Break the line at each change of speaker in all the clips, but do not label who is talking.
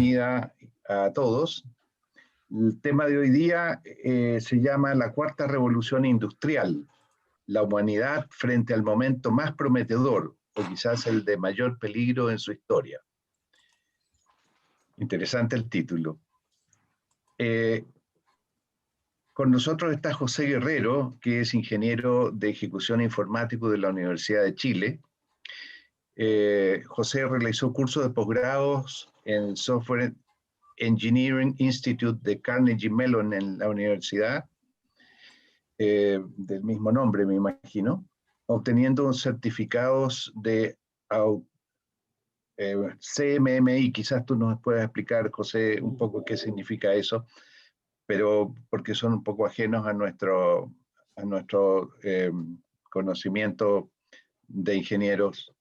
bienvenida a todos. El tema de hoy día se llama la cuarta revolución industrial, la humanidad frente al momento más prometedor, o quizás el de mayor peligro en su historia. Interesante el título. Con nosotros está José Guerrero, que es ingeniero de ejecución informático de la Universidad de Chile. José realizó cursos de posgrados en Software Engineering Institute de Carnegie Mellon en la universidad, del mismo nombre, me imagino, obteniendo certificados de CMMI. Quizás tú nos puedas explicar, José, un poco qué significa eso, pero porque son un poco ajenos a nuestro conocimiento de ingenieros.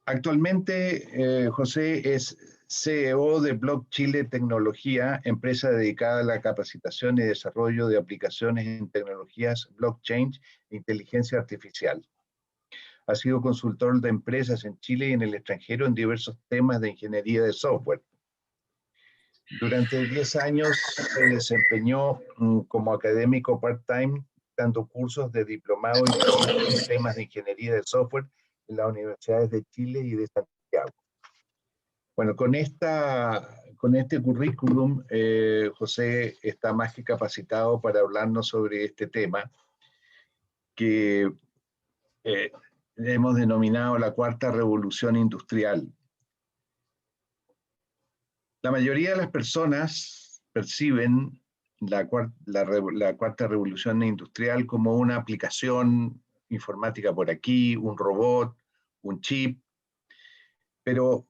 Actualmente, José es CEO de Block Chile Tecnología, empresa dedicada a la capacitación y desarrollo de aplicaciones en tecnologías blockchain e inteligencia artificial. Ha sido consultor de empresas en Chile y en el extranjero en diversos temas de ingeniería de software. Durante 10 años se desempeñó como académico part-time, dando cursos de diplomado en temas de ingeniería de software en las universidades de Chile y de Santiago. Bueno, con este currículum, José está más que capacitado para hablarnos sobre este tema que hemos denominado la cuarta revolución industrial. La mayoría de las personas perciben la cuarta revolución industrial como una aplicación informática por aquí, un robot, un chip, pero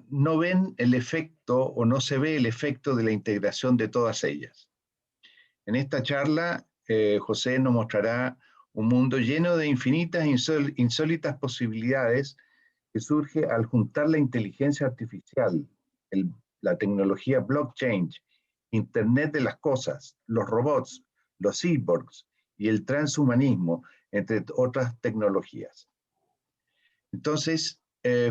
no ven el efecto o no se ve el efecto de la integración de todas ellas. En esta charla, José nos mostrará un mundo lleno de infinitas, insólitas posibilidades que surge al juntar la inteligencia artificial, la tecnología blockchain, Internet de las cosas, los robots, los cyborgs y el transhumanismo, entre otras tecnologías. Entonces,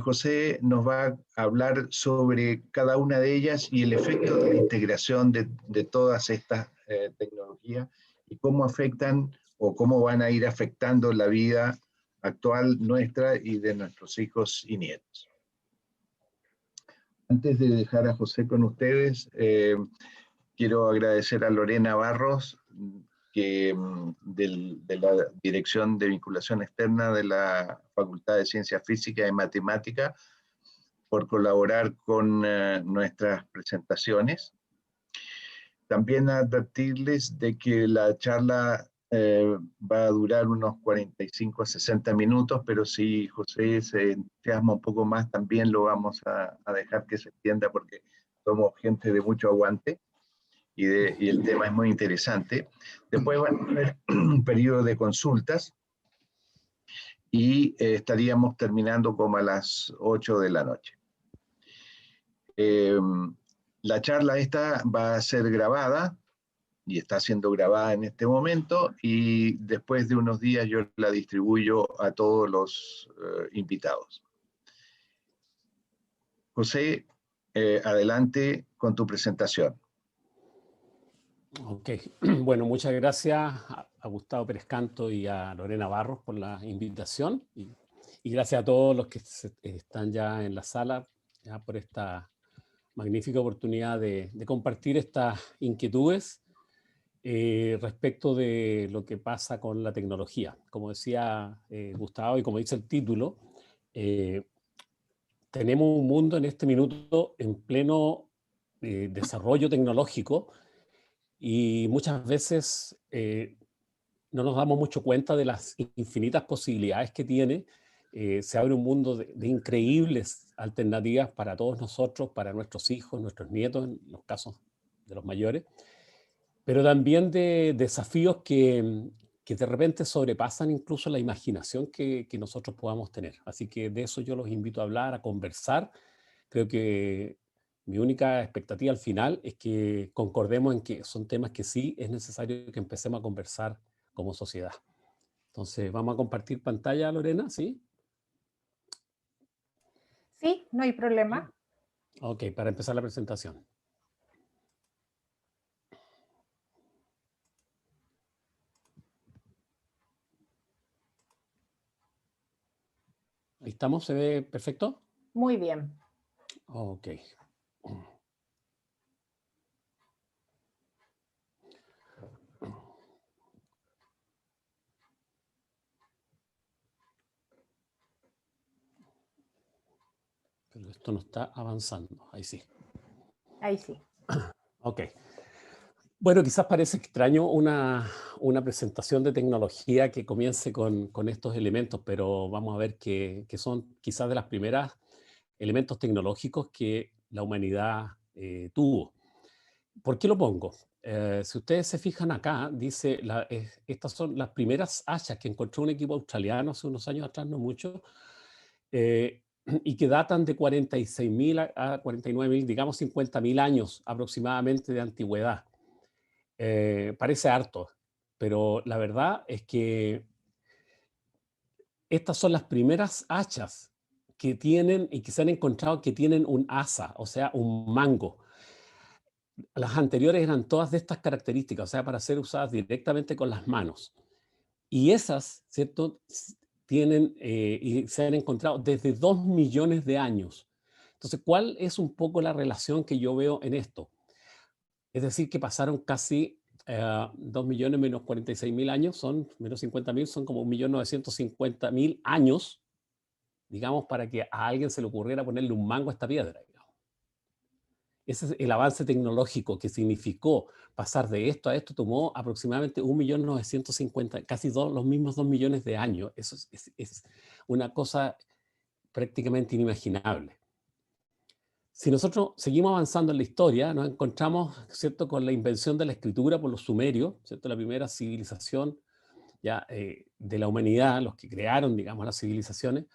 José nos va a hablar sobre cada una de ellas y el efecto de la integración de todas estas tecnologías y cómo afectan o cómo van a ir afectando la vida actual nuestra y de nuestros hijos y nietos. Antes de dejar a José con ustedes, quiero agradecer a Lorena Barros, de la Dirección de Vinculación Externa de la Facultad de Ciencias Físicas y Matemáticas, por colaborar con nuestras presentaciones. También advertirles de que la charla va a durar unos 45 a 60 minutos, pero si José se entusiasma un poco más, también lo vamos a dejar que se extienda porque somos gente de mucho aguante. Y el tema es muy interesante. Después va a haber un periodo de consultas y estaríamos terminando como a las 8 de la noche. La charla esta va a ser grabada y está siendo grabada en este momento y después de unos días yo la distribuyo a todos los invitados. José, adelante con tu presentación.
Ok, bueno, muchas gracias a Gustavo Pérez Canto y a Lorena Barros por la invitación y gracias a todos los que están ya en la sala ya por esta magnífica oportunidad de compartir estas inquietudes respecto de lo que pasa con la tecnología. Como decía Gustavo y como dice el título, tenemos un mundo en este minuto en pleno desarrollo tecnológico. Y muchas veces no nos damos mucho cuenta de las infinitas posibilidades que tiene. Se abre un mundo de increíbles alternativas para todos nosotros, para nuestros hijos, nuestros nietos, en los casos de los mayores, pero también de desafíos que de repente sobrepasan incluso la imaginación que nosotros podamos tener. Así que de eso yo los invito a hablar, a conversar. Creo que mi única expectativa al final es que concordemos en que son temas que sí es necesario que empecemos a conversar como sociedad. Entonces, ¿vamos a compartir pantalla, Lorena? ¿Sí?
Sí, no hay problema.
Ok, para empezar la presentación. Ahí estamos, ¿se ve perfecto?
Muy bien.
Ok. Pero esto no está avanzando, ahí sí.
Ahí sí.
Ok. Bueno, quizás parece extraño una presentación de tecnología que comience con estos elementos, pero vamos a ver que son quizás de las primeras elementos tecnológicos que la humanidad tuvo. ¿Por qué lo pongo? Si ustedes se fijan acá, dice, estas son las primeras hachas que encontró un equipo australiano hace unos años atrás, no mucho, y que datan de 46.000 a 49.000, digamos 50.000 años aproximadamente de antigüedad. Parece harto, pero la verdad es que estas son las primeras hachas que tienen y que se han encontrado que tienen un asa, o sea, un mango. Las anteriores eran todas de estas características, o sea, para ser usadas directamente con las manos. Y esas, ¿cierto? Tienen y se han encontrado desde 2 millones de años. Entonces, ¿cuál es un poco la relación que yo veo en esto? Es decir, que pasaron casi 2 millones menos 46.000 años, son menos 50.000, son como 1.950.000 años, digamos, para que a alguien se le ocurriera ponerle un mango a esta piedra. Digamos. Ese es el avance tecnológico que significó pasar de esto a esto, tomó aproximadamente 1.950.000, casi los mismos 2 millones de años. Eso es una cosa prácticamente inimaginable. Si nosotros seguimos avanzando en la historia, nos encontramos, ¿cierto?, con la invención de la escritura por los sumerios, ¿cierto?, la primera civilización ya, de la humanidad, los que crearon, digamos, las civilizaciones,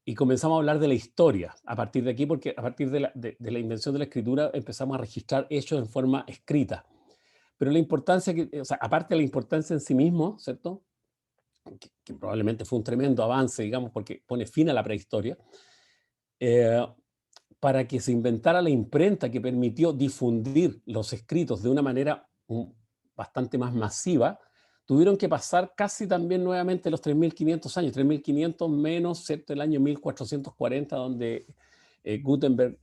y comenzamos a hablar de la historia a partir de aquí, porque a partir de la invención de la escritura empezamos a registrar hechos en forma escrita. Pero la importancia, o sea, aparte de la importancia en sí mismo, ¿cierto?, que probablemente fue un tremendo avance, digamos, porque pone fin a la prehistoria, para que se inventara la imprenta que permitió difundir los escritos de una manera bastante más masiva, tuvieron que pasar casi también nuevamente los 3.500 años, 3.500 menos, ¿cierto?, el año 1440, donde Gutenberg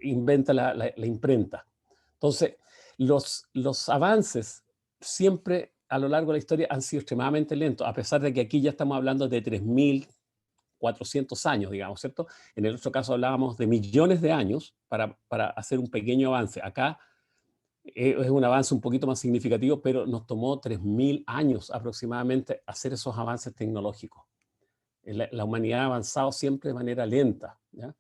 inventa la imprenta. Entonces, los avances siempre a lo largo de la historia han sido extremadamente lentos, a pesar de que aquí ya estamos hablando de 3.400 años, digamos, ¿cierto? En el otro caso hablábamos de millones de años para hacer un pequeño avance. Acá es un avance un poquito más significativo, pero nos tomó 3.000 años aproximadamente hacer esos avances tecnológicos. La humanidad ha avanzado siempre de manera lenta, ¿ya?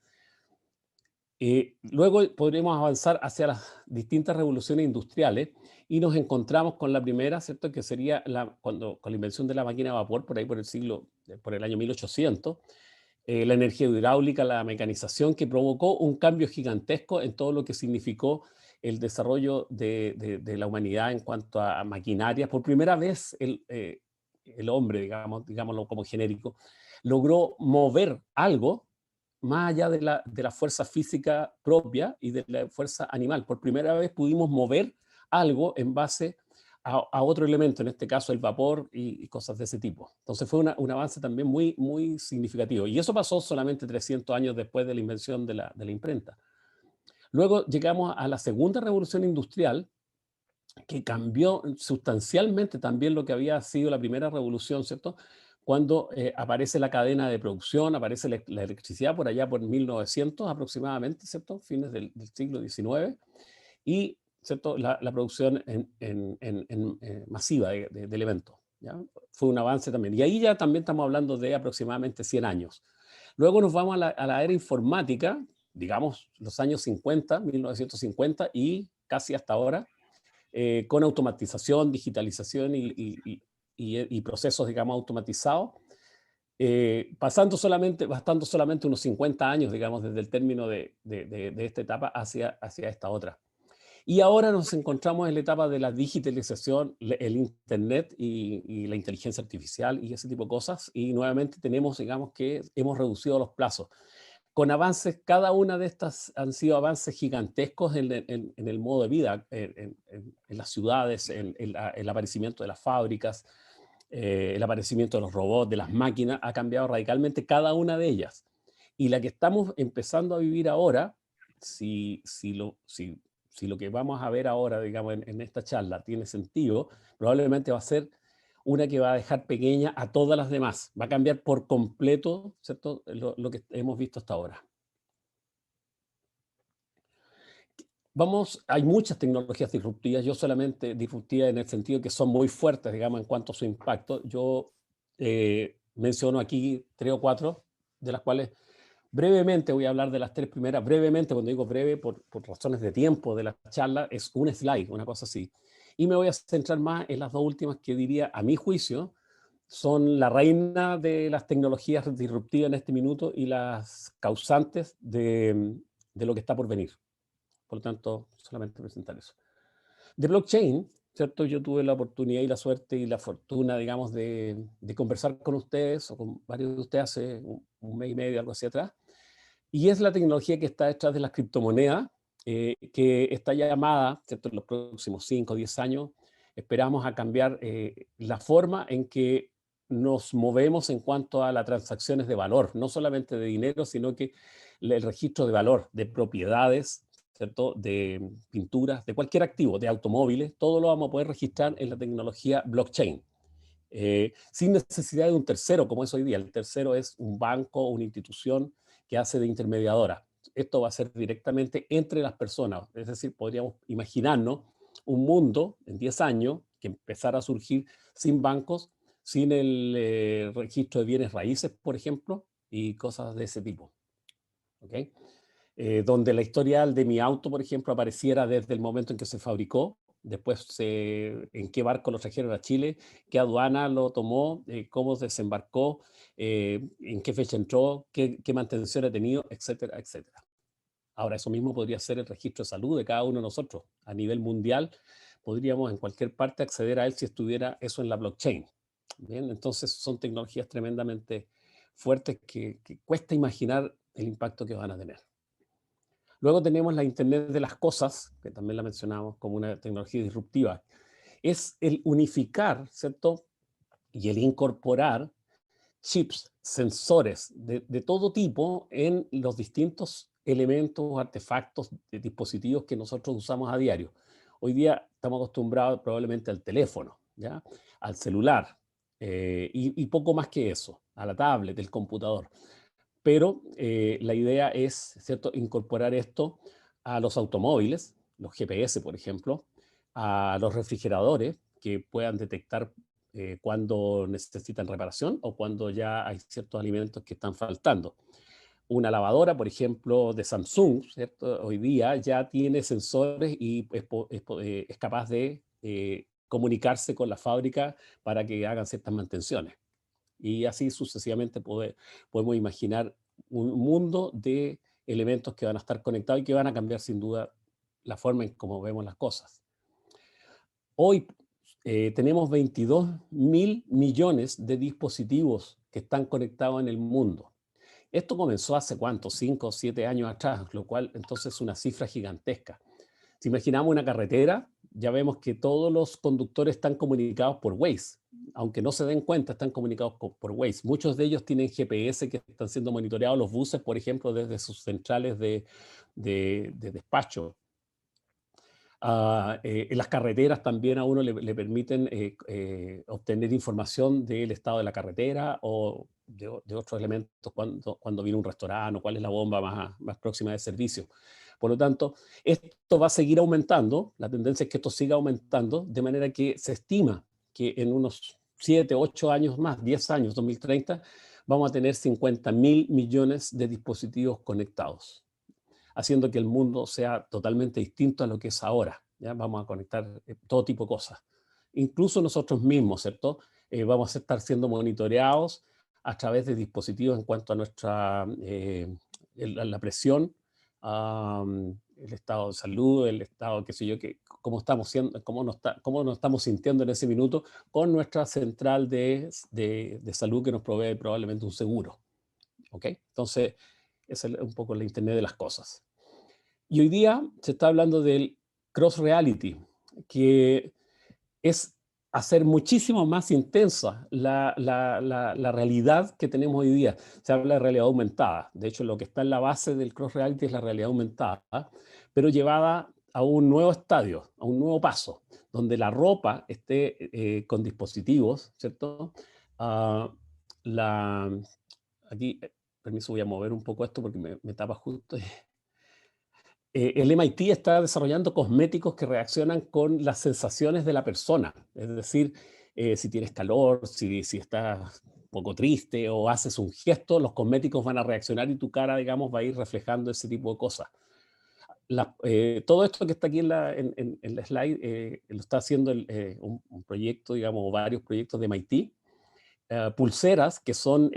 Luego podremos avanzar hacia las distintas revoluciones industriales y nos encontramos con la primera, ¿cierto?, que sería con la invención de la máquina de vapor, por ahí por el año 1800, la energía hidráulica, la mecanización, que provocó un cambio gigantesco en todo lo que significó el desarrollo de la humanidad en cuanto a maquinarias. Por primera vez el hombre, digámoslo como genérico, logró mover algo más allá de la fuerza física propia y de la fuerza animal. Por primera vez pudimos mover algo en base a otro elemento, en este caso el vapor y cosas de ese tipo. Entonces fue un avance también muy, muy significativo. Y eso pasó solamente 300 años después de la invención de la imprenta. Luego llegamos a la segunda revolución industrial, que cambió sustancialmente también lo que había sido la primera revolución, ¿cierto? Cuando aparece la cadena de producción, aparece la electricidad por allá por 1900 aproximadamente, ¿cierto? Fines del siglo XIX. Y, ¿cierto?, la producción masiva de elementos, ¿ya? Fue un avance también. Y ahí ya también estamos hablando de aproximadamente 100 años. Luego nos vamos a la era informática, digamos los años 50, 1950 y casi hasta ahora, con automatización, digitalización y procesos, digamos, automatizados, bastando solamente unos 50 años, digamos, desde el término de esta etapa hacia esta otra. Y ahora nos encontramos en la etapa de la digitalización, el Internet y la inteligencia artificial y ese tipo de cosas. Y nuevamente tenemos, digamos, que hemos reducido los plazos. con avances, cada una de estas han sido avances gigantescos en el modo de vida, en las ciudades, el aparecimiento de las fábricas, el aparecimiento de los robots, de las máquinas, ha cambiado radicalmente cada una de ellas. Y la que estamos empezando a vivir ahora, si lo que vamos a ver ahora, digamos, en esta charla tiene sentido, probablemente va a ser una que va a dejar pequeña a todas las demás. Va a cambiar por completo, ¿cierto?, lo que hemos visto hasta ahora. Hay muchas tecnologías disruptivas, yo solamente disruptivas en el sentido que son muy fuertes, digamos, en cuanto a su impacto. Yo menciono aquí 3 o 4, de las cuales brevemente voy a hablar de las 3 primeras. Brevemente, cuando digo breve, por razones de tiempo de la charla, es un slide, una cosa así. Y me voy a centrar más en las 2 últimas que diría, a mi juicio, son la reina de las tecnologías disruptivas en este minuto y las causantes de lo que está por venir. Por lo tanto, solamente presentar eso. De blockchain, ¿cierto? Yo tuve la oportunidad y la suerte y la fortuna, digamos, de conversar con ustedes o con varios de ustedes hace un mes y medio, algo así atrás. Y es la tecnología que está detrás de las criptomonedas, que está llamada, ¿cierto?, en los próximos 5 o 10 años, esperamos a cambiar la forma en que nos movemos en cuanto a las transacciones de valor, no solamente de dinero, sino que el registro de valor, de propiedades, ¿cierto?, de pinturas, de cualquier activo, de automóviles, todo lo vamos a poder registrar en la tecnología blockchain. Sin necesidad de un tercero, como es hoy día. El tercero es un banco, una institución que hace de intermediadora. Esto va a ser directamente entre las personas. Es decir, podríamos imaginarnos un mundo en 10 años que empezara a surgir sin bancos, sin el registro de bienes raíces, por ejemplo, y cosas de ese tipo. ¿Okay? Donde la historial de mi auto, por ejemplo, apareciera desde el momento en que se fabricó, después en qué barco lo trajeron a Chile, qué aduana lo tomó, cómo desembarcó, en qué fecha entró, qué mantención ha tenido, etcétera, etcétera. Ahora, eso mismo podría ser el registro de salud de cada uno de nosotros. A nivel mundial, podríamos en cualquier parte acceder a él si estuviera eso en la blockchain. Bien, entonces son tecnologías tremendamente fuertes que cuesta imaginar el impacto que van a tener. Luego tenemos la Internet de las cosas, que también la mencionamos como una tecnología disruptiva. Es el unificar, ¿cierto?, y el incorporar chips, sensores de todo tipo en los distintos elementos, artefactos, dispositivos que nosotros usamos a diario. Hoy día estamos acostumbrados probablemente al teléfono, ¿ya?, al celular, y poco más que eso, a la tablet, el computador. Pero la idea es, ¿cierto?, incorporar esto a los automóviles, los GPS, por ejemplo, a los refrigeradores que puedan detectar cuando necesitan reparación o cuando ya hay ciertos alimentos que están faltando. Una lavadora, por ejemplo, de Samsung, ¿cierto?, hoy día ya tiene sensores y es capaz de comunicarse con la fábrica para que hagan ciertas mantenciones. Y así sucesivamente podemos imaginar un mundo de elementos que van a estar conectados y que van a cambiar sin duda la forma en cómo vemos las cosas. Hoy tenemos 22.000 millones de dispositivos que están conectados en el mundo. Esto comenzó hace ¿cuánto? 5 o 7 años atrás, lo cual entonces es una cifra gigantesca. Si imaginamos una carretera, ya vemos que todos los conductores están comunicados por Waze. Aunque no se den cuenta, están comunicados por Waze. Muchos de ellos tienen GPS que están siendo monitoreados, los buses, por ejemplo, desde sus centrales de despacho. En las carreteras también a uno le permiten obtener información del estado de la carretera o de otros elementos cuando viene un restaurante o cuál es la bomba más próxima de servicio. Por lo tanto, esto va a seguir aumentando, la tendencia es que esto siga aumentando, de manera que se estima que en unos 7, 8 años más, 10 años, 2030, vamos a tener 50.000 millones de dispositivos conectados, haciendo que el mundo sea totalmente distinto a lo que es ahora. ¿Ya? Vamos a conectar todo tipo de cosas. Incluso nosotros mismos, ¿cierto? Vamos a estar siendo monitoreados a través de dispositivos en cuanto a nuestra la presión, el estado de salud, el estado, qué sé yo, cómo estamos siendo, cómo nos estamos sintiendo en ese minuto con nuestra central de salud que nos provee probablemente un seguro. ¿Okay? Entonces, Esa es un poco la Internet de las cosas. Y hoy día se está hablando del cross reality, que es hacer muchísimo más intensa la realidad que tenemos hoy día. Se habla de realidad aumentada. De hecho, lo que está en la base del cross reality es la realidad aumentada, pero llevada a un nuevo estadio, a un nuevo paso, donde la ropa esté con dispositivos, ¿cierto? Ah, la, aquí, permiso, voy a mover un poco esto porque me tapa justo. El MIT está desarrollando cosméticos que reaccionan con las sensaciones de la persona. Es decir, si tienes calor, si estás un poco triste o haces un gesto, los cosméticos van a reaccionar y tu cara, digamos, va a ir reflejando ese tipo de cosas. Todo esto que está aquí en la slide lo está haciendo un proyecto, digamos, o varios proyectos de MIT. Pulseras que son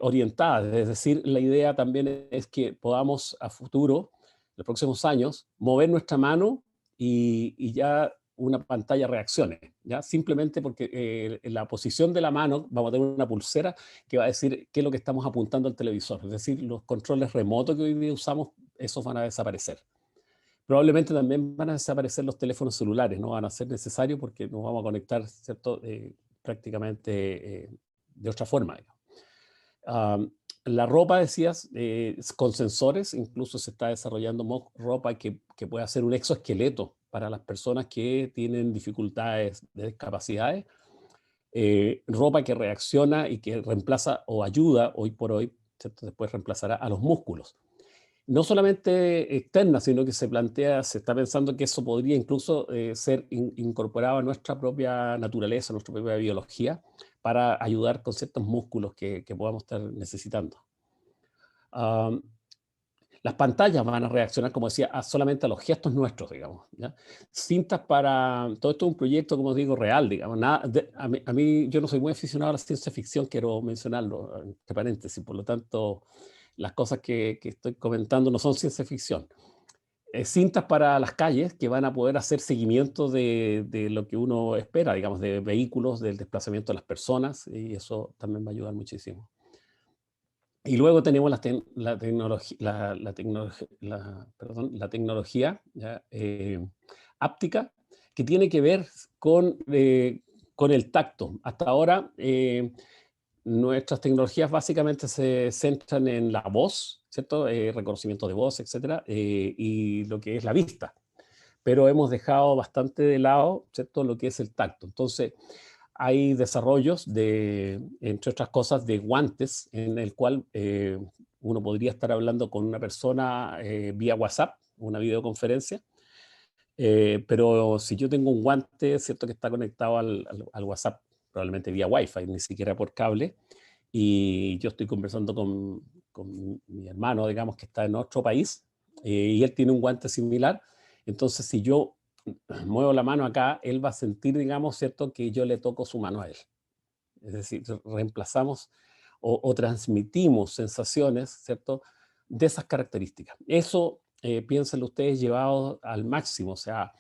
orientadas, es decir, la idea también es que podamos a futuro, en los próximos años, mover nuestra mano y ya una pantalla reaccione, ¿ya? Simplemente porque en la posición de la mano vamos a tener una pulsera que va a decir qué es lo que estamos apuntando al televisor, es decir, los controles remotos que hoy día usamos, esos van a desaparecer. Probablemente también van a desaparecer los teléfonos celulares, no van a ser necesarios porque nos vamos a conectar, ¿cierto? Prácticamente de otra forma. La ropa, decías, con sensores, incluso se está desarrollando ropa que puede hacer un exoesqueleto para las personas que tienen dificultades de discapacidades, ropa que reacciona y que reemplaza o ayuda hoy por hoy, ¿cierto? Después reemplazará a los músculos. No solamente externa, sino que se está pensando que eso podría incluso ser incorporado a nuestra propia naturaleza, a nuestra propia biología, para ayudar con ciertos músculos que podamos estar necesitando. Las pantallas van a reaccionar, como decía, solamente a los gestos nuestros, digamos, ¿ya? Cintas para... Todo esto es un proyecto, como digo, real, digamos. A mí, yo no soy muy aficionado a la ciencia ficción, quiero mencionarlo, entre paréntesis, por lo tanto, las cosas que estoy comentando no son ciencia ficción. Cintas para las calles que van a poder hacer seguimiento de lo que uno espera, digamos, de vehículos, del desplazamiento de las personas, y eso también va a ayudar muchísimo. Y luego tenemos la tecnología ¿ya? Áptica, que tiene que ver con el tacto. Hasta ahora, nuestras tecnologías básicamente se centran en la voz, ¿cierto? Reconocimiento de voz, etcétera, y lo que es la vista. Pero hemos dejado bastante de lado, ¿cierto? Lo que es el tacto. Entonces, hay desarrollos entre otras cosas, de guantes en el cual uno podría estar hablando con una persona vía WhatsApp, una videoconferencia, pero si yo tengo un guante, cierto, que está conectado al WhatsApp, probablemente vía Wi-Fi, ni siquiera por cable, y yo estoy conversando con mi hermano, digamos, que está en otro país, y él tiene un guante similar, entonces si yo muevo la mano acá, él va a sentir, digamos, ¿cierto?, que yo le toco su mano a él. Es decir, reemplazamos o transmitimos sensaciones, ¿cierto?, de esas características. Eso, piénsenlo ustedes, llevado al máximo. O sea,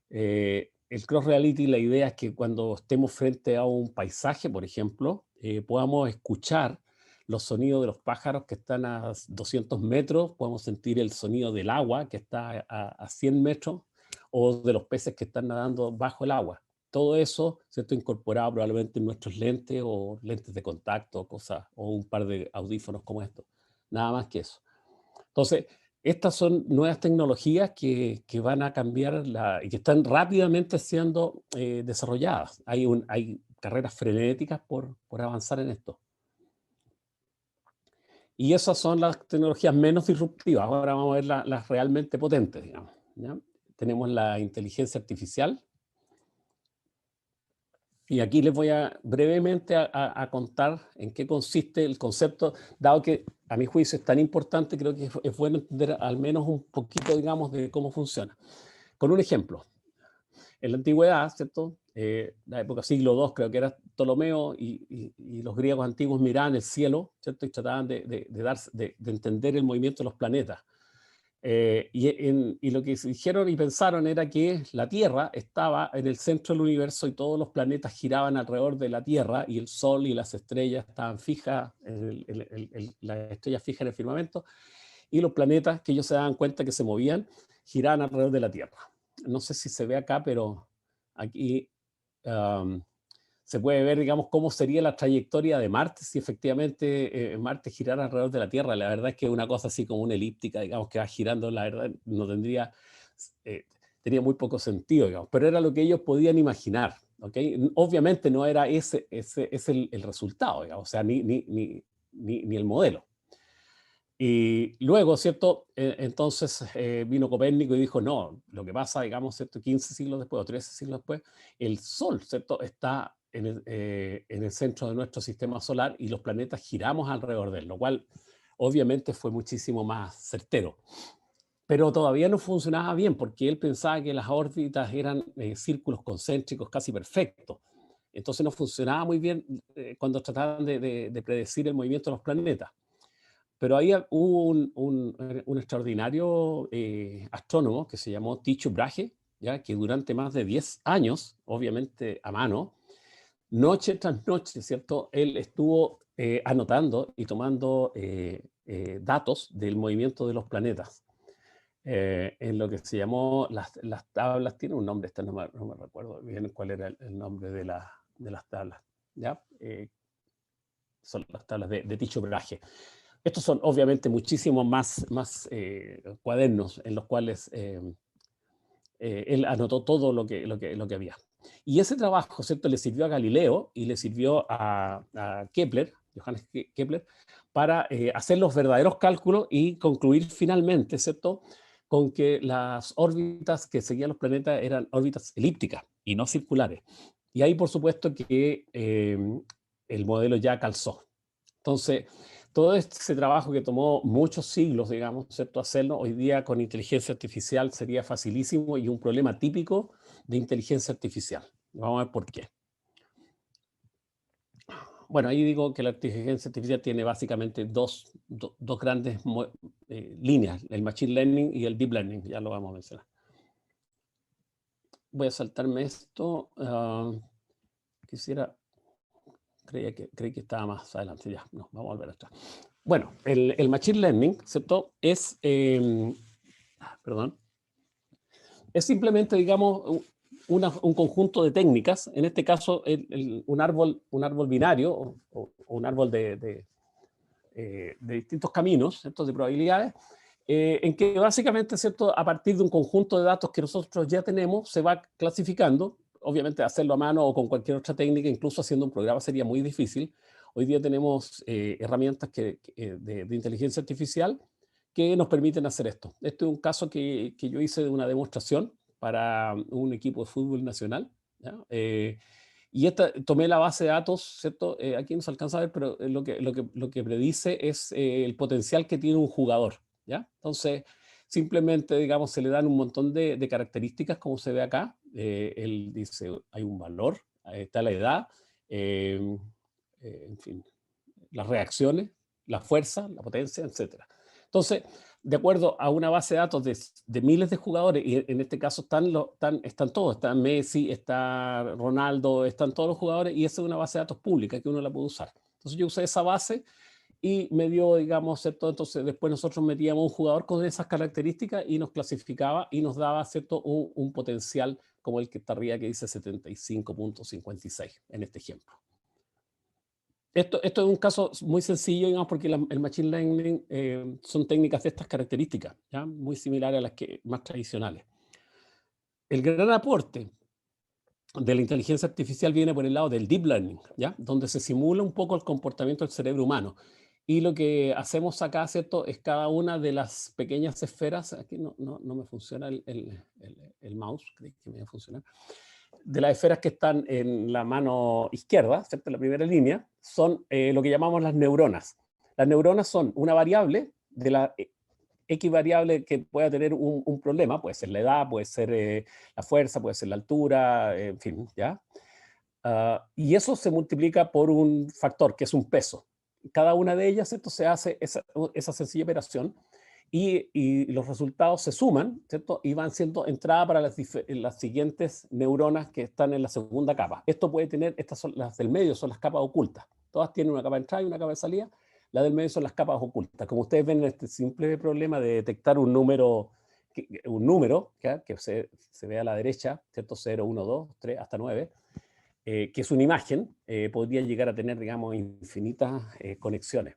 el cross reality, la idea es que cuando estemos frente a un paisaje, por ejemplo, podamos escuchar los sonidos de los pájaros que están a 200 metros, podemos sentir el sonido del agua que está a 100 metros, o de los peces que están nadando bajo el agua. Todo eso, ¿cierto?, incorporado probablemente en nuestros lentes o lentes de contacto, cosas, o un par de audífonos como estos. Nada más que eso. Entonces, estas son nuevas tecnologías que van a cambiar y que están rápidamente siendo desarrolladas. Hay carreras frenéticas por avanzar en esto. Y esas son las tecnologías menos disruptivas. Ahora vamos a ver las realmente potentes, digamos, ¿ya? Tenemos la inteligencia artificial. Y aquí les voy brevemente a contar en qué consiste el concepto, dado que a mi juicio es tan importante, creo que es bueno entender al menos un poquito, digamos, de cómo funciona. Con un ejemplo. En la antigüedad, ¿cierto? La época siglo II, creo que era Ptolomeo, y los griegos antiguos miraban el cielo, ¿cierto? Y trataban de entender el movimiento de los planetas. Y lo que dijeron y pensaron era que la Tierra estaba en el centro del universo y todos los planetas giraban alrededor de la Tierra, y el Sol y las estrellas estaban fijas, las estrellas fijas en el firmamento, y los planetas que ellos se daban cuenta que se movían, giraban alrededor de la Tierra. No sé si se ve acá, pero aquí se puede ver, digamos, cómo sería la trayectoria de Marte si efectivamente Marte girara alrededor de la Tierra. La verdad es que es una cosa así como una elíptica, digamos, que va girando, la verdad no tendría, tenía muy poco sentido, digamos, pero era lo que ellos podían imaginar, ¿ok? Obviamente no era ese el resultado, digamos, o sea, ni el modelo. Y luego, ¿cierto? Entonces vino Copérnico y dijo, no, lo que pasa, digamos, ¿cierto? 15 siglos después o 13 siglos después, el Sol, ¿cierto? Está en el centro de nuestro sistema solar y los planetas giramos alrededor de él, lo cual obviamente fue muchísimo más certero. Pero todavía no funcionaba bien porque él pensaba que las órbitas eran círculos concéntricos casi perfectos. Entonces no funcionaba muy bien cuando trataban de predecir el movimiento de los planetas. Pero ahí hubo un extraordinario astrónomo que se llamó Tycho Brahe, ¿ya? Que durante más de 10 años, obviamente a mano, noche tras noche, ¿cierto? Él estuvo anotando y tomando datos del movimiento de los planetas. En lo que se llamó las tablas, tiene un nombre, no me recuerdo bien cuál era el nombre de las tablas, ¿ya? Son las tablas de Tycho Brahe. Estos son obviamente muchísimos más cuadernos en los cuales él anotó todo lo que había. Y ese trabajo, ¿cierto?, le sirvió a Galileo y le sirvió a Kepler, Johannes Kepler, para hacer los verdaderos cálculos y concluir finalmente, ¿cierto?, con que las órbitas que seguían los planetas eran órbitas elípticas y no circulares. Y ahí, por supuesto, que el modelo ya calzó. Entonces, todo ese trabajo que tomó muchos siglos, digamos, ¿cierto?, hacerlo, hoy día con inteligencia artificial sería facilísimo y un problema típico de inteligencia artificial. Vamos a ver por qué. Bueno, ahí digo que la inteligencia artificial tiene básicamente dos grandes líneas, el Machine Learning y el Deep Learning, ya lo vamos a mencionar. Voy a saltarme esto. Creí que estaba más adelante, ya, no, vamos a volver atrás. Bueno, el Machine Learning, ¿cierto? Es simplemente, digamos, un conjunto de técnicas, en este caso un árbol binario o un árbol de distintos caminos, ¿cierto?, de probabilidades, en que básicamente, ¿cierto?, a partir de un conjunto de datos que nosotros ya tenemos, se va clasificando. Obviamente hacerlo a mano o con cualquier otra técnica, incluso haciendo un programa, sería muy difícil. Hoy día tenemos herramientas de inteligencia artificial que nos permiten hacer esto. Este es un caso que yo hice de una demostración para un equipo de fútbol nacional, ¿ya? Y tomé la base de datos, ¿cierto? Aquí no se alcanza a ver, pero lo que predice es el potencial que tiene un jugador, ¿ya? Entonces, simplemente, digamos, se le dan un montón de características, como se ve acá. Él dice, hay un valor, está la edad, en fin, las reacciones, la fuerza, la potencia, etc. Entonces, de acuerdo a una base de datos de miles de jugadores, y en este caso están todos, está Messi, está Ronaldo, están todos los jugadores, y esa es una base de datos pública que uno la puede usar. Entonces yo usé esa base y me dio, digamos, ¿cierto? Entonces después nosotros metíamos un jugador con esas características y nos clasificaba y nos daba, ¿cierto?, un potencial como el que está arriba, que dice 75.56 en este ejemplo. Esto es un caso muy sencillo, digamos, porque el Machine Learning son técnicas de estas características, ¿ya?, muy similares a las más tradicionales. El gran aporte de la inteligencia artificial viene por el lado del Deep Learning, ¿ya?, donde se simula un poco el comportamiento del cerebro humano. Y lo que hacemos acá, ¿cierto?, es cada una de las pequeñas esferas. Aquí no me funciona el mouse, creí que me iba a funcionar. De las esferas que están en la mano izquierda, ¿cierto?, en la primera línea, son lo que llamamos las neuronas. Las neuronas son una variable de la X variable que pueda tener un problema, puede ser la edad, puede ser la fuerza, puede ser la altura, en fin, ¿ya? Y eso se multiplica por un factor, que es un peso. Cada una de ellas, ¿cierto?, se hace esa sencilla operación, y los resultados se suman, ¿cierto?, y van siendo entrada para las siguientes neuronas que están en la segunda capa. Esto puede tener, las del medio son las capas ocultas. Todas tienen una capa de entrada y una capa de salida. La del medio son las capas ocultas. Como ustedes ven en este simple problema de detectar un número, que se ve a la derecha, ¿cierto? 0, 1, 2, 3, hasta 9, que es una imagen, podría llegar a tener, digamos, infinitas conexiones.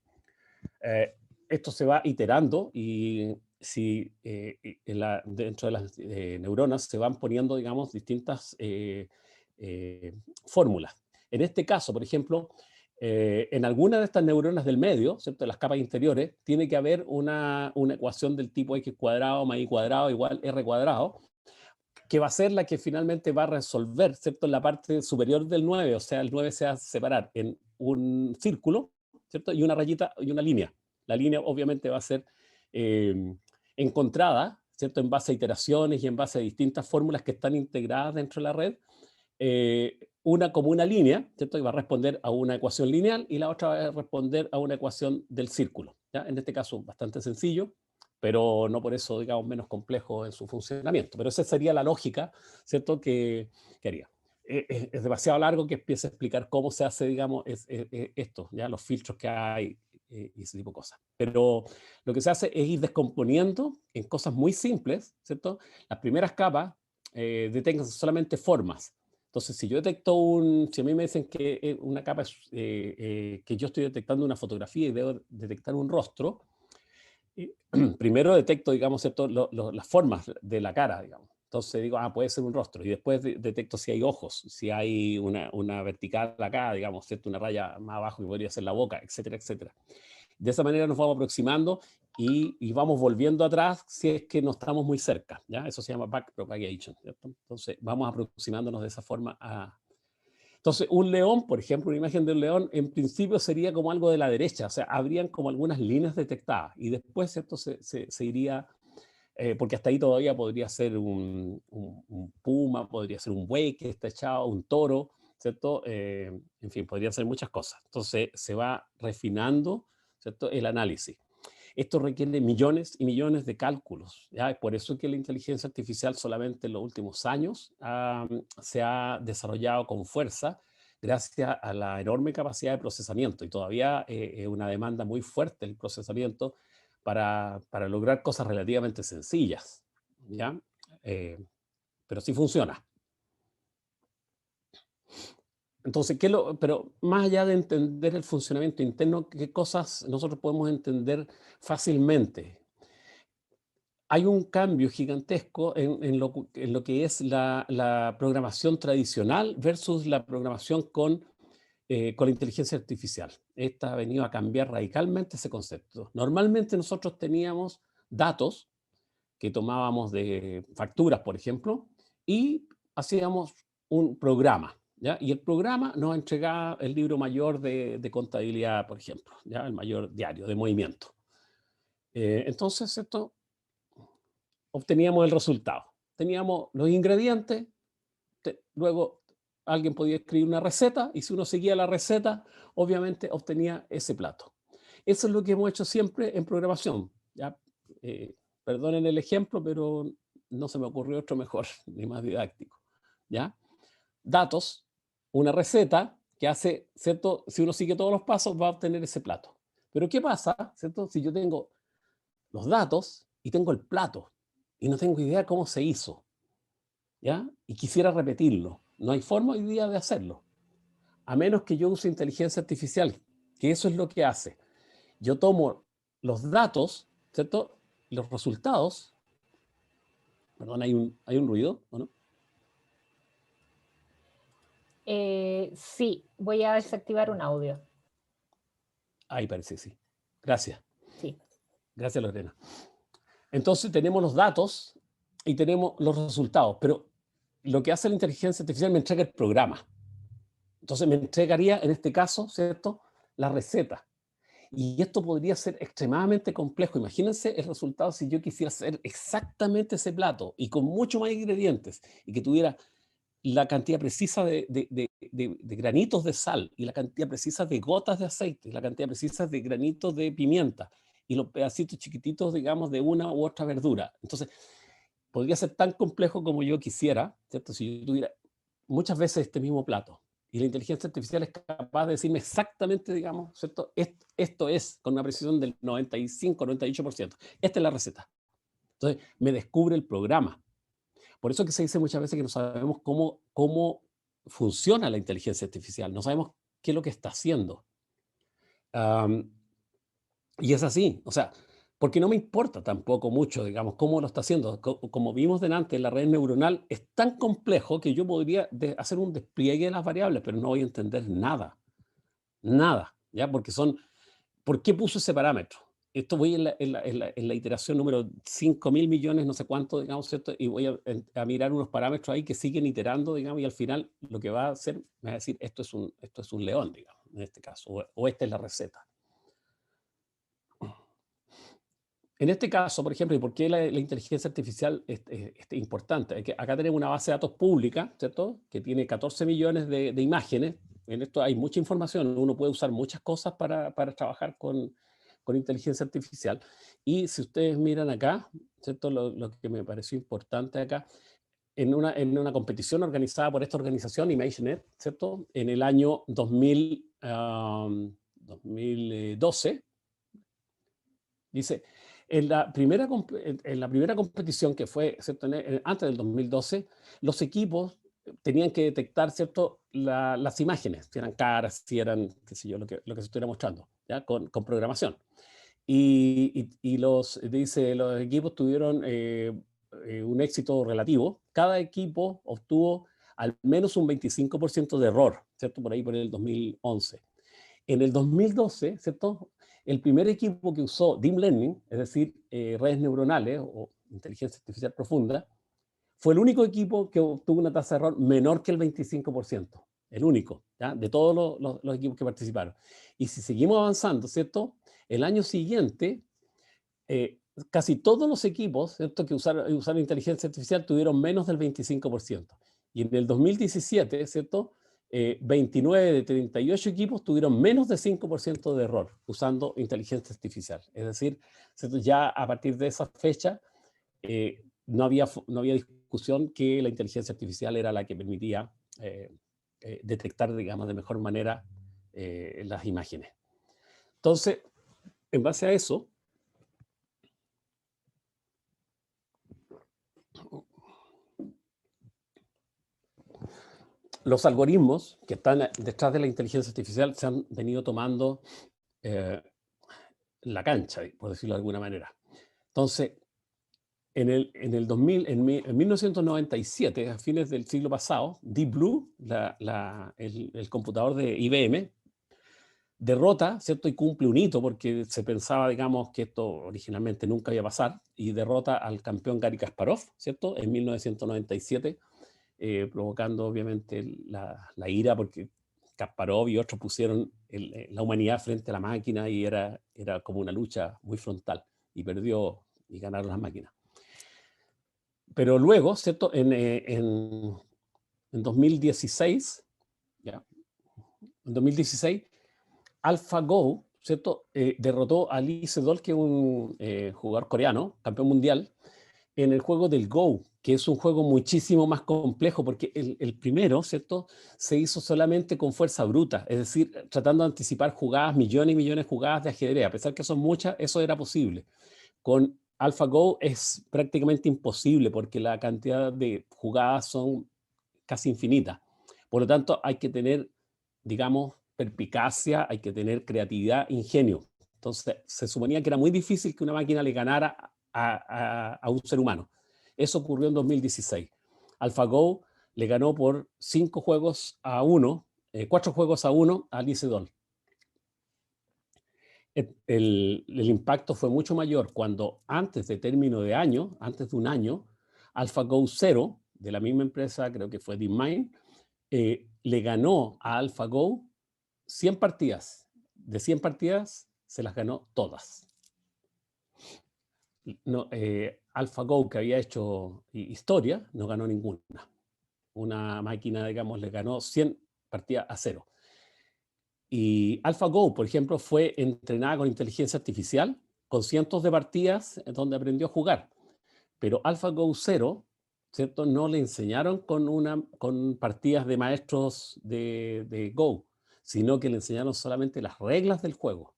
Esto se va iterando y si dentro de las neuronas se van poniendo, digamos, distintas fórmulas. En este caso, por ejemplo, en alguna de estas neuronas del medio, ¿cierto? De las capas interiores, tiene que haber una ecuación del tipo x cuadrado más y cuadrado igual r cuadrado, que va a ser la que finalmente va a resolver, ¿cierto? En la parte superior del 9, o sea, el 9 se va a separar en un círculo, ¿cierto? Y una rayita y una línea. La línea obviamente va a ser encontrada, ¿cierto? En base a iteraciones y en base a distintas fórmulas que están integradas dentro de la red. Una como una línea, ¿cierto? Y va a responder a una ecuación lineal y la otra va a responder a una ecuación del círculo, ¿ya? En este caso, bastante sencillo, pero no por eso, digamos, menos complejo en su funcionamiento. Pero esa sería la lógica, ¿cierto?, que haría. Es demasiado largo que empiece a explicar cómo se hace, digamos, esto, ¿ya? Los filtros que hay y ese tipo de cosas. Pero lo que se hace es ir descomponiendo en cosas muy simples, ¿cierto? Las primeras capas detectan solamente formas. Entonces, si yo detecto si a mí me dicen que una capa es que yo estoy detectando una fotografía y debo detectar un rostro, primero detecto, digamos, ¿cierto? Las formas de la cara, digamos. Entonces digo, puede ser un rostro. Y después detecto si hay ojos, si hay una vertical acá, digamos, ¿cierto? Una raya más abajo que podría ser la boca, etcétera, etcétera. De esa manera nos vamos aproximando y vamos volviendo atrás si es que no estamos muy cerca, ¿ya? Eso se llama backpropagation, ¿cierto? Entonces vamos aproximándonos de esa forma Entonces, un león, por ejemplo, una imagen de un león, en principio sería como algo de la derecha, o sea, habrían como algunas líneas detectadas y después, ¿cierto? Se iría, porque hasta ahí todavía podría ser un puma, podría ser un buey que está echado, un toro, ¿cierto? En fin, podrían ser muchas cosas. Entonces, se va refinando, ¿cierto?, el análisis. Esto requiere millones y millones de cálculos, ¿ya? Es por eso que la inteligencia artificial solamente en los últimos años se ha desarrollado con fuerza gracias a la enorme capacidad de procesamiento y todavía es una demanda muy fuerte el procesamiento para lograr cosas relativamente sencillas, ¿ya? Pero sí funciona. Entonces, pero más allá de entender el funcionamiento interno, ¿qué cosas nosotros podemos entender fácilmente? Hay un cambio gigantesco en lo que es la programación tradicional versus la programación con la inteligencia artificial. Esta ha venido a cambiar radicalmente ese concepto. Normalmente nosotros teníamos datos que tomábamos de facturas, por ejemplo, y hacíamos un programa, ¿ya? Y el programa nos entregaba el libro mayor de contabilidad, por ejemplo, ¿ya? El mayor diario de movimiento. Entonces, esto obteníamos el resultado. Teníamos los ingredientes, luego alguien podía escribir una receta y si uno seguía la receta, obviamente obtenía ese plato. Eso es lo que hemos hecho siempre en programación. ¿Ya? Perdonen el ejemplo, pero no se me ocurrió otro mejor ni más didáctico. ¿Ya? Datos, una receta que hace, ¿cierto? Si uno sigue todos los pasos, va a obtener ese plato. Pero ¿qué pasa, ¿cierto? Si yo tengo los datos y tengo el plato y no tengo idea cómo se hizo, ¿ya? Y quisiera repetirlo. No hay forma hoy día de hacerlo, a menos que yo use inteligencia artificial, que eso es lo que hace. Yo tomo los datos, ¿cierto? Los resultados. Perdón, hay un ruido, ¿o no?
Sí, voy a desactivar un audio.
Ahí parece, sí. Gracias.
Sí.
Gracias, Lorena. Entonces tenemos los datos y tenemos los resultados, pero lo que hace la inteligencia artificial me entrega el programa. Entonces me entregaría, en este caso, ¿cierto?, la receta. Y esto podría ser extremadamente complejo. Imagínense el resultado si yo quisiera hacer exactamente ese plato y con mucho más ingredientes y que tuviera la cantidad precisa de granitos de sal y la cantidad precisa de gotas de aceite y la cantidad precisa de granitos de pimienta y los pedacitos chiquititos, digamos, de una u otra verdura. Entonces, podría ser tan complejo como yo quisiera, ¿cierto? Si yo tuviera muchas veces este mismo plato. Y la inteligencia artificial es capaz de decirme exactamente, digamos, ¿cierto? Esto es con una precisión del 95, 98%. Esta es la receta. Entonces, me descubre el programa. Por eso que se dice muchas veces que no sabemos cómo funciona la inteligencia artificial. No sabemos qué es lo que está haciendo. Y es así. O sea, porque no me importa tampoco mucho, digamos, cómo lo está haciendo. Como vimos delante, la red neuronal es tan complejo que yo podría hacer un despliegue de las variables, pero no voy a entender nada. Nada, ¿ya? Porque ¿por qué puso ese parámetro? Esto voy en la iteración número 5.000 millones, no sé cuánto, digamos, ¿cierto? Y voy a mirar unos parámetros ahí que siguen iterando, digamos, y al final lo que va a hacer, me va a decir, esto es un león, digamos, en este caso, o esta es la receta. En este caso, por ejemplo, ¿y por qué la inteligencia artificial es importante? Es que acá tenemos una base de datos pública, ¿cierto? Que tiene 14 millones de imágenes. En esto hay mucha información. Uno puede usar muchas cosas para trabajar con inteligencia artificial. Y si ustedes miran acá, ¿cierto? Lo que me pareció importante acá, en una competición organizada por esta organización, ImageNet, ¿cierto? En el año 2012, dice, en la primera competición que fue, ¿cierto? Antes del 2012, los equipos tenían que detectar, ¿cierto? Las imágenes, si eran caras, si eran, qué sé yo, lo que se estuviera mostrando, ¿ya? Con programación. Los equipos tuvieron un éxito relativo. Cada equipo obtuvo al menos un 25% de error, ¿cierto? Por ahí por el 2011. En el 2012, ¿cierto? El primer equipo que usó Deep Learning, es decir, redes neuronales o inteligencia artificial profunda, fue el único equipo que obtuvo una tasa de error menor que el 25%. El único, ¿ya? De todos los equipos que participaron. Y si seguimos avanzando, ¿cierto? El año siguiente, casi todos los equipos, ¿cierto? Que usaron inteligencia artificial tuvieron menos del 25%. Y en el 2017, ¿cierto? 29 de 38 equipos tuvieron menos de 5% de error usando inteligencia artificial. Es decir, ¿cierto? Ya a partir de esa fecha no había discusión que la inteligencia artificial era la que permitía detectar, digamos, de mejor manera las imágenes. Entonces, en base a eso, los algoritmos que están detrás de la inteligencia artificial se han venido tomando la cancha, por decirlo de alguna manera. Entonces, en 1997, a fines del siglo pasado, Deep Blue, el computador de IBM, derrota, ¿cierto? Y cumple un hito, porque se pensaba, digamos, que esto originalmente nunca iba a pasar, y derrota al campeón Garry Kasparov, ¿cierto? En 1997, provocando obviamente la ira, porque Kasparov y otros pusieron la humanidad frente a la máquina y era como una lucha muy frontal, y perdió y ganaron las máquinas. Pero luego, ¿cierto? En 2016, ¿ya? En 2016, AlphaGo, ¿cierto? Derrotó a Lee Sedol, que es un jugador coreano, campeón mundial, en el juego del Go, que es un juego muchísimo más complejo, porque el primero, ¿cierto? Se hizo solamente con fuerza bruta, es decir, tratando de anticipar jugadas, millones y millones de jugadas de ajedrez. A pesar que son muchas, eso era posible. Con AlphaGo es prácticamente imposible, porque la cantidad de jugadas son casi infinitas. Por lo tanto, hay que tener, digamos, perspicacia, hay que tener creatividad, ingenio. Entonces, se suponía que era muy difícil que una máquina le ganara a un ser humano. Eso ocurrió en 2016. AlphaGo le ganó por 4 juegos a 1 a Lee Sedol. El impacto fue mucho mayor cuando antes de término de año, antes de un año, AlphaGo 0, de la misma empresa, creo que fue DeepMind, le ganó a AlphaGo 100 partidas. De 100 partidas, se las ganó todas. No, AlphaGo, que había hecho historia, no ganó ninguna. Una máquina, digamos, le ganó 100 partidas a 0. Y AlphaGo, por ejemplo, fue entrenada con inteligencia artificial, con cientos de partidas donde aprendió a jugar. Pero AlphaGo 0 ¿cierto? No le enseñaron con partidas de maestros de Go, sino que le enseñaron solamente las reglas del juego.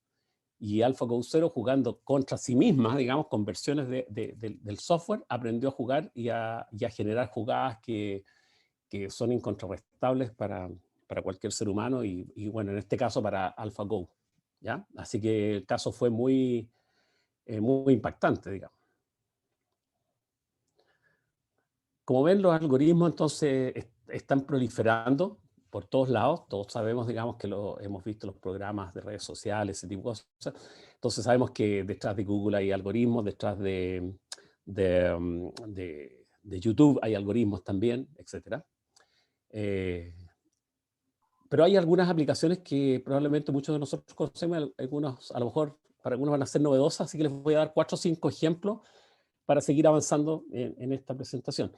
Y AlphaGo Zero, jugando contra sí misma, digamos, con versiones del software, aprendió a jugar y a generar jugadas que son incontrarrestables para cualquier ser humano y bueno, en este caso para AlphaGo, ¿ya? Así que el caso fue muy impactante, digamos. Como ven, los algoritmos entonces están proliferando por todos lados. Todos sabemos, digamos, que hemos visto los programas de redes sociales, ese tipo de cosas. Entonces sabemos que detrás de Google hay algoritmos, detrás de YouTube hay algoritmos también, etc. Pero hay algunas aplicaciones que probablemente muchos de nosotros conocemos, algunos a lo mejor para algunos van a ser novedosas, así que les voy a dar 4 o 5 ejemplos para seguir avanzando en esta presentación.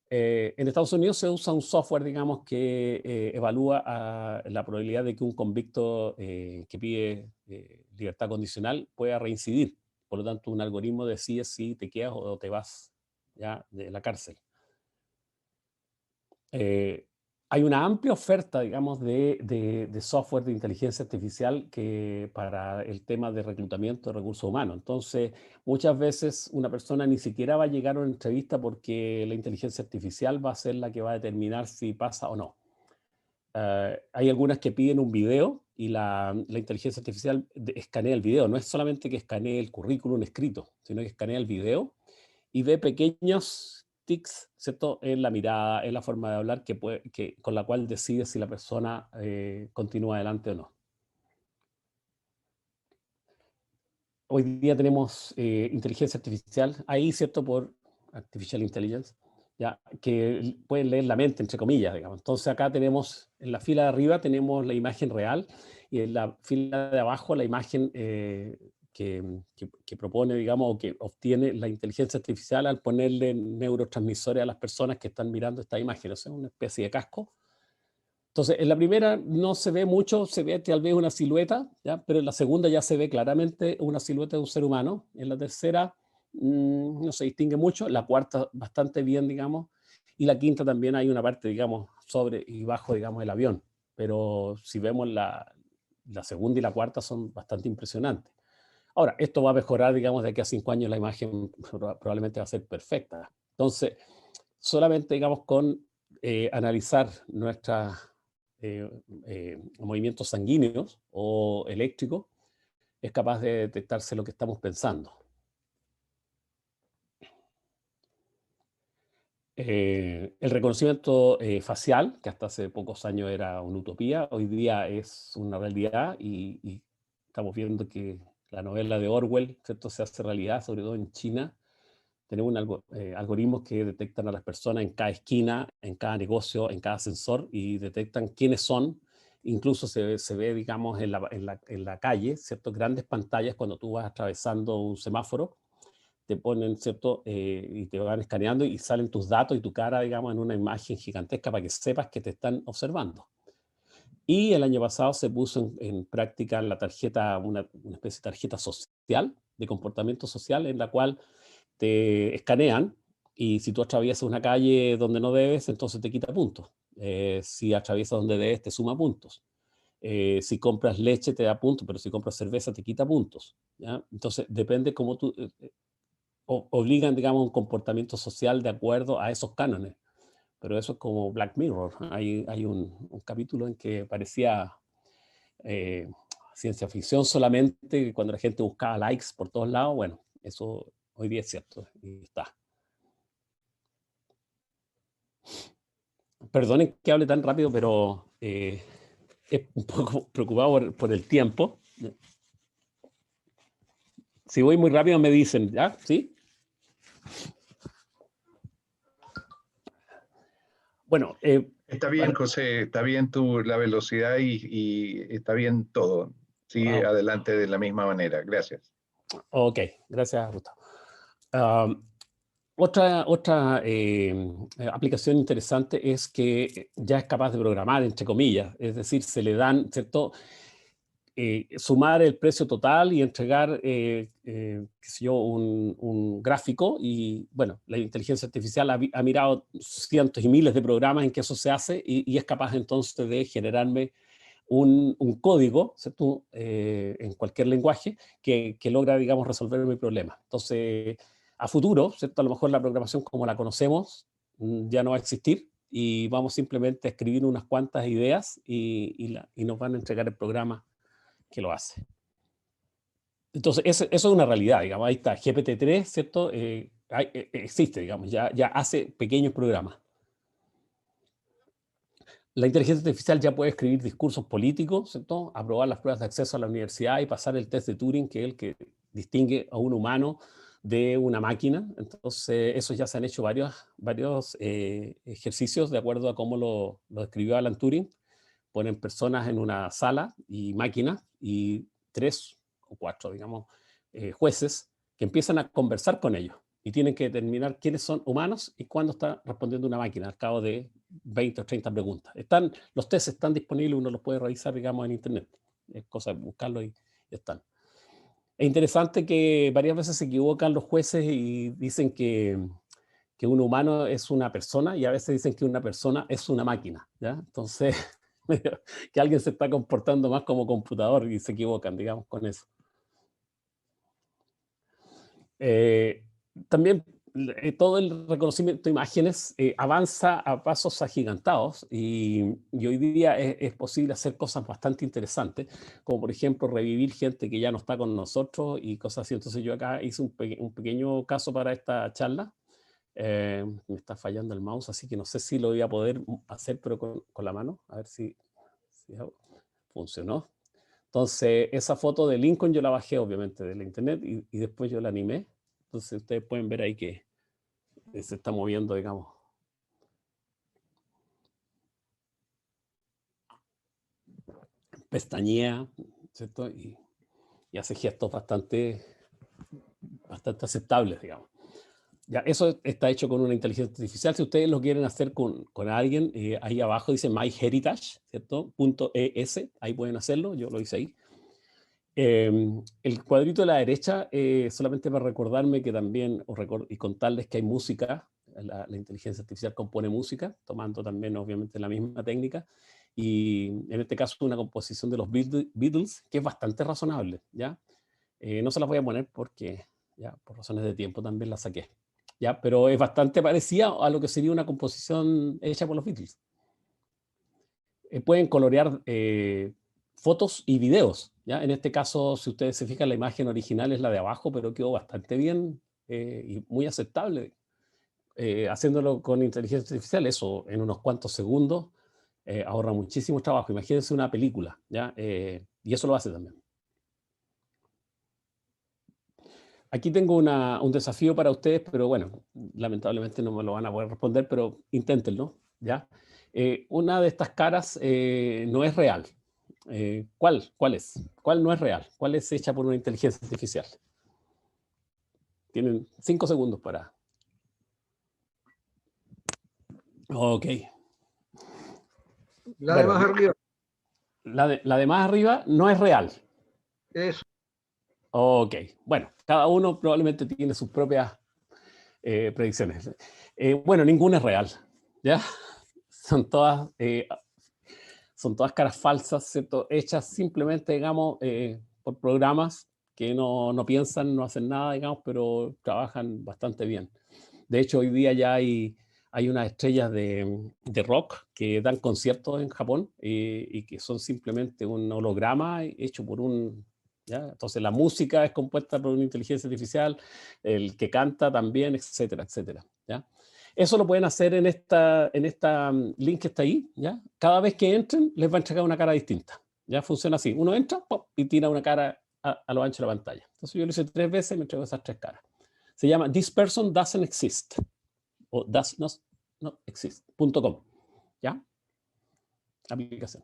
En Estados Unidos se usa un software, digamos, que evalúa la probabilidad de que un convicto que pide libertad condicional pueda reincidir. Por lo tanto, un algoritmo decide si te quedas o te vas ya de la cárcel. Hay una amplia oferta, digamos, de software de inteligencia artificial para el tema de reclutamiento de recursos humanos. Entonces, muchas veces una persona ni siquiera va a llegar a una entrevista porque la inteligencia artificial va a ser la que va a determinar si pasa o no. Hay algunas que piden un video y la inteligencia artificial escanea el video. No es solamente que escanee el currículum escrito, sino que escanea el video y ve pequeños tics, ¿cierto?, en la mirada, en la forma de hablar, con la cual decide si la persona continúa adelante o no. Hoy día tenemos inteligencia artificial, ahí, ¿cierto?, por Artificial Intelligence, ¿ya?, que pueden leer la mente, entre comillas, digamos. Entonces acá tenemos, en la fila de arriba tenemos la imagen real y en la fila de abajo la imagen que propone, digamos, o que obtiene la inteligencia artificial al ponerle neurotransmisores a las personas que están mirando esta imagen, o sea, una especie de casco. Entonces, en la primera no se ve mucho, se ve tal vez una silueta, ¿ya? Pero en la segunda ya se ve claramente una silueta de un ser humano. En la tercera no se distingue mucho, la cuarta bastante bien, digamos, y la quinta también hay una parte, digamos, sobre y bajo, digamos, el avión. Pero si vemos la segunda y la cuarta son bastante impresionantes. Ahora, esto va a mejorar, digamos, de aquí a 5 años la imagen probablemente va a ser perfecta. Entonces, solamente, digamos, con analizar nuestros movimientos sanguíneos o eléctricos, es capaz de detectarse lo que estamos pensando. El reconocimiento facial, que hasta hace pocos años era una utopía, hoy día es una realidad y estamos viendo que la novela de Orwell, ¿cierto?, se hace realidad, sobre todo en China. Tenemos algoritmos que detectan a las personas en cada esquina, en cada negocio, en cada ascensor y detectan quiénes son. Incluso se ve, digamos, en la calle, ¿cierto?, grandes pantallas cuando tú vas atravesando un semáforo, te ponen, ¿cierto?, y te van escaneando y salen tus datos y tu cara, digamos, en una imagen gigantesca para que sepas que te están observando. Y el año pasado se puso en práctica la tarjeta, una especie de tarjeta social, de comportamiento social, en la cual te escanean y si tú atraviesas una calle donde no debes, entonces te quita puntos. Si atraviesas donde debes, te suma puntos. Si compras leche, te da puntos, pero si compras cerveza, te quita puntos, ¿ya? Entonces, depende cómo tú... obligan, digamos, un comportamiento social de acuerdo a esos cánones. Pero eso es como Black Mirror. Hay un capítulo en que parecía ciencia ficción solamente, cuando la gente buscaba likes por todos lados. Bueno, eso hoy día es cierto y está. Perdonen que hable tan rápido, pero es un poco preocupado por el tiempo. Si voy muy rápido me dicen, ¿ya? ¿Sí? Bueno,
está bien, José, está bien la velocidad y está bien todo. Sigue adelante de la misma manera. Gracias.
Ok, gracias, Gustavo. Otra aplicación interesante es que ya es capaz de programar, entre comillas, es decir, se le dan, ¿cierto? sumar el precio total y entregar qué sé yo, un gráfico. Y bueno, la inteligencia artificial ha mirado cientos y miles de programas en que eso se hace y es capaz entonces de generarme un código, ¿cierto? En cualquier lenguaje que logra, digamos, resolver mi problema. Entonces, a futuro, ¿cierto? A lo mejor la programación como la conocemos ya no va a existir y vamos simplemente a escribir unas cuantas ideas y nos van a entregar el programa que lo hace. Entonces, eso es una realidad, digamos. Ahí está, GPT-3, ¿cierto? Existe, digamos, ya hace pequeños programas. La inteligencia artificial ya puede escribir discursos políticos, ¿cierto? Aprobar las pruebas de acceso a la universidad y pasar el test de Turing, que es el que distingue a un humano de una máquina. Entonces, eso ya se han hecho varios ejercicios de acuerdo a cómo lo describió Alan Turing. Ponen personas en una sala y máquinas y 3 o 4, digamos, jueces que empiezan a conversar con ellos y tienen que determinar quiénes son humanos y cuándo está respondiendo una máquina al cabo de 20 o 30 preguntas. Los tests están disponibles, uno los puede revisar, digamos, en internet. Es cosa de buscarlo y están. Es interesante que varias veces se equivocan los jueces y dicen que un humano es una persona y a veces dicen que una persona es una máquina, ¿ya? Entonces, que alguien se está comportando más como computador y se equivocan, digamos, con eso. También todo el reconocimiento de imágenes avanza a pasos agigantados y hoy día es posible hacer cosas bastante interesantes, como por ejemplo revivir gente que ya no está con nosotros y cosas así. Entonces yo acá hice un pequeño caso para esta charla. Me está fallando el mouse, así que no sé si lo voy a poder hacer, pero con la mano, a ver si funcionó. Entonces, esa foto de Lincoln yo la bajé, obviamente, de la internet y después yo la animé. Entonces, ustedes pueden ver ahí que se está moviendo, digamos. Pestañea, ¿cierto? Y hace gestos bastante aceptables, digamos. Ya, eso está hecho con una inteligencia artificial. Si ustedes lo quieren hacer con alguien, ahí abajo dice MyHeritage, ¿cierto? .es, ahí pueden hacerlo, yo lo hice ahí. El cuadrito de la derecha, solamente para recordarme que también, y contarles que hay música, la inteligencia artificial compone música, tomando también obviamente la misma técnica, y en este caso una composición de los Beatles, que es bastante razonable, ¿ya? No se las voy a poner porque, ya, por razones de tiempo también la saqué, ¿ya? Pero es bastante parecida a lo que sería una composición hecha por los Beatles. Pueden colorear fotos y videos, ¿ya? En este caso, si ustedes se fijan, la imagen original es la de abajo, pero quedó bastante bien y muy aceptable. Haciéndolo con inteligencia artificial, eso en unos cuantos segundos ahorra muchísimo trabajo. Imagínense una película, ¿ya? Y eso lo hace también. Aquí tengo un desafío para ustedes, pero bueno, lamentablemente no me lo van a poder responder, pero inténtenlo, ¿ya? Una de estas caras no es real. ¿Cuál es? ¿Cuál no es real? ¿Cuál es hecha por una inteligencia artificial? Tienen 5 segundos para... Ok.
La de más arriba.
La de más arriba no es real.
Eso.
Ok. Bueno, cada uno probablemente tiene sus propias predicciones. Bueno, ninguna es real, ¿ya? Son todas caras falsas, ¿cierto? Hechas simplemente, digamos, por programas que no piensan, no hacen nada, digamos, pero trabajan bastante bien. De hecho, hoy día ya hay unas estrellas de rock que dan conciertos en Japón y que son simplemente un holograma hecho por ¿ya? Entonces la música es compuesta por una inteligencia artificial, el que canta también, etcétera, etcétera, ¿ya? Eso lo pueden hacer en esta link que está ahí, ¿ya? Cada vez que entren, les va a entregar una cara distinta, ¿ya? Funciona así. Uno entra, ¡pop!, y tira una cara a lo ancho de la pantalla. Entonces yo lo hice 3 veces y me entregó esas 3 caras. Se llama This Person Doesn't Exist, o does not exist.com, ¿ya? Aplicación.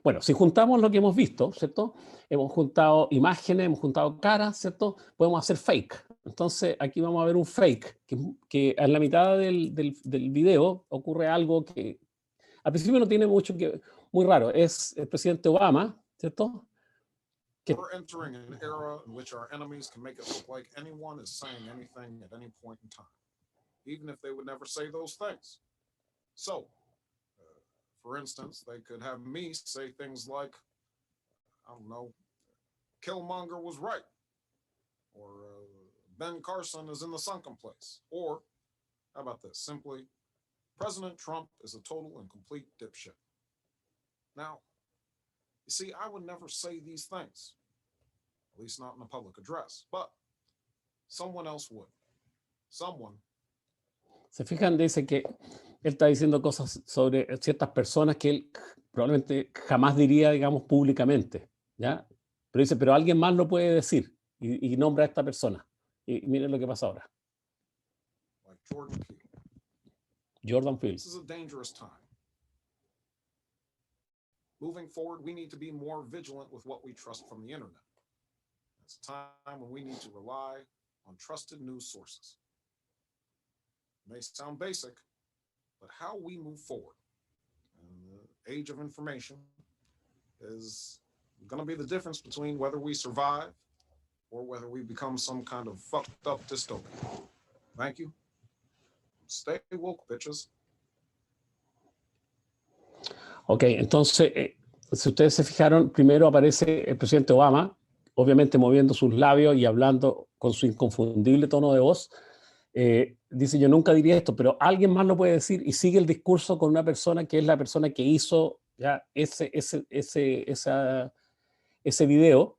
Bueno, si juntamos lo que hemos visto, ¿cierto? Hemos juntado imágenes, hemos juntado caras, ¿cierto? Podemos hacer fake. Entonces, aquí vamos a ver un fake, que en la mitad del video ocurre algo que al principio no tiene mucho que... Muy raro, es el presidente Obama, ¿cierto? que
We're entering an era in which our enemies can make it look like anyone is saying anything at any point in time, even if they would never say those things. So, for instance, they could have me say things like, I don't know, Killmonger was right, or Ben Carson is in the sunken place, or how about this? Simply, President Trump is a total and complete dipshit. Now, you see, I would never say these things, at least not in a public address, but someone else would. Someone.
se fijan, dice que él está diciendo cosas sobre ciertas personas que él probablemente jamás diría, digamos, públicamente, ¿ya? Pero dice, pero alguien más lo puede decir y nombra a esta persona. Y miren lo que pasa ahora.
Like Jordan Peele.
Jordan Peele.
This is a dangerous time. Moving forward, we need to be more vigilant with what we trust from the internet. It's a time when we need to rely on trusted news sources. It may sound basic, but how we move forward in the age of information is going to be the difference between whether we survive or whether we become some kind of fucked up dystopia. Thank you. Stay woke, bitches.
Ok, entonces, si ustedes se fijaron, primero aparece el presidente Obama, obviamente moviendo sus labios y hablando con su inconfundible tono de voz. Dice, yo nunca diría esto, pero alguien más lo puede decir, y sigue el discurso con una persona que es la persona que hizo ya ese video,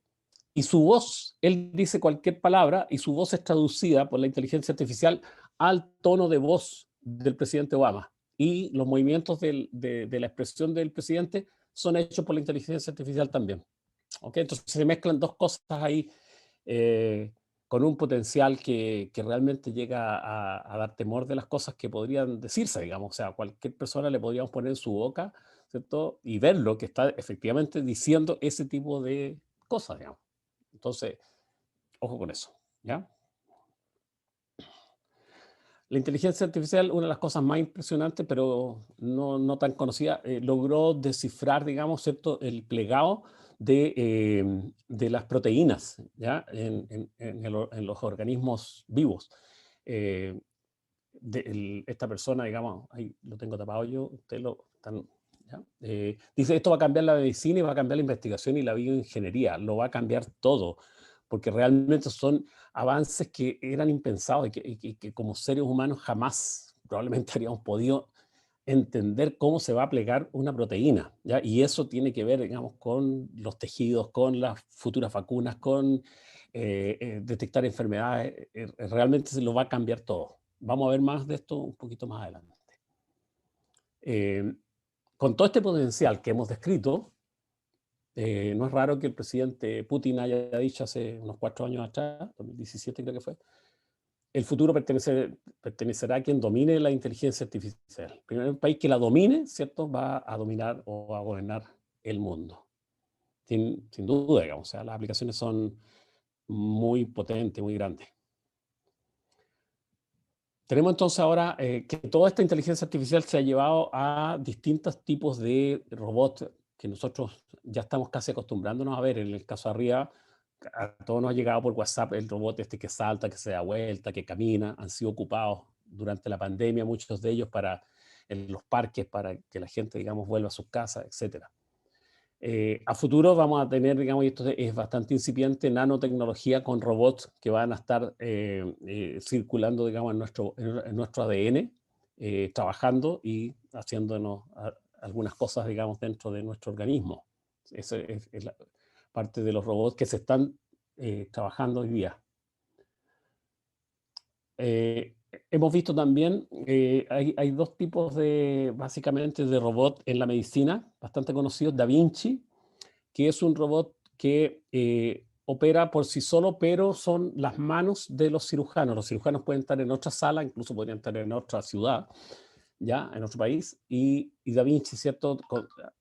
y su voz, él dice cualquier palabra, y su voz es traducida por la inteligencia artificial al tono de voz del presidente Obama. Y los movimientos de la expresión del presidente son hechos por la inteligencia artificial también. ¿Okay? Entonces se mezclan dos cosas ahí con un potencial que realmente llega a dar temor de las cosas que podrían decirse, digamos. O sea, a cualquier persona le podríamos poner en su boca, ¿cierto? Y verlo que está efectivamente diciendo ese tipo de cosas, digamos. Entonces, ojo con eso, ¿ya? La inteligencia artificial, una de las cosas más impresionantes, pero no tan conocida, logró descifrar, digamos, ¿cierto?, el plegado de las proteínas, ¿ya?, en los organismos vivos. Esta persona, digamos, ahí lo tengo tapado yo, ustedes lo están, ¿ya? Dice, esto va a cambiar la medicina y va a cambiar la investigación y la bioingeniería, lo va a cambiar todo, porque realmente son avances que eran impensados y que como seres humanos jamás probablemente habríamos podido entender cómo se va a plegar una proteína, ¿ya? Y eso tiene que ver, digamos, con los tejidos, con las futuras vacunas, con detectar enfermedades. Realmente se lo va a cambiar todo. Vamos a ver más de esto un poquito más adelante. Con todo este potencial que hemos descrito, no es raro que el presidente Putin haya dicho hace unos 4 años atrás, 2017 creo que fue, el futuro pertenecerá a quien domine la inteligencia artificial. El primer país que la domine, ¿cierto?, va a dominar o a gobernar el mundo. Sin duda, digamos. O sea, las aplicaciones son muy potentes, muy grandes. Tenemos entonces ahora que toda esta inteligencia artificial se ha llevado a distintos tipos de robots que nosotros ya estamos casi acostumbrándonos a ver. En el caso de arriba, a todos nos ha llegado por WhatsApp el robot este que salta, que se da vuelta, que camina. Han sido ocupados durante la pandemia, muchos de ellos en los parques, para que la gente, digamos, vuelva a sus casas, etc. A futuro vamos a tener, digamos, y esto es bastante incipiente, nanotecnología con robots que van a estar circulando, digamos, en nuestro ADN, trabajando y haciéndonos algunas cosas, digamos, dentro de nuestro organismo. Esa es la parte de los robots que se están trabajando hoy día. Hemos visto también, hay dos tipos básicamente de robot en la medicina, bastante conocidos. Da Vinci, que es un robot que opera por sí solo, pero son las manos de los cirujanos. Los cirujanos pueden estar en otra sala, incluso podrían estar en otra ciudad, ya, en otro país, y Da Vinci, ¿cierto?,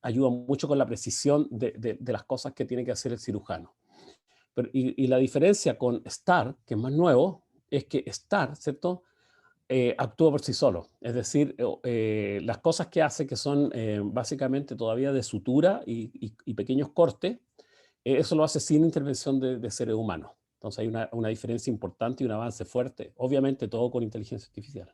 ayuda mucho con la precisión de las cosas que tiene que hacer el cirujano. Y la diferencia con STAR, que es más nuevo, es que STAR, ¿cierto?, actúa por sí solo. Es decir, las cosas que hace, que son básicamente todavía de sutura y pequeños cortes, eso lo hace sin intervención de seres humanos. Entonces hay una diferencia importante y un avance fuerte, obviamente todo con inteligencia artificial.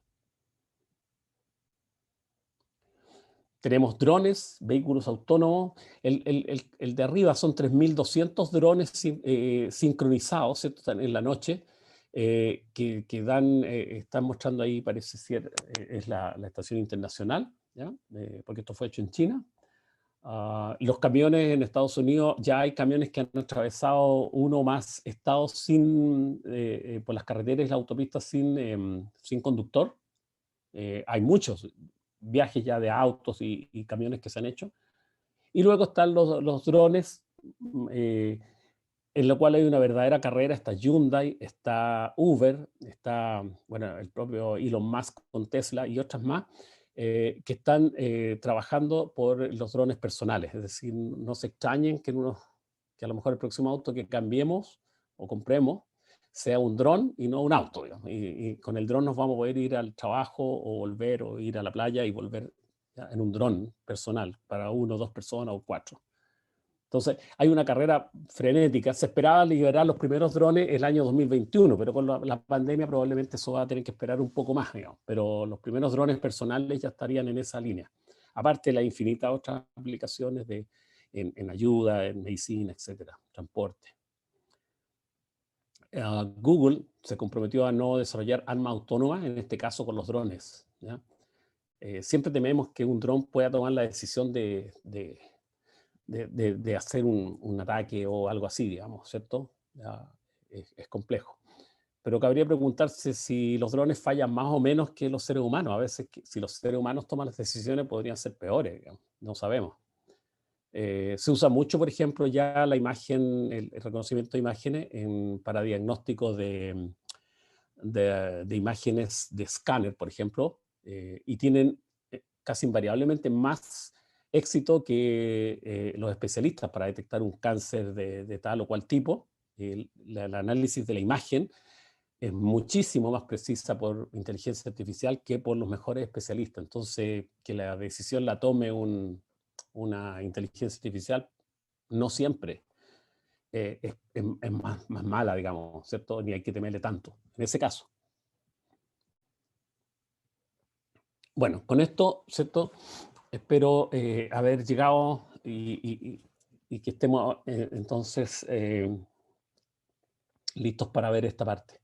Tenemos drones, vehículos autónomos. El de arriba son 3.200 drones sincronizados, ¿cierto? Están en la noche, que dan, están mostrando ahí, parece ser, es la estación internacional, ¿ya? Porque esto fue hecho en China. Los camiones en Estados Unidos, ya hay camiones que han atravesado uno o más estados por las carreteras y las autopistas sin conductor. Hay muchos viajes ya de autos y camiones que se han hecho. Y luego están los drones, en lo cual hay una verdadera carrera. Está Hyundai, está Uber, está, bueno, el propio Elon Musk con Tesla y otras más, que están trabajando por los drones personales. Es decir, no se extrañen que a lo mejor el próximo auto que cambiemos o compremos sea un dron y no un auto, digamos. Y con el dron nos vamos a poder ir al trabajo o volver, o ir a la playa y volver, ¿ya?, en un dron personal para 1 o 2 personas o 4. Entonces hay una carrera frenética. Se esperaba liberar los primeros drones el año 2021, pero con la pandemia probablemente eso va a tener que esperar un poco más, digamos. Pero los primeros drones personales ya estarían en esa línea. Aparte de las infinitas otras aplicaciones en ayuda, en medicina, etcétera, transporte. Google se comprometió a no desarrollar armas autónomas, en este caso con los drones, ¿ya? Siempre tememos que un dron pueda tomar la decisión de hacer un ataque o algo así, digamos, ¿cierto? Es complejo. Pero cabría preguntarse si los drones fallan más o menos que los seres humanos. A veces, si los seres humanos toman las decisiones, podrían ser peores, digamos. No sabemos. Se usa mucho, por ejemplo, ya la imagen, el reconocimiento de imágenes para diagnóstico de imágenes de escáner, por ejemplo, y tienen casi invariablemente más éxito que los especialistas para detectar un cáncer de tal o cual tipo. El análisis de la imagen es muchísimo más precisa por inteligencia artificial que por los mejores especialistas. Entonces, que la decisión la tome una inteligencia artificial, no siempre es más mala, digamos, ¿cierto? Ni hay que temerle tanto, en ese caso. Bueno, con esto, ¿cierto? Espero haber llegado y que estemos entonces listos para ver esta parte.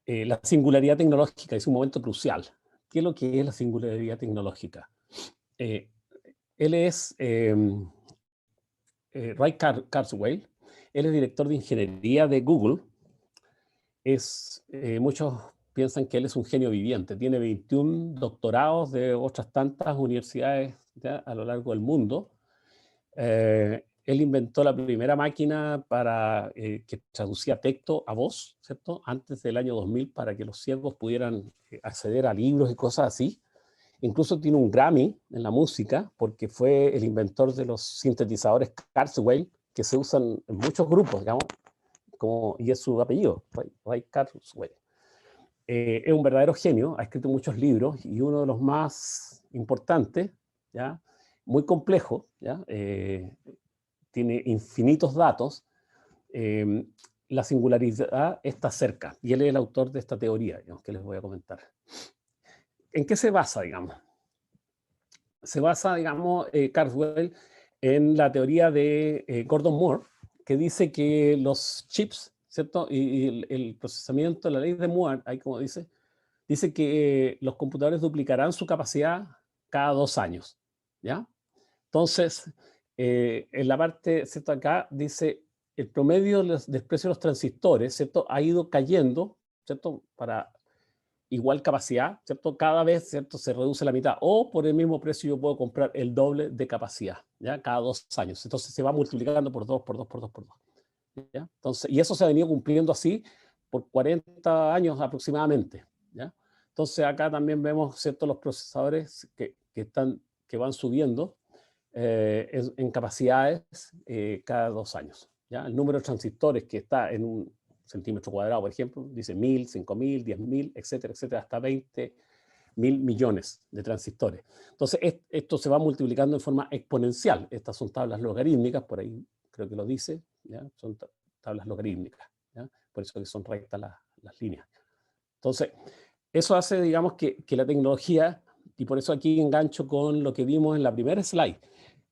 La singularidad tecnológica es un momento crucial. ¿Qué es lo que es la singularidad tecnológica? Él es Ray Kurzweil. Él es director de ingeniería de Google. Muchos piensan que él es un genio viviente. Tiene 21 doctorados de otras tantas universidades, ¿ya?, a lo largo del mundo. Él inventó la primera máquina que traducía texto a voz, ¿cierto?, antes del año 2000, para que los ciegos pudieran acceder a libros y cosas así. Incluso tiene un Grammy en la música porque fue el inventor de los sintetizadores Kurzweil, que se usan en muchos grupos, digamos, y es su apellido, Ray Kurzweil. Es un verdadero genio, ha escrito muchos libros, y uno de los más importantes, ¿ya?, muy complejo, ¿ya?, tiene infinitos datos. La singularidad está cerca, y él es el autor de esta teoría, digamos, que les voy a comentar. ¿En qué se basa, digamos? Se basa, digamos, Kurzweil en la teoría de Gordon Moore, que dice que los chips, ¿cierto?, y el procesamiento, la ley de Moore, ahí como dice que los computadores duplicarán su capacidad cada 2 años, ¿ya? Entonces, en la parte, ¿cierto?, acá dice el promedio del precio de los transistores, ¿cierto?, ha ido cayendo, ¿cierto?, para igual capacidad, ¿cierto? Cada vez, ¿cierto?, se reduce la mitad, o por el mismo precio yo puedo comprar el doble de capacidad, ¿ya?, cada 2 años. Entonces se va multiplicando por 2, por 2, por 2, por 2, ¿ya? Entonces, y eso se ha venido cumpliendo así por 40 años aproximadamente, ¿ya? Entonces acá también vemos, ¿cierto?, los procesadores que van subiendo en capacidades cada 2 años, ¿ya? El número de transistores que está en un centímetro cuadrado, por ejemplo, dice 1000, 5000, 10.000, etcétera, etcétera, hasta 20.000 millones de transistores. Entonces, esto se va multiplicando en forma exponencial. Estas son tablas logarítmicas, por ahí creo que lo dice, ¿ya? Son tablas logarítmicas, ¿ya? Por eso que son rectas las líneas. Entonces, eso hace, digamos, que la tecnología, y por eso aquí engancho con lo que vimos en la primera slide,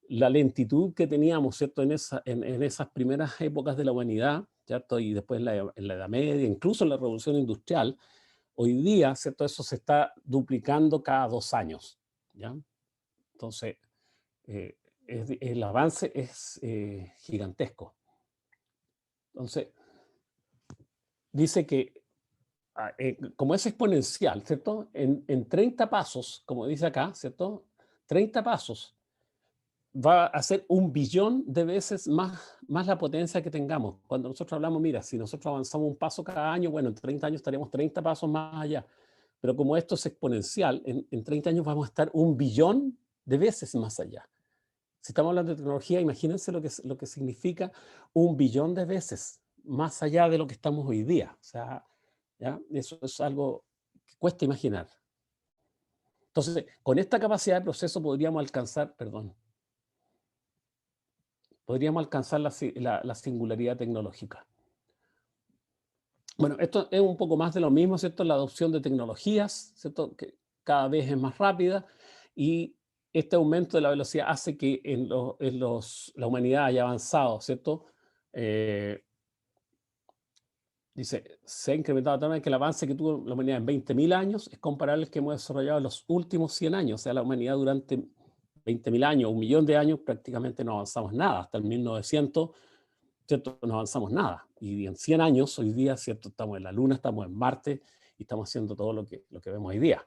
la lentitud que teníamos, ¿cierto? En esas primeras épocas de la humanidad, ¿cierto? Y después en la Edad Media, incluso en la Revolución Industrial, hoy día, ¿cierto? Eso se está duplicando cada 2 años, ¿ya? Entonces, el avance es gigantesco. Entonces, dice que como es exponencial, ¿cierto? En 30 pasos, como dice acá, ¿cierto? 30 pasos va a ser 1 billón de veces más la potencia que tengamos. Cuando nosotros hablamos, mira, si nosotros avanzamos un paso cada año, bueno, en 30 años estaríamos 30 pasos más allá. Pero como esto es exponencial, en 30 años vamos a estar 1 billón de veces más allá. Si estamos hablando de tecnología, imagínense lo que significa 1 billón de veces más allá de lo que estamos hoy día. O sea, ¿ya? Eso es algo que cuesta imaginar. Entonces, con esta capacidad de proceso podríamos alcanzar, podríamos alcanzar la singularidad tecnológica. Bueno, esto es un poco más de lo mismo, ¿cierto? La adopción de tecnologías, ¿cierto? Que cada vez es más rápida, y este aumento de la velocidad hace que la humanidad haya avanzado, ¿cierto? Dice, se ha incrementado también que el avance que tuvo la humanidad en 20.000 años es comparable al que hemos desarrollado en los últimos 100 años. O sea, la humanidad durante 20.000 años, 1 millón de años, prácticamente no avanzamos nada. Hasta el 1900, ¿cierto? No avanzamos nada. Y en 100 años, hoy día, ¿cierto? Estamos en la Luna, estamos en Marte y estamos haciendo todo lo que vemos hoy día.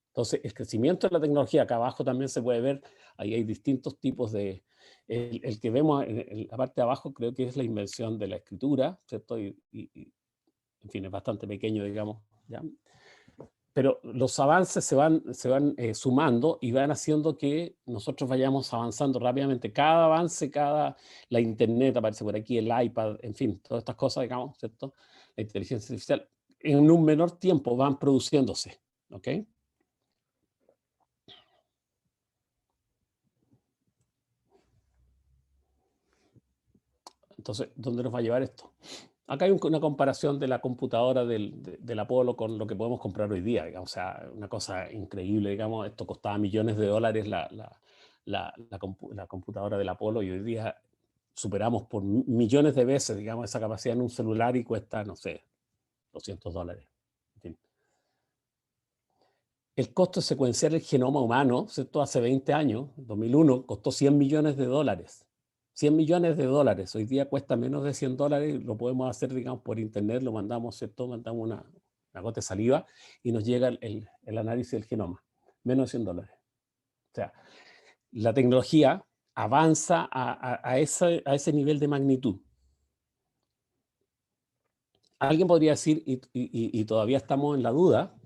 Entonces, el crecimiento de la tecnología, acá abajo también se puede ver, ahí hay distintos tipos de... El que vemos en la parte de abajo creo que es la invención de la escritura, ¿cierto? En fin, es bastante pequeño, digamos, ¿ya? Pero los avances se van sumando y van haciendo que nosotros vayamos avanzando rápidamente. Cada avance, la internet aparece por aquí, el iPad, en fin, todas estas cosas, digamos, ¿cierto? La inteligencia artificial, en un menor tiempo van produciéndose, ¿ok? Entonces, ¿dónde nos va a llevar esto? Acá hay una comparación de la computadora del Apolo con lo que podemos comprar hoy día, digamos, o sea, una cosa increíble, digamos, esto costaba millones de dólares la computadora del Apolo, y hoy día superamos por millones de veces, digamos, esa capacidad en un celular y cuesta, no sé, $200. En fin. El costo de secuenciar el genoma humano, ¿cierto? Hace 20 años, 2001, costó $100 millones. 100 millones de dólares. Hoy día cuesta menos de $100, lo podemos hacer, digamos, por internet, lo mandamos, ¿cierto? Mandamos una gota de saliva y nos llega el análisis del genoma. Menos de $100. O sea, la tecnología avanza a ese nivel de magnitud. Alguien podría decir, y todavía estamos en la duda,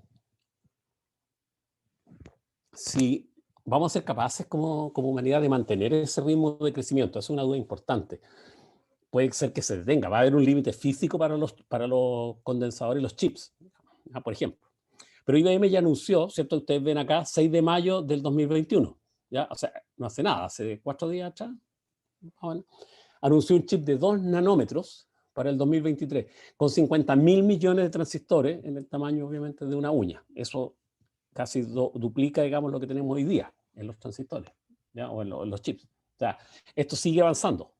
si vamos a ser capaces como humanidad de mantener ese ritmo de crecimiento. Es una duda importante. Puede ser que se detenga, va a haber un límite físico para los condensadores y los chips, por ejemplo. Pero IBM ya anunció, ¿cierto? Ustedes ven acá, 6 de mayo del 2021, ¿ya? O sea, no hace nada, hace 4 días atrás, anunció un chip de 2 nanómetros para el 2023, con 50.000 millones de transistores en el tamaño, obviamente, de una uña. Eso casi duplica, digamos, lo que tenemos hoy día en los transistores, ¿ya? O en los chips. O sea, esto sigue avanzando.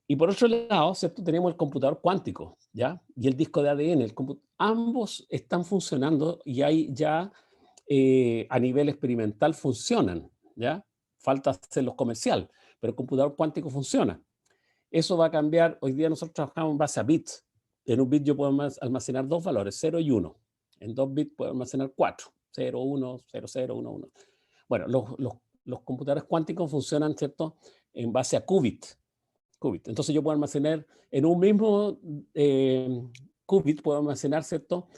Y por otro lado, ¿cierto? Tenemos el computador cuántico, ¿ya? Y el disco de ADN. Ambos están funcionando y hay ya a nivel experimental funcionan, ¿ya? Falta hacerlos comercial, pero el computador cuántico funciona. Eso va a cambiar. Hoy día nosotros trabajamos en base a bits. En un bit yo puedo almacenar 2 valores, 0 y 1. En 2 bits puedo almacenar 4, 0, 1, 0, 0, 1, 1. Bueno, los computadores cuánticos funcionan, ¿cierto? En base a qubit. Entonces yo puedo almacenar en un mismo qubit, puedo almacenar, ¿cierto?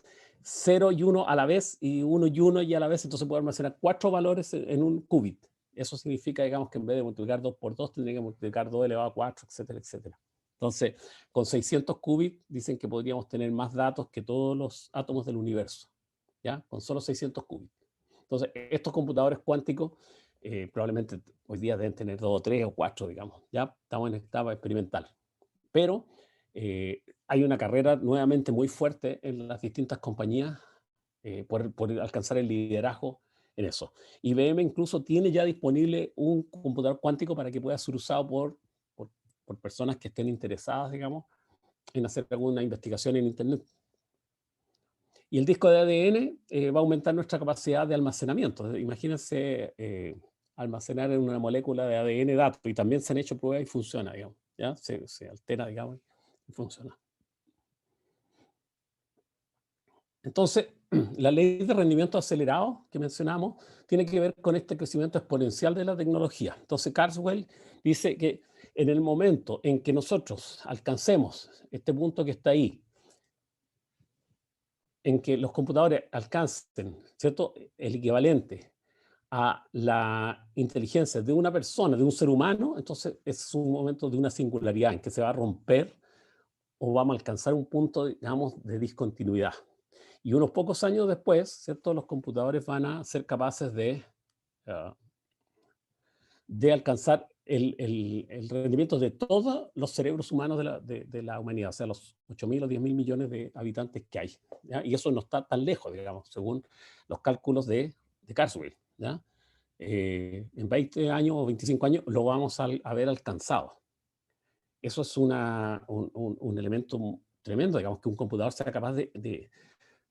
0 y 1 a la vez, y 1 y 1 y a la vez, entonces puedo almacenar 4 valores en un qubit. Eso significa, digamos, que en vez de multiplicar 2 por 2, tendría que multiplicar 2 elevado a 4, etcétera, etcétera. Entonces, con 600 qubits, dicen que podríamos tener más datos que todos los átomos del universo, ¿ya? Con solo 600 qubits. Entonces, estos computadores cuánticos Probablemente hoy día deben tener 2 o 3 o 4, digamos. Ya estamos en etapa experimental. Pero hay una carrera nuevamente muy fuerte en las distintas compañías por alcanzar el liderazgo en eso. IBM incluso tiene ya disponible un computador cuántico para que pueda ser usado por personas que estén interesadas, digamos, en hacer alguna investigación en Internet. Y el disco de ADN va a aumentar nuestra capacidad de almacenamiento. Imagínense almacenar en una molécula de ADN datos, y también se han hecho pruebas y funciona, digamos. ¿Ya? Se altera, digamos, y funciona. Entonces, la ley de rendimiento acelerado que mencionamos tiene que ver con este crecimiento exponencial de la tecnología. Entonces, Carswell dice que en el momento en que nosotros alcancemos este punto que está ahí, en que los computadores alcancen, ¿cierto?, el equivalente a la inteligencia de una persona, de un ser humano, entonces es un momento de una singularidad en que se va a romper o vamos a alcanzar un punto, digamos, de discontinuidad. Y unos pocos años después, ¿cierto?, los computadores van a ser capaces de alcanzar el rendimiento de todos los cerebros humanos de la humanidad, o sea, los 8.000 o 10.000 millones de habitantes que hay, ¿ya? Y eso no está tan lejos, digamos, según los cálculos de Carswell, ¿ya? En 20 años o 25 años lo vamos a haber alcanzado. Eso es un elemento tremendo, digamos, que un computador sea capaz de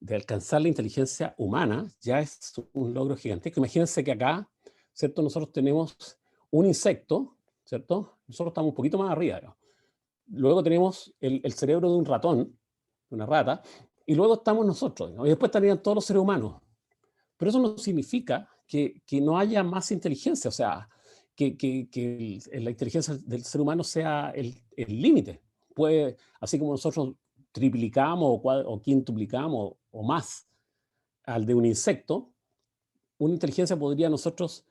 alcanzar la inteligencia humana, ya es un logro gigantesco. Imagínense que acá, ¿cierto?, nosotros tenemos un insecto, ¿cierto? Nosotros estamos un poquito más arriba, digamos. Luego tenemos el cerebro de un ratón, de una rata, y luego estamos nosotros, digamos, y después estarían todos los seres humanos. Pero eso no significa que no haya más inteligencia, o sea, que la inteligencia del ser humano sea el límite. Puede, así como nosotros triplicamos o quintuplicamos o más al de un insecto, una inteligencia podría nosotros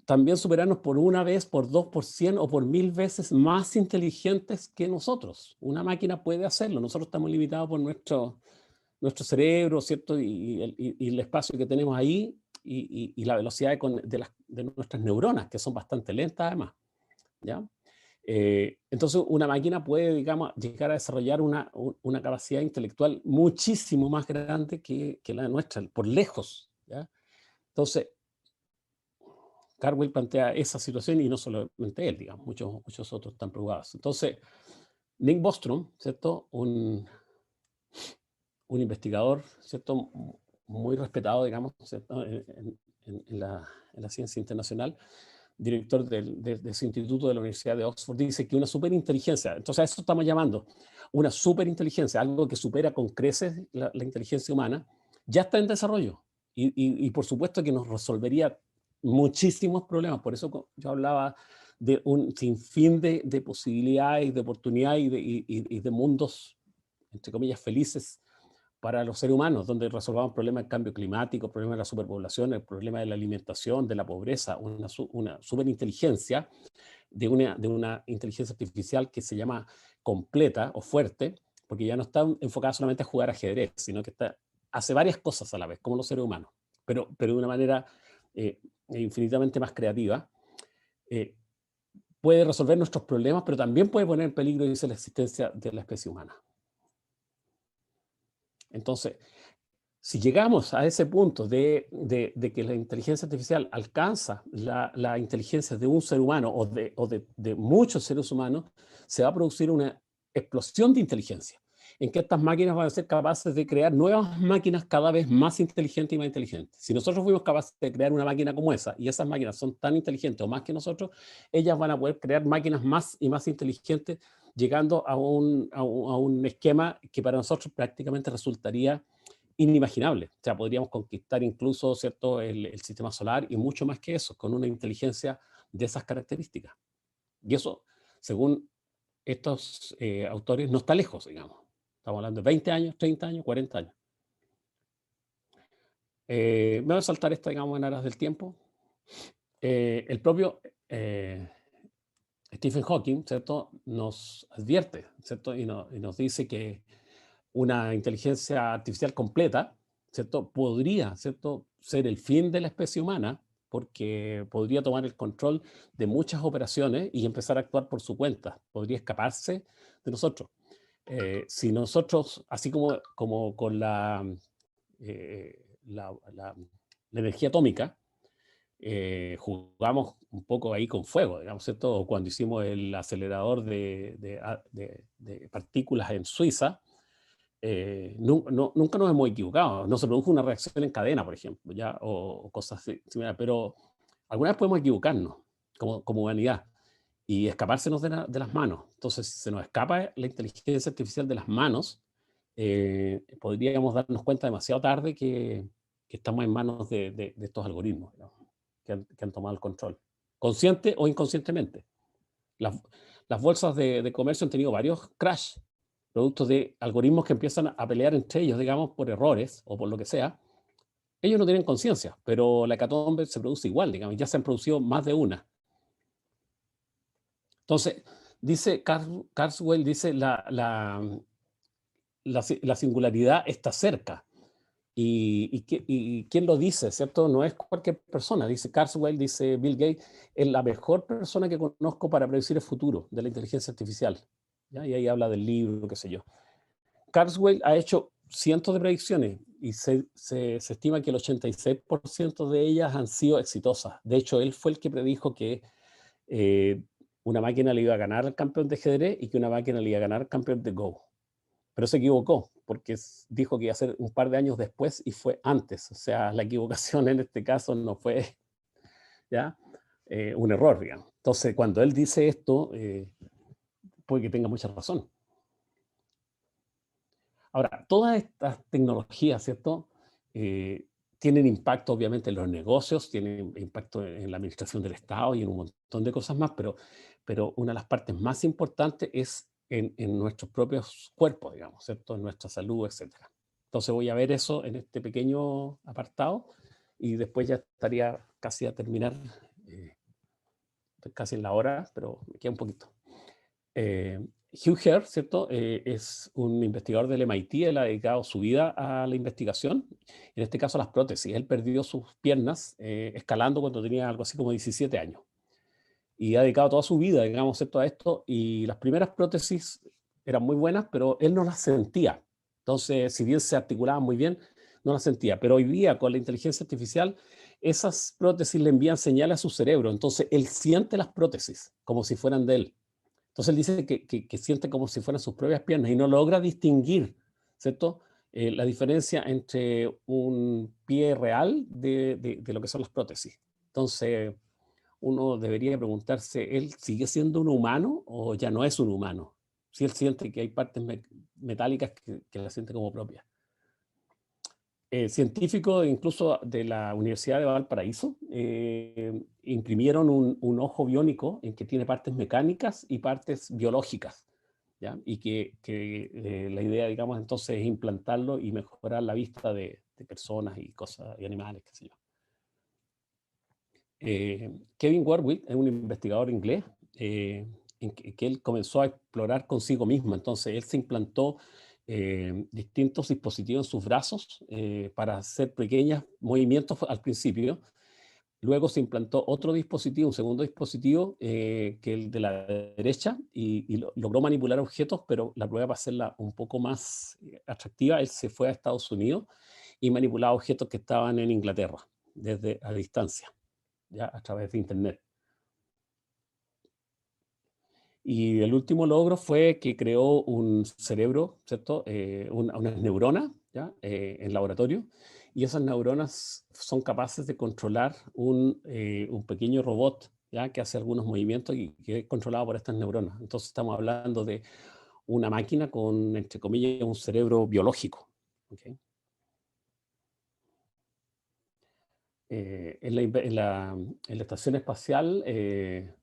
también superarnos por una vez, por 2, por 100 o por 1000 veces más inteligentes que nosotros. Una máquina puede hacerlo, nosotros estamos limitados por nuestro cerebro, ¿cierto? Y el espacio que tenemos ahí y la velocidad de nuestras neuronas, que son bastante lentas además, ¿ya? Entonces una máquina puede, digamos, llegar a desarrollar una capacidad intelectual muchísimo más grande que la nuestra, por lejos, ¿ya? Entonces, Carswell plantea esa situación y no solamente él, digamos, muchos otros están preocupados. Entonces, Nick Bostrom, ¿cierto? Un investigador, ¿cierto?, muy respetado, digamos, ¿cierto?, en la ciencia internacional, director de ese instituto de la Universidad de Oxford, dice que una superinteligencia, entonces a eso estamos llamando una superinteligencia, algo que supera con creces la inteligencia humana, ya está en desarrollo. Y por supuesto que nos resolvería muchísimos problemas. Por eso yo hablaba de un sinfín de posibilidades y de oportunidades y de mundos, entre comillas, felices para los seres humanos, donde resolvamos problemas del cambio climático, problemas de la superpoblación, el problema de la alimentación, de la pobreza, una superinteligencia de una inteligencia artificial que se llama completa o fuerte, porque ya no está enfocada solamente a jugar ajedrez, sino que hace varias cosas a la vez, como los seres humanos, pero de una manera infinitamente más creativa. Puede resolver nuestros problemas, pero también puede poner en peligro, dice, la existencia de la especie humana. Entonces, si llegamos a ese punto de que la inteligencia artificial alcanza la inteligencia de un ser humano o de muchos seres humanos, se va a producir una explosión de inteligencia, en que estas máquinas van a ser capaces de crear nuevas máquinas cada vez más inteligentes y más inteligentes. Si nosotros fuimos capaces de crear una máquina como esa, y esas máquinas son tan inteligentes o más que nosotros, ellas van a poder crear máquinas más y más inteligentes, llegando a un esquema que para nosotros prácticamente resultaría inimaginable. O sea, podríamos conquistar incluso, ¿cierto?, el sistema solar y mucho más que eso, con una inteligencia de esas características. Y eso, según estos autores, no está lejos, digamos. Estamos hablando de 20 años, 30 años, 40 años. Me voy a saltar esto, digamos, en aras del tiempo. El propio Stephen Hawking, ¿cierto?, nos advierte, ¿cierto?, y nos dice que una inteligencia artificial completa, ¿cierto?, podría, ¿cierto?, ser el fin de la especie humana porque podría tomar el control de muchas operaciones y empezar a actuar por su cuenta. Podría escaparse de nosotros. Si nosotros, así como con la energía atómica, jugamos un poco ahí con fuego, digamos, ¿cierto? O cuando hicimos el acelerador de partículas en Suiza, nunca nos hemos equivocado. No se produjo una reacción en cadena, por ejemplo, ¿ya? O cosas similares, pero alguna vez podemos equivocarnos como humanidad y escapársenos de las manos. Entonces, si se nos escapa la inteligencia artificial de las manos, podríamos darnos cuenta demasiado tarde que estamos en manos de estos algoritmos, ¿no? que han tomado el control, consciente o inconscientemente. Las bolsas de comercio han tenido varios crash, producto de algoritmos que empiezan a pelear entre ellos, digamos, por errores o por lo que sea. Ellos no tienen conciencia, pero la hecatombe se produce igual, digamos, ya se han producido más de una. Entonces, dice Carswell, dice la singularidad está cerca. ¿Y quién lo dice? ¿Cierto? No es cualquier persona. Dice Carswell, dice Bill Gates, es la mejor persona que conozco para predecir el futuro de la inteligencia artificial. ¿Ya? Y ahí habla del libro, qué sé yo. Carswell ha hecho cientos de predicciones y se estima que el 86% de ellas han sido exitosas. De hecho, él fue el que predijo que una máquina le iba a ganar al campeón de ajedrez y que una máquina le iba a ganar al campeón de Go. Pero se equivocó, porque dijo que iba a ser un par de años después y fue antes. O sea, la equivocación en este caso no fue ¿ya? Un error, digamos. Entonces, cuando él dice esto, puede que tenga mucha razón. Ahora, todas estas tecnologías, ¿cierto? Tienen impacto, obviamente, en los negocios, tienen impacto en la administración del Estado y en un montón de cosas más, pero una de las partes más importantes es en nuestros propios cuerpos, digamos, ¿cierto? En nuestra salud, etc. Entonces voy a ver eso en este pequeño apartado y después ya estaría casi a terminar, casi en la hora, pero me queda un poquito. Hugh Herr, ¿cierto? Es un investigador del MIT, él ha dedicado su vida a la investigación, en este caso a las prótesis. Él perdió sus piernas escalando cuando tenía algo así como 17 años. Y ha dedicado toda su vida, digamos, ¿cierto? A esto. Y las primeras prótesis eran muy buenas, pero él no las sentía. Entonces, si bien se articulaban muy bien, no las sentía. Pero hoy día, con la inteligencia artificial, esas prótesis le envían señales a su cerebro. Entonces, él siente las prótesis como si fueran de él. Entonces él dice que siente como si fueran sus propias piernas y no logra distinguir, ¿cierto? La diferencia entre un pie real de lo que son las prótesis. Entonces uno debería preguntarse, ¿él sigue siendo un humano o ya no es un humano? Si él siente que hay partes metálicas que las siente como propias. Científicos incluso de la Universidad de Valparaíso imprimieron un ojo biónico en que tiene partes mecánicas y partes biológicas, ¿ya? Y que la idea, digamos, entonces es implantarlo y mejorar la vista de personas y cosas y animales, qué sé yo. Kevin Warwick es un investigador inglés en que él comenzó a explorar consigo mismo. Entonces él se implantó distintos dispositivos en sus brazos para hacer pequeños movimientos al principio. Luego se implantó otro dispositivo, un segundo dispositivo, que el de la derecha, y logró manipular objetos, pero la prueba para hacerla un poco más atractiva, él se fue a Estados Unidos y manipulaba objetos que estaban en Inglaterra, desde a distancia, ya a través de Internet. Y el último logro fue que creó un cerebro, ¿cierto? Unas neuronas, ¿ya? En laboratorio, y esas neuronas son capaces de controlar un pequeño robot, ¿ya? Que hace algunos movimientos y que es controlado por estas neuronas. Entonces estamos hablando de una máquina con, entre comillas, un cerebro biológico. ¿Okay? En la estación espacial,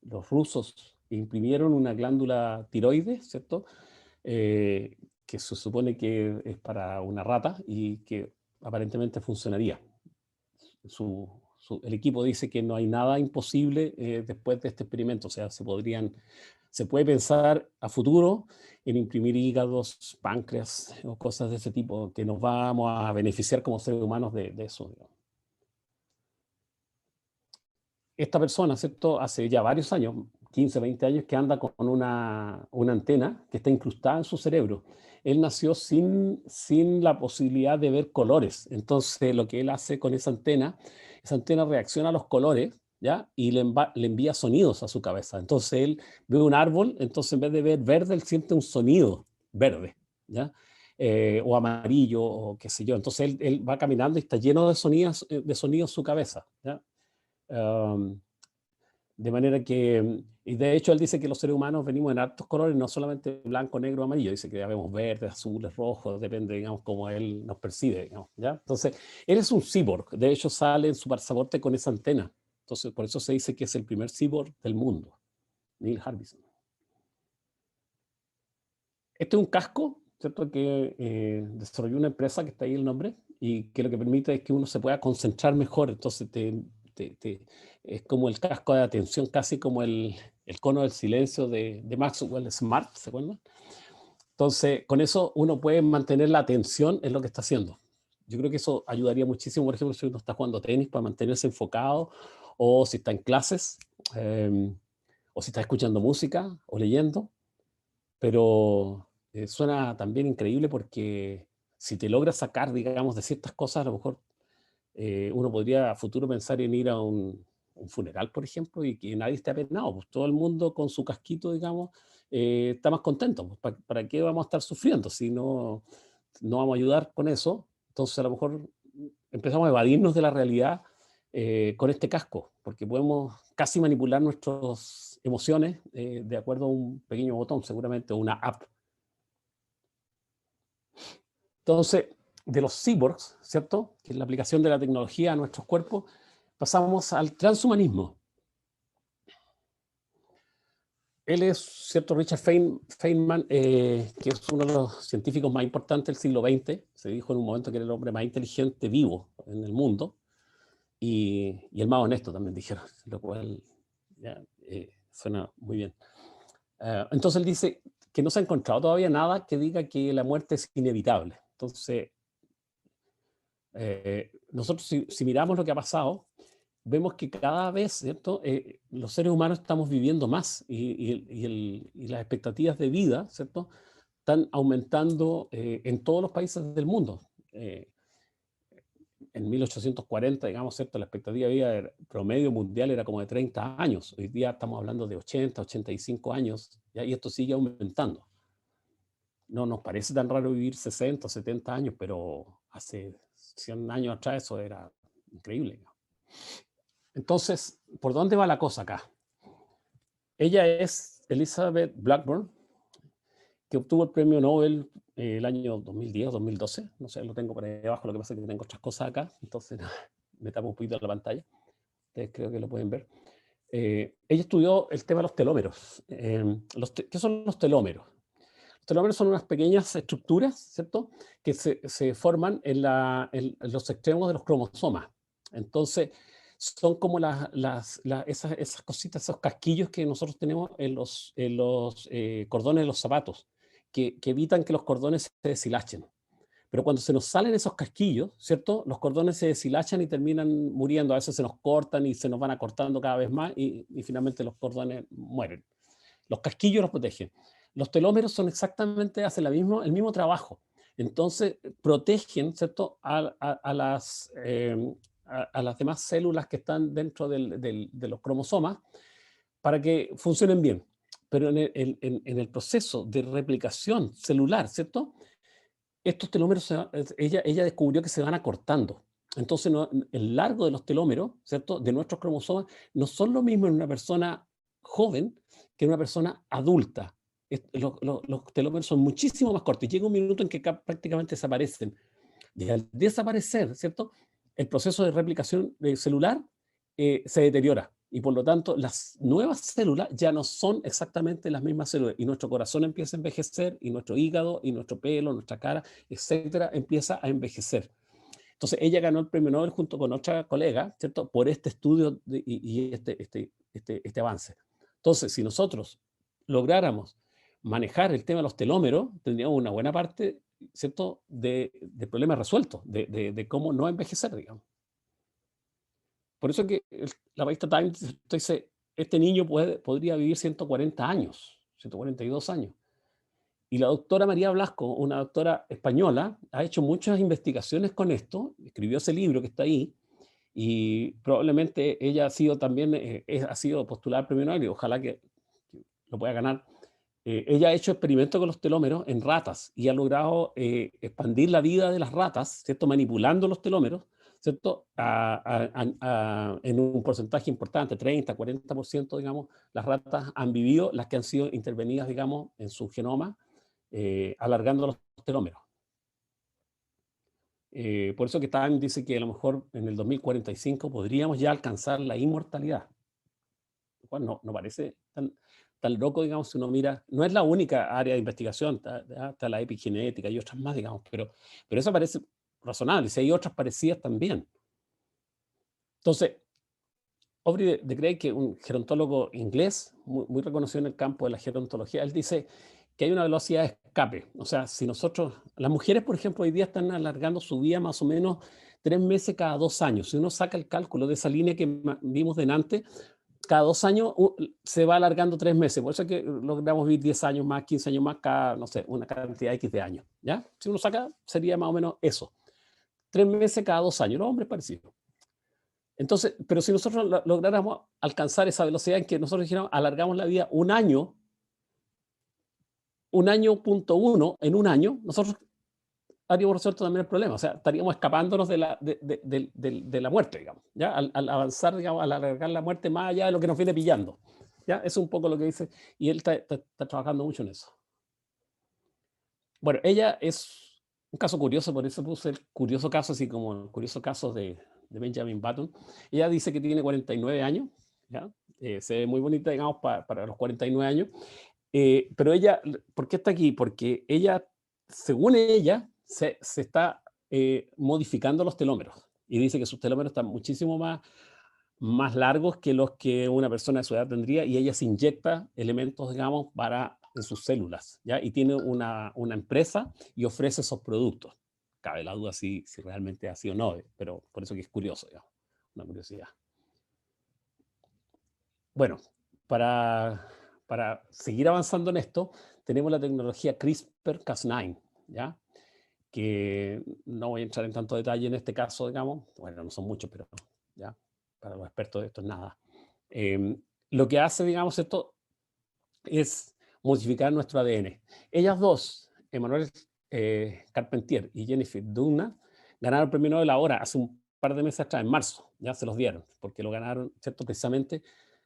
los rusos imprimieron una glándula tiroides, ¿cierto? Que se supone que es para una rata y que aparentemente funcionaría. El equipo dice que no hay nada imposible después de este experimento, o sea, se puede pensar a futuro en imprimir hígados, páncreas o cosas de ese tipo, que nos vamos a beneficiar como seres humanos de eso, digamos. esta persona, ¿cierto? Hace ya varios años, 15, 20 años, que anda con una antena que está incrustada en su cerebro. Él nació sin la posibilidad de ver colores. Entonces, lo que él hace con esa antena reacciona a los colores, ¿ya? Y le envía sonidos a su cabeza. Entonces, él ve un árbol, entonces en vez de ver verde, él siente un sonido verde, ¿ya? O amarillo, o qué sé yo. Entonces, él va caminando y está lleno de sonidos su cabeza, ¿ya? De manera que, y de hecho él dice que los seres humanos venimos en hartos colores, no solamente blanco, negro, amarillo, dice que ya vemos verdes, azules, rojos, depende, digamos, cómo él nos percibe, digamos, ¿ya? Entonces, él es un cyborg, de hecho sale en su pasaporte con esa antena, entonces por eso se dice que es el primer cyborg del mundo, Neil Harbison. Este es un casco, ¿cierto? Que desarrolló una empresa, que está ahí el nombre, y que lo que permite es que uno se pueda concentrar mejor, entonces es como el casco de atención, casi como el cono del silencio de Maxwell Smart, ¿se acuerdan? Entonces, con eso uno puede mantener la atención en lo que está haciendo. Yo creo que eso ayudaría muchísimo, por ejemplo, si uno está jugando tenis, para mantenerse enfocado, o si está en clases, o si está escuchando música o leyendo. Pero suena también increíble porque si te logras sacar, digamos, de ciertas cosas, a lo mejor uno podría a futuro pensar en ir a un funeral, por ejemplo, y que nadie esté apenado, pues todo el mundo con su casquito, digamos, está más contento. Pues, ¿para qué vamos a estar sufriendo si no vamos a ayudar con eso? Entonces a lo mejor empezamos a evadirnos de la realidad con este casco, porque podemos casi manipular nuestras emociones de acuerdo a un pequeño botón, seguramente, o una app. Entonces, de los cyborgs, ¿cierto?, que es la aplicación de la tecnología a nuestros cuerpos, pasamos al transhumanismo. Él es, ¿cierto?, Richard Feynman, que es uno de los científicos más importantes del siglo XX. Se dijo en un momento que era el hombre más inteligente vivo en el mundo, y el más honesto también dijeron, lo cual ya, suena muy bien. Entonces él dice que no se ha encontrado todavía nada que diga que la muerte es inevitable. Entonces, nosotros si miramos lo que ha pasado, vemos que cada vez, ¿cierto?, los seres humanos estamos viviendo más y las expectativas de vida, ¿cierto?, están aumentando en todos los países del mundo. En 1840, digamos, ¿cierto?, la expectativa de vida promedio mundial era como de 30 años. Hoy día estamos hablando de 80, 85 años, ¿ya? Y esto sigue aumentando. No nos parece tan raro vivir 60, 70 años, pero hace 100 años atrás eso era increíble, ¿no? Entonces, ¿por dónde va la cosa acá? Ella es Elizabeth Blackburn, que obtuvo el premio Nobel el año 2010 o 2012. No sé, lo tengo por ahí abajo, lo que pasa es que tengo otras cosas acá, entonces me tapo un poquito la pantalla. Ustedes creo que lo pueden ver. Ella estudió el tema de los telómeros. ¿Qué son los telómeros? Los telómeros son unas pequeñas estructuras, ¿cierto?, que se forman en los extremos de los cromosomas. Entonces, son como esas cositas, esos casquillos que nosotros tenemos en los cordones de los zapatos, que evitan que los cordones se deshilachen. Pero cuando se nos salen esos casquillos, ¿cierto?, los cordones se deshilachan y terminan muriendo. A veces se nos cortan y se nos van acortando cada vez más y finalmente los cordones mueren. Los casquillos los protegen. Los telómeros son exactamente, hacen el mismo trabajo. Entonces, protegen, ¿cierto?, a las demás células que están dentro de los cromosomas para que funcionen bien. Pero en el proceso de replicación celular, ¿cierto?, estos telómeros, ella descubrió que se van acortando. Entonces, el largo de los telómeros, ¿cierto?, de nuestros cromosomas no son lo mismo en una persona joven que en una persona adulta. Los telómeros son muchísimo más cortos. Llega un minuto en que prácticamente desaparecen. Y al desaparecer, ¿cierto?, el proceso de replicación celular se deteriora. Y por lo tanto, las nuevas células ya no son exactamente las mismas células. Y nuestro corazón empieza a envejecer, y nuestro hígado, y nuestro pelo, nuestra cara, etcétera, empieza a envejecer. Entonces, ella ganó el premio Nobel junto con otra colega, ¿cierto?, por este estudio y este avance. Entonces, si nosotros lográramos manejar el tema de los telómeros, tendríamos una buena parte, ¿cierto?, de problemas resueltos, de cómo no envejecer, digamos. Por eso que la revista Time dice, este niño podría vivir 140 años, 142 años. Y la doctora María Blasco, una doctora española, ha hecho muchas investigaciones con esto, escribió ese libro que está ahí, y probablemente ella ha sido también, ha sido postulada al premio Nobel, y ojalá que lo pueda ganar. Ella ha hecho experimentos con los telómeros en ratas y ha logrado expandir la vida de las ratas, ¿cierto? Manipulando los telómeros, ¿cierto? En un porcentaje importante, 30, 40%, digamos, las ratas han vivido, las que han sido intervenidas, digamos, en su genoma, alargando los telómeros. Por eso que Time dice que a lo mejor en el 2045 podríamos ya alcanzar la inmortalidad. Lo cual no parece tan loco, digamos, si uno mira. No es la única área de investigación, está la epigenética y otras más, digamos, pero eso parece razonable. Si hay otras parecidas también. Entonces, Aubrey de Grey, que es un gerontólogo inglés, muy reconocido en el campo de la gerontología, él dice que hay una velocidad de escape. O sea, si nosotros, las mujeres, por ejemplo, hoy día están alargando su vida más o menos 3 meses cada 2 años. Si uno saca el cálculo de esa línea que vimos delante, cada 2 años se va alargando 3 meses. Por eso es que logramos vivir 10 años más, 15 años más, cada, no sé, una cantidad X de años. ¿Ya? Si uno saca, sería más o menos eso. 3 meses cada 2 años. Los hombres parecidos. Entonces, pero si nosotros lográramos alcanzar esa velocidad en que nosotros dijéramos, alargamos la vida un año punto uno, en un año, nosotros haríamos resuelto también el problema. O sea, estaríamos escapándonos de la muerte, digamos. ¿Ya? Al avanzar, digamos, al alargar la muerte más allá de lo que nos viene pillando. ¿Ya? Eso es un poco lo que dice. Y él está trabajando mucho en eso. Bueno, ella es un caso curioso, por eso puse el curioso caso, así como el curioso caso de Benjamin Button. Ella dice que tiene 49 años, ¿ya? Se ve muy bonita, digamos, para los 49 años. Pero ella, ¿por qué está aquí? Porque ella, según ella, se está modificando los telómeros. Y dice que sus telómeros están muchísimo más largos que los que una persona de su edad tendría, y ella se inyecta elementos, digamos, en sus células, ¿ya? Y tiene una empresa y ofrece esos productos. Cabe la duda si realmente es así o no, pero por eso que es curioso, digamos, una curiosidad. Bueno, para seguir avanzando en esto, tenemos la tecnología CRISPR-Cas9, ¿ya? Que no voy a entrar en tanto detalle en este caso, digamos, bueno, no son muchos, pero ya, para los expertos de esto es nada. Lo que hace, digamos, esto es modificar nuestro ADN. Ellas dos, Emmanuelle Carpentier y Jennifer Doudna, ganaron el premio Nobel ahora, hace un par de meses atrás, en marzo, ya se los dieron, porque lo ganaron, ¿cierto? Precisamente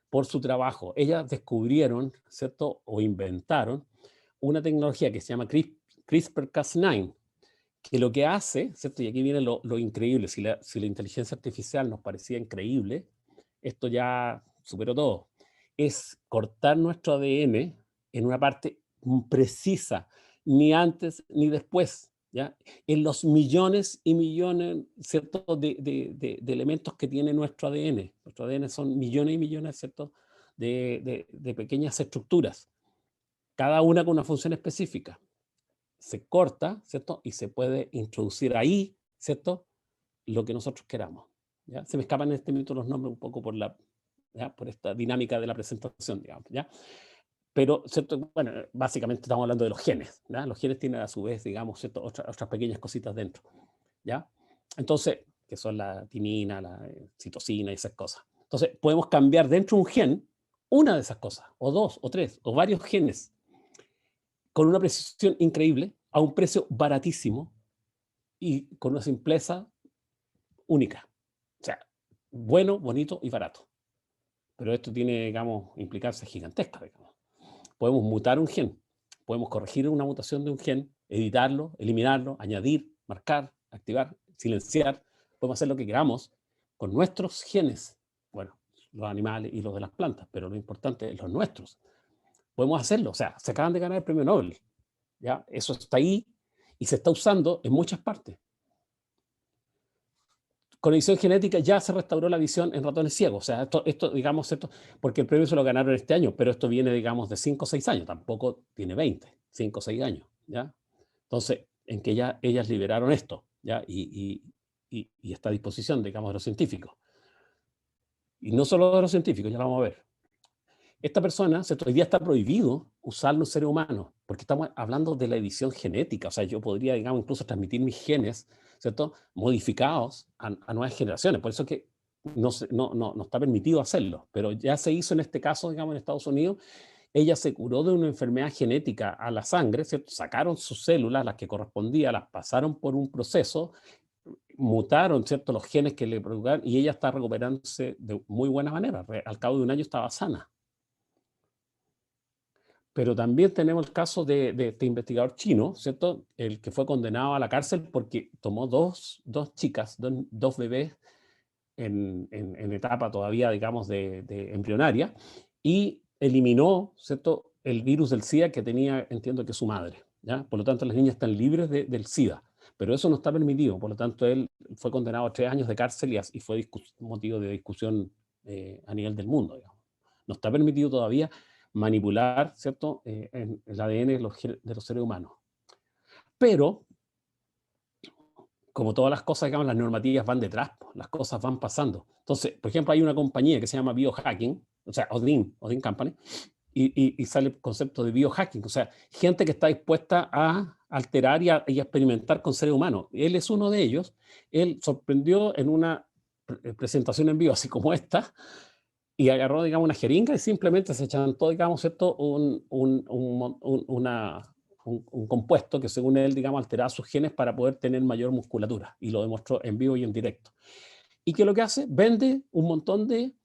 por su trabajo. Ellas descubrieron, ¿cierto? O inventaron una tecnología que se llama CRISPR-Cas9, que lo que hace, ¿cierto? Y aquí viene lo increíble, si la inteligencia artificial nos parecía increíble, esto ya superó todo, es cortar nuestro ADN en una parte precisa, ni antes ni después, ¿ya? En los millones y millones, ¿cierto? de elementos que tiene nuestro ADN. Nuestro ADN son millones y millones, ¿cierto? de pequeñas estructuras, cada una con una función específica. Se corta, ¿cierto? Y se puede introducir ahí, ¿cierto? Lo que nosotros queramos. ¿Ya? Se me escapan en este minuto los nombres un poco por esta dinámica de la presentación, digamos, ¿ya? Pero, ¿cierto? Bueno, básicamente estamos hablando de los genes, ¿ya? Los genes tienen a su vez, digamos, ¿cierto? Otras pequeñas cositas dentro, ¿ya? Entonces, que son la timina, la citosina y esas cosas. Entonces, podemos cambiar dentro de un gen una de esas cosas, o dos, o tres, o varios genes, con una precisión increíble, a un precio baratísimo y con una simpleza única. O sea, bueno, bonito y barato. Pero esto tiene, digamos, implicancias gigantescas, digamos. Podemos mutar un gen, podemos corregir una mutación de un gen, editarlo, eliminarlo, añadir, marcar, activar, silenciar. Podemos hacer lo que queramos con nuestros genes. Bueno, los animales y los de las plantas, pero lo importante es los nuestros. Podemos hacerlo. O sea, se acaban de ganar el premio Nobel. ¿Ya? Eso está ahí y se está usando en muchas partes. Con edición genética ya se restauró la visión en ratones ciegos. O sea, esto digamos, porque el premio se lo ganaron este año, pero esto viene, digamos, de 5 o 6 años, tampoco tiene 20, 5 o 6 años, ¿ya? Entonces, en que ya ellas liberaron esto, ¿ya? Y está a disposición, digamos, de los científicos. Y no solo de los científicos, ya lo vamos a ver. Esta persona, ¿cierto? Hoy día está prohibido usarlo en seres humanos, porque estamos hablando de la edición genética. O sea, yo podría, digamos, incluso transmitir mis genes, ¿cierto? Modificados a nuevas generaciones. Por eso que no está permitido hacerlo. Pero ya se hizo en este caso, digamos, en Estados Unidos. Ella se curó de una enfermedad genética a la sangre, ¿cierto? Sacaron sus células, las que correspondían, las pasaron por un proceso, mutaron, ¿cierto?, los genes que le provocaban, y ella está recuperándose de muy buena manera. Al cabo de un año estaba sana. Pero también tenemos el caso de este investigador chino, ¿cierto?, el que fue condenado a la cárcel porque tomó dos chicas, dos bebés en etapa todavía, digamos, de embrionaria, y eliminó, ¿cierto?, el virus del SIDA que tenía, entiendo que su madre, ¿ya? Por lo tanto, las niñas están libres del SIDA, pero eso no está permitido. Por lo tanto, él fue condenado a 3 años de cárcel y fue motivo de discusión a nivel del mundo, digamos. No está permitido todavía manipular, ¿cierto?, el ADN de los seres humanos. Pero, como todas las cosas, digamos, las normativas van detrás, las cosas van pasando. Entonces, por ejemplo, hay una compañía que se llama Biohacking, o sea, Odin Company, y sale el concepto de biohacking, o sea, gente que está dispuesta a alterar y a experimentar con seres humanos. Él es uno de ellos. Él sorprendió en una presentación en vivo, así como esta, y agarró, digamos, una jeringa y simplemente se chantó, digamos, ¿cierto?, un compuesto que, según él, digamos, alteraba sus genes para poder tener mayor musculatura, y lo demostró en vivo y en directo. Y que lo que hace, vende un montón de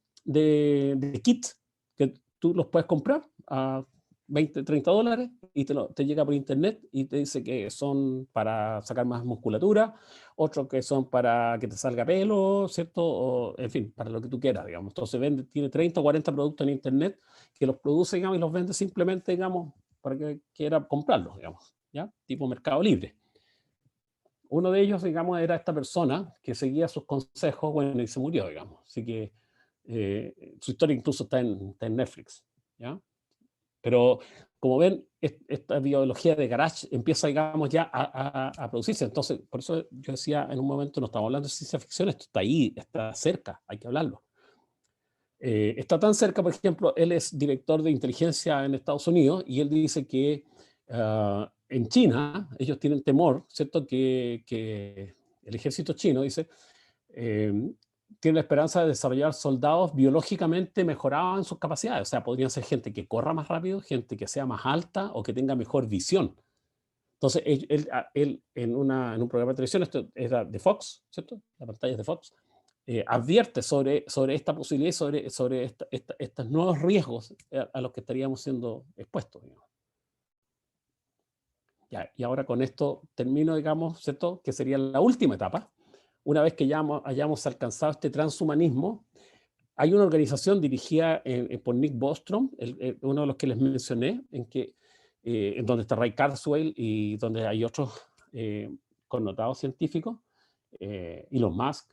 kits que tú los puedes comprar a $20, $30 y te llega por internet y te dice que son para sacar más musculatura, otros que son para que te salga pelo, ¿cierto? O, en fin, para lo que tú quieras, digamos. Entonces tiene 30 o 40 productos en internet que los produce, digamos, y los vende simplemente, digamos, para que quiera comprarlos, digamos, ¿ya? Tipo Mercado Libre. Uno de ellos, digamos, era esta persona que seguía sus consejos, bueno, y se murió, digamos. Así que su historia incluso está en Netflix, ¿ya? Pero, como ven, esta biología de garage empieza, digamos, ya a producirse. Entonces, por eso yo decía en un momento, no estamos hablando de ciencia ficción, esto está ahí, está cerca, hay que hablarlo. Está tan cerca, por ejemplo, él es director de inteligencia en Estados Unidos y él dice que en China ellos tienen temor, ¿cierto?, que el ejército chino, dice, tiene la esperanza de desarrollar soldados biológicamente mejorados en sus capacidades. O sea, podrían ser gente que corra más rápido, gente que sea más alta o que tenga mejor visión. Entonces, él en un programa de televisión, esto era de Fox, ¿cierto?, la pantalla es de Fox, advierte sobre esta posibilidad y sobre estos nuevos riesgos a los que estaríamos siendo expuestos, digamos. Ya, y ahora con esto termino, digamos, ¿cierto?, que sería la última etapa. Una vez que ya hayamos alcanzado este transhumanismo, hay una organización dirigida por Nick Bostrom, uno de los que les mencioné, en donde está Ray Kurzweil y donde hay otros connotados científicos, Elon Musk,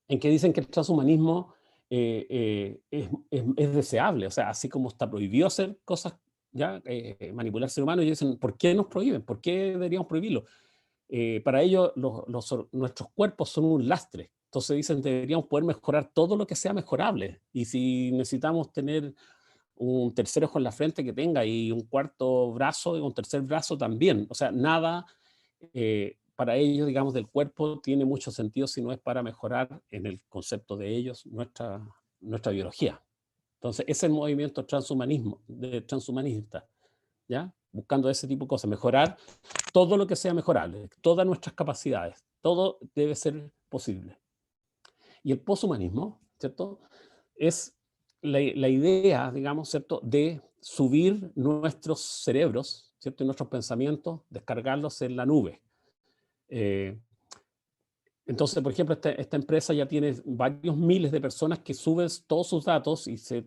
en que dicen que el transhumanismo es deseable. O sea, así como está prohibido hacer cosas, ya manipular ser humano, y dicen, ¿por qué nos prohíben? ¿Por qué deberíamos prohibirlo? Para ellos nuestros cuerpos son un lastre. Entonces dicen, deberíamos poder mejorar todo lo que sea mejorable. Y si necesitamos tener un tercer ojo en la frente, que tenga, y un cuarto brazo, un tercer brazo también. O sea, nada para ellos, digamos, del cuerpo tiene mucho sentido si no es para mejorar, en el concepto de ellos, nuestra biología. Entonces, ese es el movimiento transhumanista, ¿ya? Buscando ese tipo de cosas, mejorar todo lo que sea mejorable, todas nuestras capacidades, todo debe ser posible. Y el poshumanismo, ¿cierto?, es la idea, digamos, ¿cierto?, de subir nuestros cerebros, ¿cierto?, y nuestros pensamientos, descargarlos en la nube. Entonces, por ejemplo, esta empresa ya tiene varios miles de personas que suben todos sus datos y se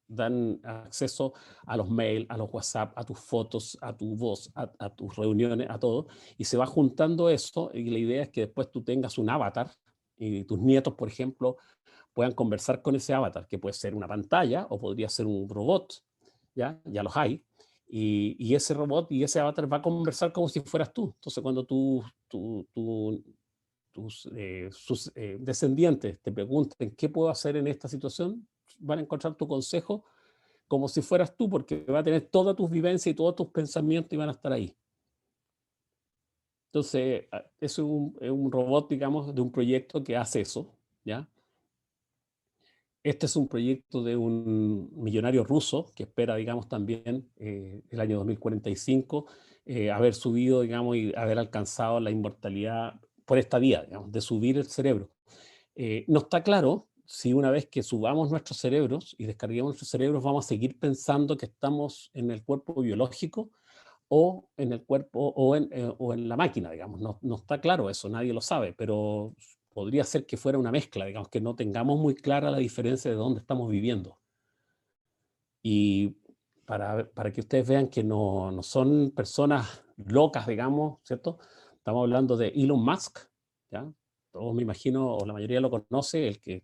dan acceso a los mails, a los WhatsApp, a tus fotos, a tu voz, a tus reuniones, a todo, y se va juntando eso, y la idea es que después tú tengas un avatar y tus nietos, por ejemplo, puedan conversar con ese avatar, que puede ser una pantalla o podría ser un robot, ya los hay, y ese robot y ese avatar va a conversar como si fueras tú. Entonces, cuando tu descendientes te pregunten qué puedo hacer en esta situación, van a encontrar tu consejo como si fueras tú, porque va a tener todas tus vivencias y todos tus pensamientos y van a estar ahí. Entonces, eso es un robot, digamos, de un proyecto que hace eso, ¿ya? Este es un proyecto de un millonario ruso que espera, digamos, también el año 2045 haber subido, digamos, y haber alcanzado la inmortalidad por esta vía, digamos, de subir el cerebro. No está claro si una vez que subamos nuestros cerebros y descarguemos nuestros cerebros vamos a seguir pensando que estamos en el cuerpo biológico o en el cuerpo o en la máquina, digamos. No, no está claro eso, nadie lo sabe, pero podría ser que fuera una mezcla, digamos, que no tengamos muy clara la diferencia de dónde estamos viviendo. Y para que ustedes vean que no, no son personas locas, digamos, ¿cierto? Estamos hablando de Elon Musk, ¿ya? Todos me imagino, o la mayoría lo conoce, el que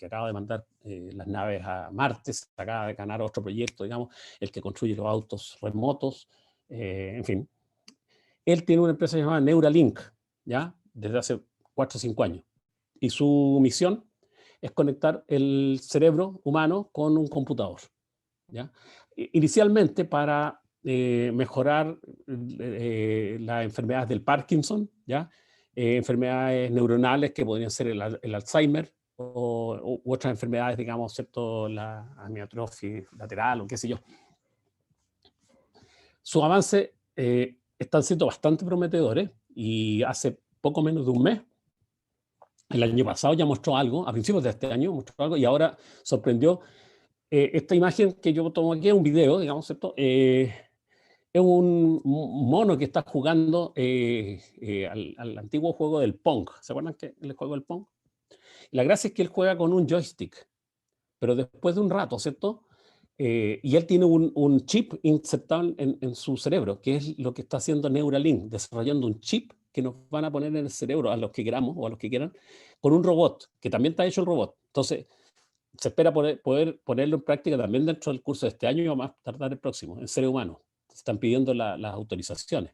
acaba de mandar las naves a Marte, acaba de ganar otro proyecto, digamos, el que construye los autos remotos, en fin. Él tiene una empresa llamada Neuralink, ¿ya? Desde hace 4 o 5 años. Y su misión es conectar el cerebro humano con un computador, ¿ya? Inicialmente para mejorar las enfermedades del Parkinson, ¿ya? Enfermedades neuronales que podrían ser el Alzheimer u otras enfermedades, digamos, excepto la amiotrofia lateral o qué sé yo. Sus avances están siendo bastante prometedores y hace poco menos de un mes, el año pasado ya mostró algo, a principios de este año mostró algo y ahora sorprendió. Esta imagen que yo tomo aquí es un video, digamos, ¿cierto? Es un mono que está jugando al antiguo juego del Pong. ¿Se acuerdan que el juego del Pong? La gracia es que él juega con un joystick, pero después de un rato, ¿cierto? Y él tiene un chip insertado en su cerebro, que es lo que está haciendo Neuralink, desarrollando un chip que nos van a poner en el cerebro a los que queramos o a los que quieran, con un robot, que también está hecho el robot. Entonces, se espera poder ponerlo en práctica también dentro del curso de este año y va a más tardar el próximo, en seres humanos. Se están pidiendo las autorizaciones.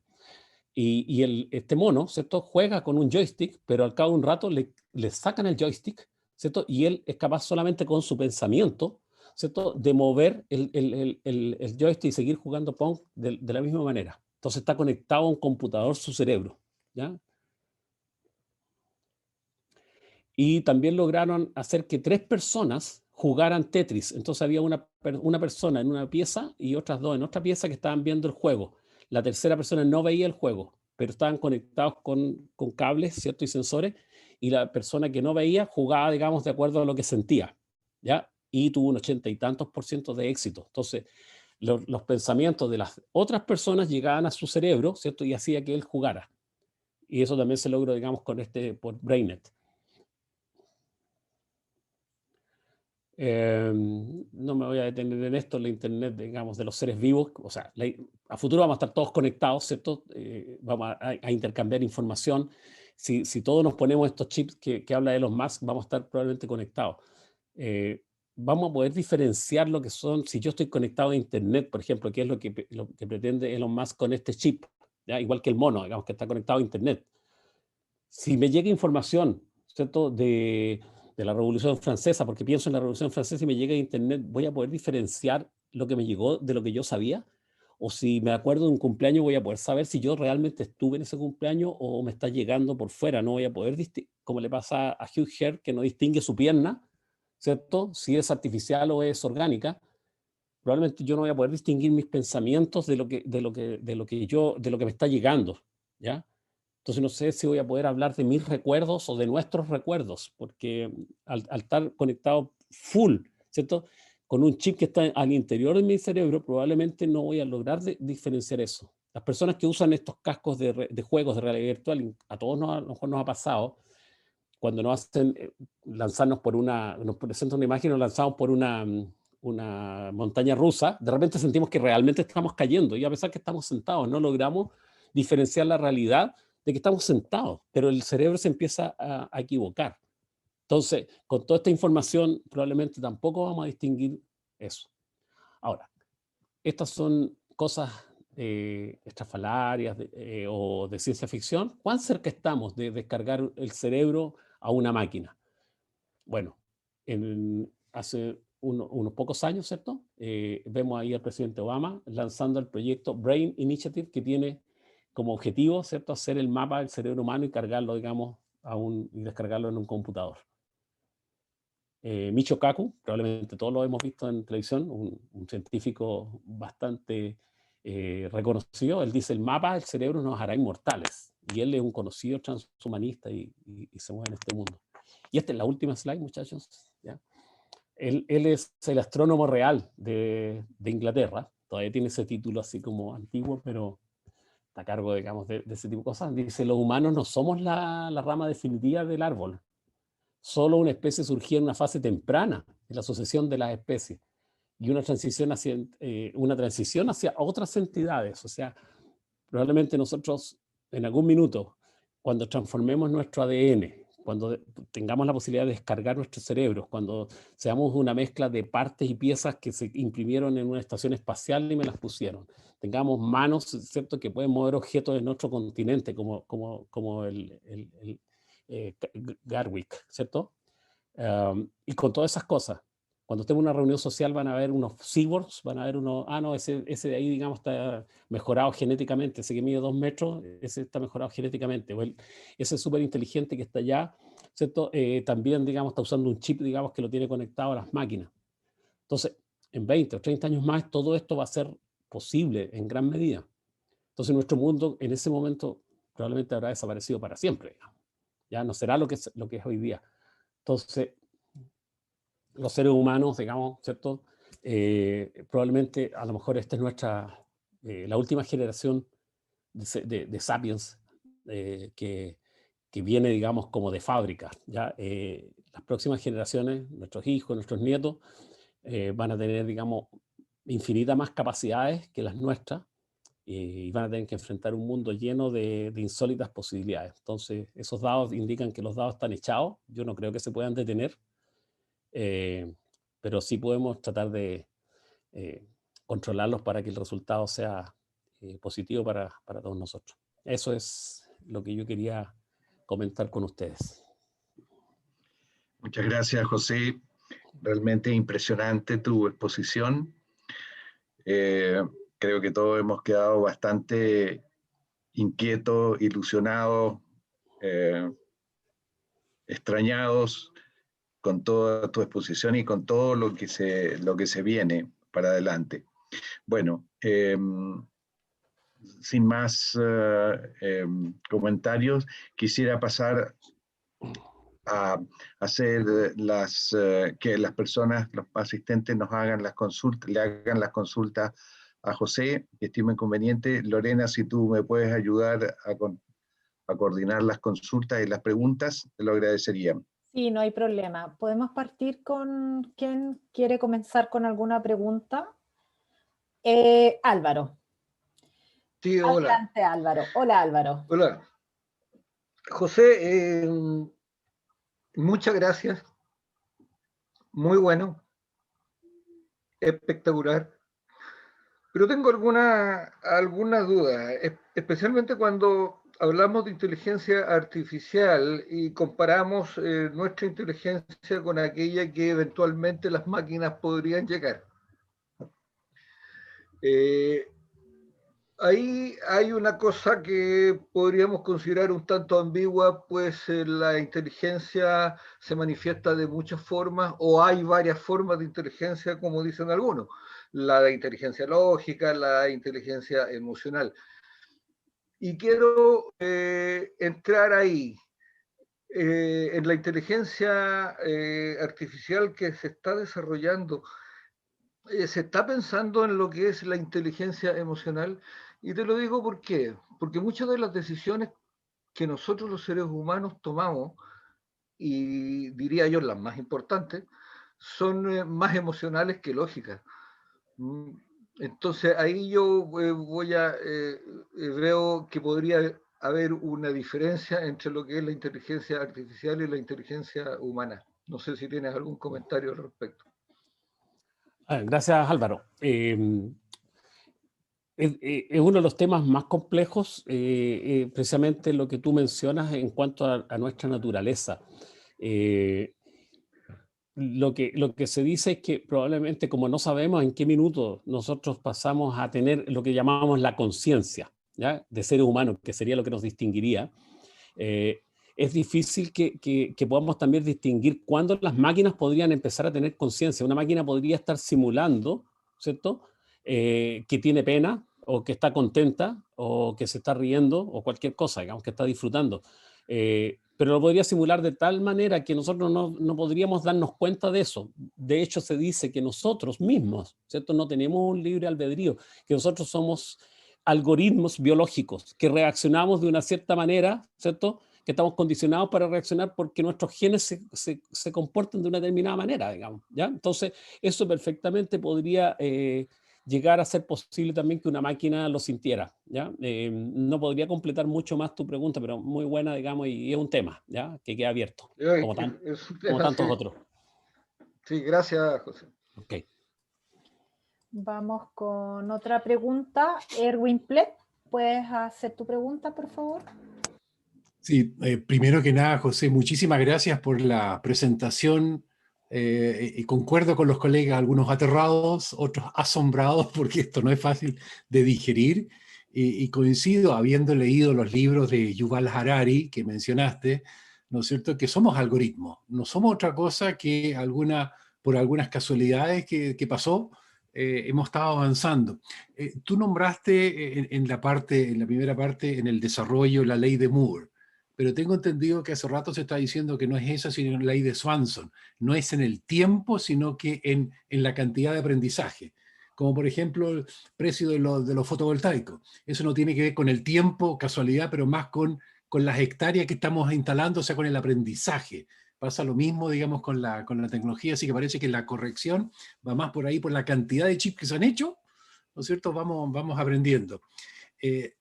Y este mono, ¿cierto? Juega con un joystick, pero al cabo de un rato le sacan el joystick, ¿cierto? Y él es capaz solamente con su pensamiento, ¿cierto? De mover el joystick y seguir jugando Pong de la misma manera. Entonces está conectado a un computador su cerebro, ¿ya? Y también lograron hacer que 3 personas jugaran Tetris. Entonces había una persona en una pieza y otras 2 en otra pieza que estaban viendo el juego. La tercera persona no veía el juego, pero estaban conectados con cables, ¿cierto? Y sensores, y la persona que no veía jugaba, digamos, de acuerdo a lo que sentía, ¿ya? Y tuvo un 80 y tantos % de éxito. Entonces, los pensamientos de las otras personas llegaban a su cerebro, ¿cierto? Y hacía que él jugara. Y eso también se logró, digamos, por BrainNet. No me voy a detener en esto, la Internet, digamos, de los seres vivos, o sea, a futuro vamos a estar todos conectados, ¿cierto? Vamos a intercambiar información. Si todos nos ponemos estos chips que habla Elon Musk, vamos a estar probablemente conectados. Vamos a poder diferenciar lo que son, si yo estoy conectado a Internet, por ejemplo, que es lo que pretende Elon Musk con este chip, ¿ya? Igual que el mono, digamos, que está conectado a Internet. Si me llega información, ¿cierto? De la Revolución Francesa, porque pienso en la Revolución Francesa y me llega a Internet, ¿voy a poder diferenciar lo que me llegó de lo que yo sabía? O si me acuerdo de un cumpleaños, voy a poder saber si yo realmente estuve en ese cumpleaños o me está llegando por fuera. No voy a poder distinguir, como le pasa a Hugh Heard, que no distingue su pierna, ¿cierto? Si es artificial o es orgánica. Probablemente yo no voy a poder distinguir mis pensamientos de lo que me está llegando, ¿ya? Entonces no sé si voy a poder hablar de mis recuerdos o de nuestros recuerdos, porque al estar conectado full, ¿cierto? Con un chip que está al interior de mi cerebro, probablemente no voy a lograr diferenciar eso. Las personas que usan estos cascos de juegos de realidad virtual, a todos a lo mejor nos ha pasado, cuando nos hacen lanzarnos nos presentan una imagen, nos lanzamos por una montaña rusa, de repente sentimos que realmente estamos cayendo y a pesar que estamos sentados, no logramos diferenciar la realidad de que estamos sentados, pero el cerebro se empieza a equivocar. Entonces, con toda esta información, probablemente tampoco vamos a distinguir eso. Ahora, estas son cosas estrafalarias o de ciencia ficción, ¿cuán cerca estamos de descargar el cerebro a una máquina? Bueno, hace unos pocos años, ¿cierto? Vemos ahí al presidente Obama lanzando el proyecto Brain Initiative, que tiene como objetivo, ¿cierto?, hacer el mapa del cerebro humano y cargarlo, digamos, y descargarlo en un computador. Michio Kaku, probablemente todos lo hemos visto en televisión, un científico bastante reconocido. Él dice: el mapa del cerebro nos hará inmortales. Y él es un conocido transhumanista y se mueve en este mundo. Y esta es la última slide, muchachos. ¿Ya? Él es el astrónomo real de Inglaterra. Todavía tiene ese título así como antiguo, pero está a cargo, digamos, de ese tipo de cosas. Dice: los humanos no somos la rama definitiva del árbol. Solo una especie surgía en una fase temprana de la sucesión de las especies y una transición hacia otras entidades. O sea, probablemente nosotros en algún minuto, cuando transformemos nuestro ADN, cuando tengamos la posibilidad de descargar nuestros cerebros, cuando seamos una mezcla de partes y piezas que se imprimieron en una estación espacial y me las pusieron, tengamos manos, ¿cierto?, que pueden mover objetos en otro continente, como el Garwick, ¿cierto? Y con todas esas cosas, cuando estemos en una reunión social van a haber unos cyborgs, van a haber unos, no, ese de ahí, digamos, está mejorado genéticamente, ese que mide 2 metros, ese está mejorado genéticamente, o ese súper inteligente que está allá, ¿cierto? También, digamos, está usando un chip, digamos, que lo tiene conectado a las máquinas. Entonces, en 20 o 30 años más, todo esto va a ser posible en gran medida. Entonces, nuestro mundo en ese momento probablemente habrá desaparecido para siempre, digamos. Ya no será lo que es hoy día. Entonces, los seres humanos, digamos, ¿cierto? Probablemente, a lo mejor esta es la última generación de sapiens que viene, digamos, como de fábrica. ¿Ya? Las próximas generaciones, nuestros hijos, nuestros nietos, van a tener, digamos, infinitas más capacidades que las nuestras y van a tener que enfrentar un mundo lleno de insólitas posibilidades. Entonces, esos dados indican que los dados están echados. Yo no creo que se puedan detener. Pero sí podemos tratar de controlarlos para que el resultado sea positivo para todos nosotros. Eso es lo que yo quería comentar con ustedes.
Muchas gracias, José. Realmente impresionante tu exposición. Creo que todos hemos quedado bastante inquietos, ilusionados, extrañados con toda tu exposición y con todo lo que se viene para adelante. Bueno, sin más comentarios, quisiera pasar a hacer que las personas, los asistentes nos hagan las consultas, le hagan las consultas a José, que estimo inconveniente. Lorena, si tú me puedes ayudar a coordinar las consultas y las preguntas, te lo agradecería.
Sí, no hay problema. ¿Podemos partir con quién quiere comenzar con alguna pregunta? Álvaro.
Sí, hola.
Adelante, Álvaro. Hola, Álvaro.
Hola. José, muchas gracias. Muy bueno. Espectacular. Pero tengo alguna duda, especialmente cuando hablamos de inteligencia artificial y comparamos nuestra inteligencia con aquella que eventualmente las máquinas podrían llegar. Ahí hay una cosa que podríamos considerar un tanto ambigua, pues la inteligencia se manifiesta de muchas formas, o hay varias formas de inteligencia, como dicen algunos. La inteligencia lógica, la inteligencia emocional. Y quiero entrar ahí, en la inteligencia artificial que se está desarrollando. Se está pensando en lo que es la inteligencia emocional, y te lo digo ¿por qué? Porque muchas de las decisiones que nosotros los seres humanos tomamos, y diría yo las más importantes, son más emocionales que lógicas. Entonces ahí yo veo que podría haber una diferencia entre lo que es la inteligencia artificial y la inteligencia humana. No sé si tienes algún comentario al respecto.
Gracias, Álvaro. Es uno de los temas más complejos, precisamente lo que tú mencionas en cuanto a nuestra naturaleza. Lo que se dice es que probablemente, como no sabemos en qué minuto nosotros pasamos a tener lo que llamamos la conciencia, ¿ya?, de seres humanos, que sería lo que nos distinguiría, es difícil que podamos también distinguir cuándo las máquinas podrían empezar a tener conciencia. Una máquina podría estar simulando, ¿cierto?, que tiene pena, o que está contenta, o que se está riendo, o cualquier cosa, digamos, que está disfrutando. Pero lo podría simular de tal manera que nosotros no podríamos darnos cuenta de eso. De hecho, se dice que nosotros mismos, ¿cierto?, no tenemos un libre albedrío, que nosotros somos algoritmos biológicos, que reaccionamos de una cierta manera, ¿cierto?, que estamos condicionados para reaccionar porque nuestros genes se comportan de una determinada manera, digamos, ¿ya? Entonces, eso perfectamente podría llegar a ser posible también que una máquina lo sintiera, ¿ya? No podría completar mucho más tu pregunta, pero muy buena, digamos, y es un tema, ¿ya?, que queda abierto, como,
Es un
como
tema,
tantos
sí.
otros.
Sí, gracias, José.
Ok.
Vamos con otra pregunta. Erwin Plet, ¿puedes hacer tu pregunta, por favor?
Sí, primero que nada, José, muchísimas gracias por la presentación. Y concuerdo con los colegas, algunos aterrados, otros asombrados, porque esto no es fácil de digerir. Y coincido, habiendo leído los libros de Yuval Harari que mencionaste, ¿no es cierto?, que somos algoritmos, no somos otra cosa que por algunas casualidades que pasó, hemos estado avanzando. Tú nombraste en la primera parte, en el desarrollo, la ley de Moore. Pero tengo entendido que hace rato se está diciendo que no es esa, sino la ley de Swanson. No es en el tiempo, sino que en la cantidad de aprendizaje. Como por ejemplo el precio de los fotovoltaicos. Eso no tiene que ver con el tiempo, casualidad, pero más con las hectáreas que estamos instalando, o sea, con el aprendizaje. Pasa lo mismo, digamos, con la tecnología, así que parece que la corrección va más por ahí, por la cantidad de chips que se han hecho, ¿no es cierto? Vamos aprendiendo.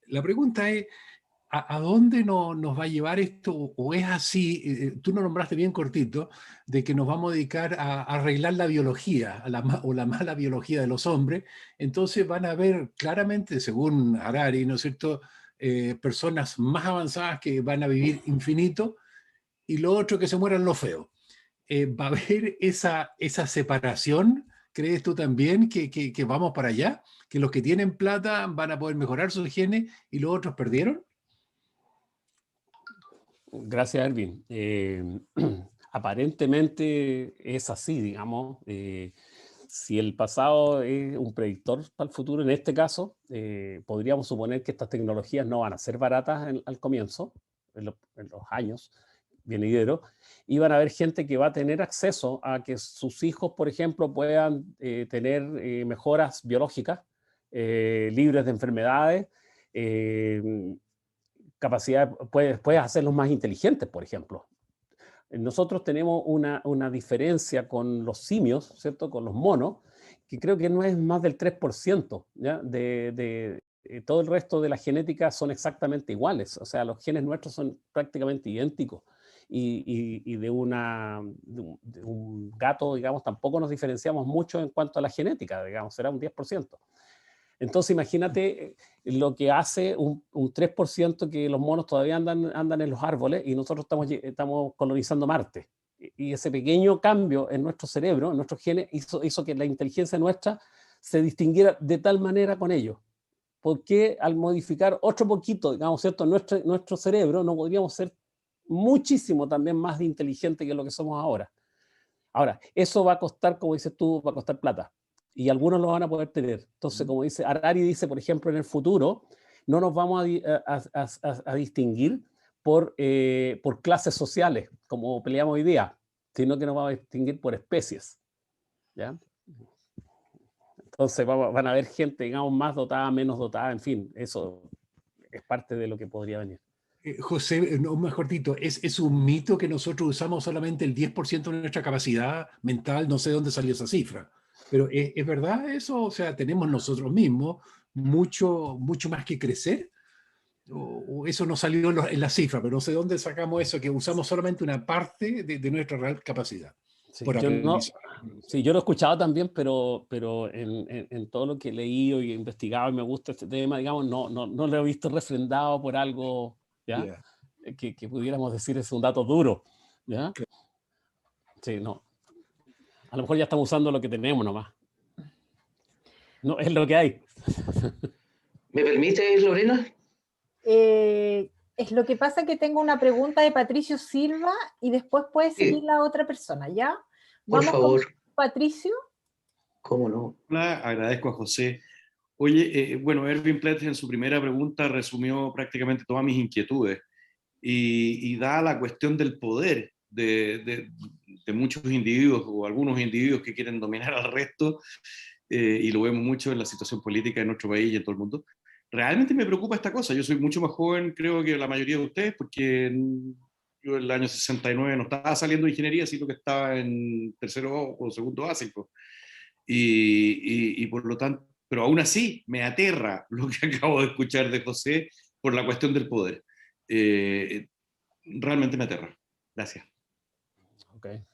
La pregunta es, ¿a dónde nos va a llevar esto? ¿O es así? Tú lo nombraste bien cortito, de que nos vamos a dedicar a arreglar la biología, o la mala biología de los hombres. Entonces van a haber claramente, según Harari, ¿no es cierto?, personas más avanzadas que van a vivir infinito, y lo otro que se mueran los feos. ¿Va a haber esa separación? ¿Crees tú también que vamos para allá? ¿Que los que tienen plata van a poder mejorar sus genes y los otros perdieron?
Gracias, Erwin. Aparentemente es así, digamos. Si el pasado es un predictor para el futuro, en este caso, podríamos suponer que estas tecnologías no van a ser baratas al comienzo, en los años venideros, y van a haber gente que va a tener acceso a que sus hijos, por ejemplo, puedan tener mejoras biológicas, libres de enfermedades, capacidad, puedes hacerlos más inteligentes, por ejemplo. Nosotros tenemos una diferencia con los simios, ¿cierto?, con los monos, que creo que no es más del 3%, ¿ya? Todo el resto de la genética son exactamente iguales, o sea, los genes nuestros son prácticamente idénticos. Y de un gato, digamos, tampoco nos diferenciamos mucho en cuanto a la genética, digamos, será un 10%. Entonces imagínate lo que hace un 3%, que los monos todavía andan en los árboles y nosotros estamos colonizando Marte. Y ese pequeño cambio en nuestro cerebro, en nuestros genes, hizo que la inteligencia nuestra se distinguiera de tal manera con ellos. Porque al modificar otro poquito, digamos, ¿cierto?, nuestro cerebro, no podríamos ser muchísimo también más inteligente que lo que somos ahora. Ahora, eso va a costar, como dices tú, va a costar plata. Y algunos lo van a poder tener. Entonces, como dice Harari, dice, por ejemplo, en el futuro, no nos vamos a distinguir por clases sociales, como peleamos hoy día, sino que nos vamos a distinguir por especies, ¿ya? Entonces van a haber gente, digamos, más dotada, menos dotada, en fin, eso es parte de lo que podría venir.
José, no, mejor dicho, ¿es un mito que nosotros usamos solamente el 10% de nuestra capacidad mental? No sé de dónde salió esa cifra, pero ¿es verdad eso? O sea, ¿tenemos nosotros mismos mucho más que crecer? ¿O eso no salió en la cifra? Pero no sé de dónde sacamos eso, que usamos solamente una parte de nuestra real capacidad
Sí,
por
yo
aprendizaje.
Sí, yo lo he escuchado también, pero en todo lo que he leído y he investigado y me gusta este tema, digamos, no lo he visto refrendado por algo, ¿ya?
Yeah.
Que pudiéramos decir es un dato duro, ¿ya? Sí, no. A lo mejor ya estamos usando lo que tenemos nomás. No, es lo que hay.
¿Me permite, Lorena?
Es lo que pasa que tengo una pregunta de Patricio Silva y después puede
Sí.
seguir la otra persona, ¿ya?
Por
Vamos
favor.
con Patricio.
¿Cómo no?
Hola, agradezco a José. Oye, bueno, Erwin Pletz en su primera pregunta resumió prácticamente todas mis inquietudes y da la cuestión del poder de muchos individuos o algunos individuos que quieren dominar al resto, y lo vemos mucho en la situación política de nuestro país y en todo el mundo. Realmente me preocupa esta cosa. Yo soy mucho más joven, creo, que la mayoría de ustedes, porque yo en el año 69 no estaba saliendo de ingeniería, sino que estaba en tercero o segundo básico. Y por lo tanto, pero aún así me aterra lo que acabo de escuchar de José por la cuestión del poder. Realmente me aterra. Gracias.
Okay.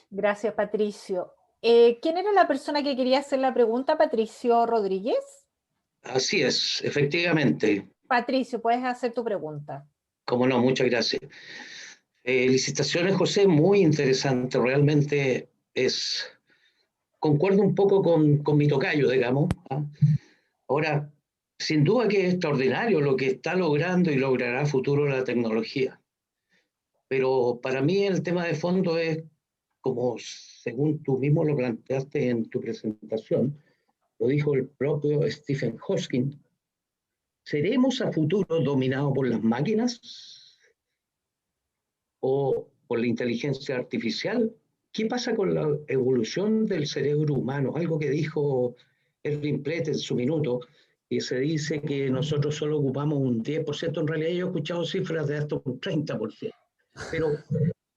Gracias, Patricio. ¿Quién era la persona que quería hacer la pregunta? ¿Patricio Rodríguez?
Así es, efectivamente.
Patricio, puedes hacer tu pregunta.
Cómo no, muchas gracias. Felicitaciones, José, muy interesante. Realmente concuerdo un poco con mi tocayo, digamos. ¿Ah? Ahora, sin duda que es extraordinario lo que está logrando y logrará a futuro la tecnología. Pero para mí el tema de fondo es, como según tú mismo lo planteaste en tu presentación, lo dijo el propio Stephen Hawking, ¿seremos a futuro dominados por las máquinas o por la inteligencia artificial? ¿Qué pasa con la evolución del cerebro humano? Algo que dijo Erwin Pletz en su minuto, y se dice que nosotros solo ocupamos un 10%, en realidad yo he escuchado cifras de hasta un 30%. Pero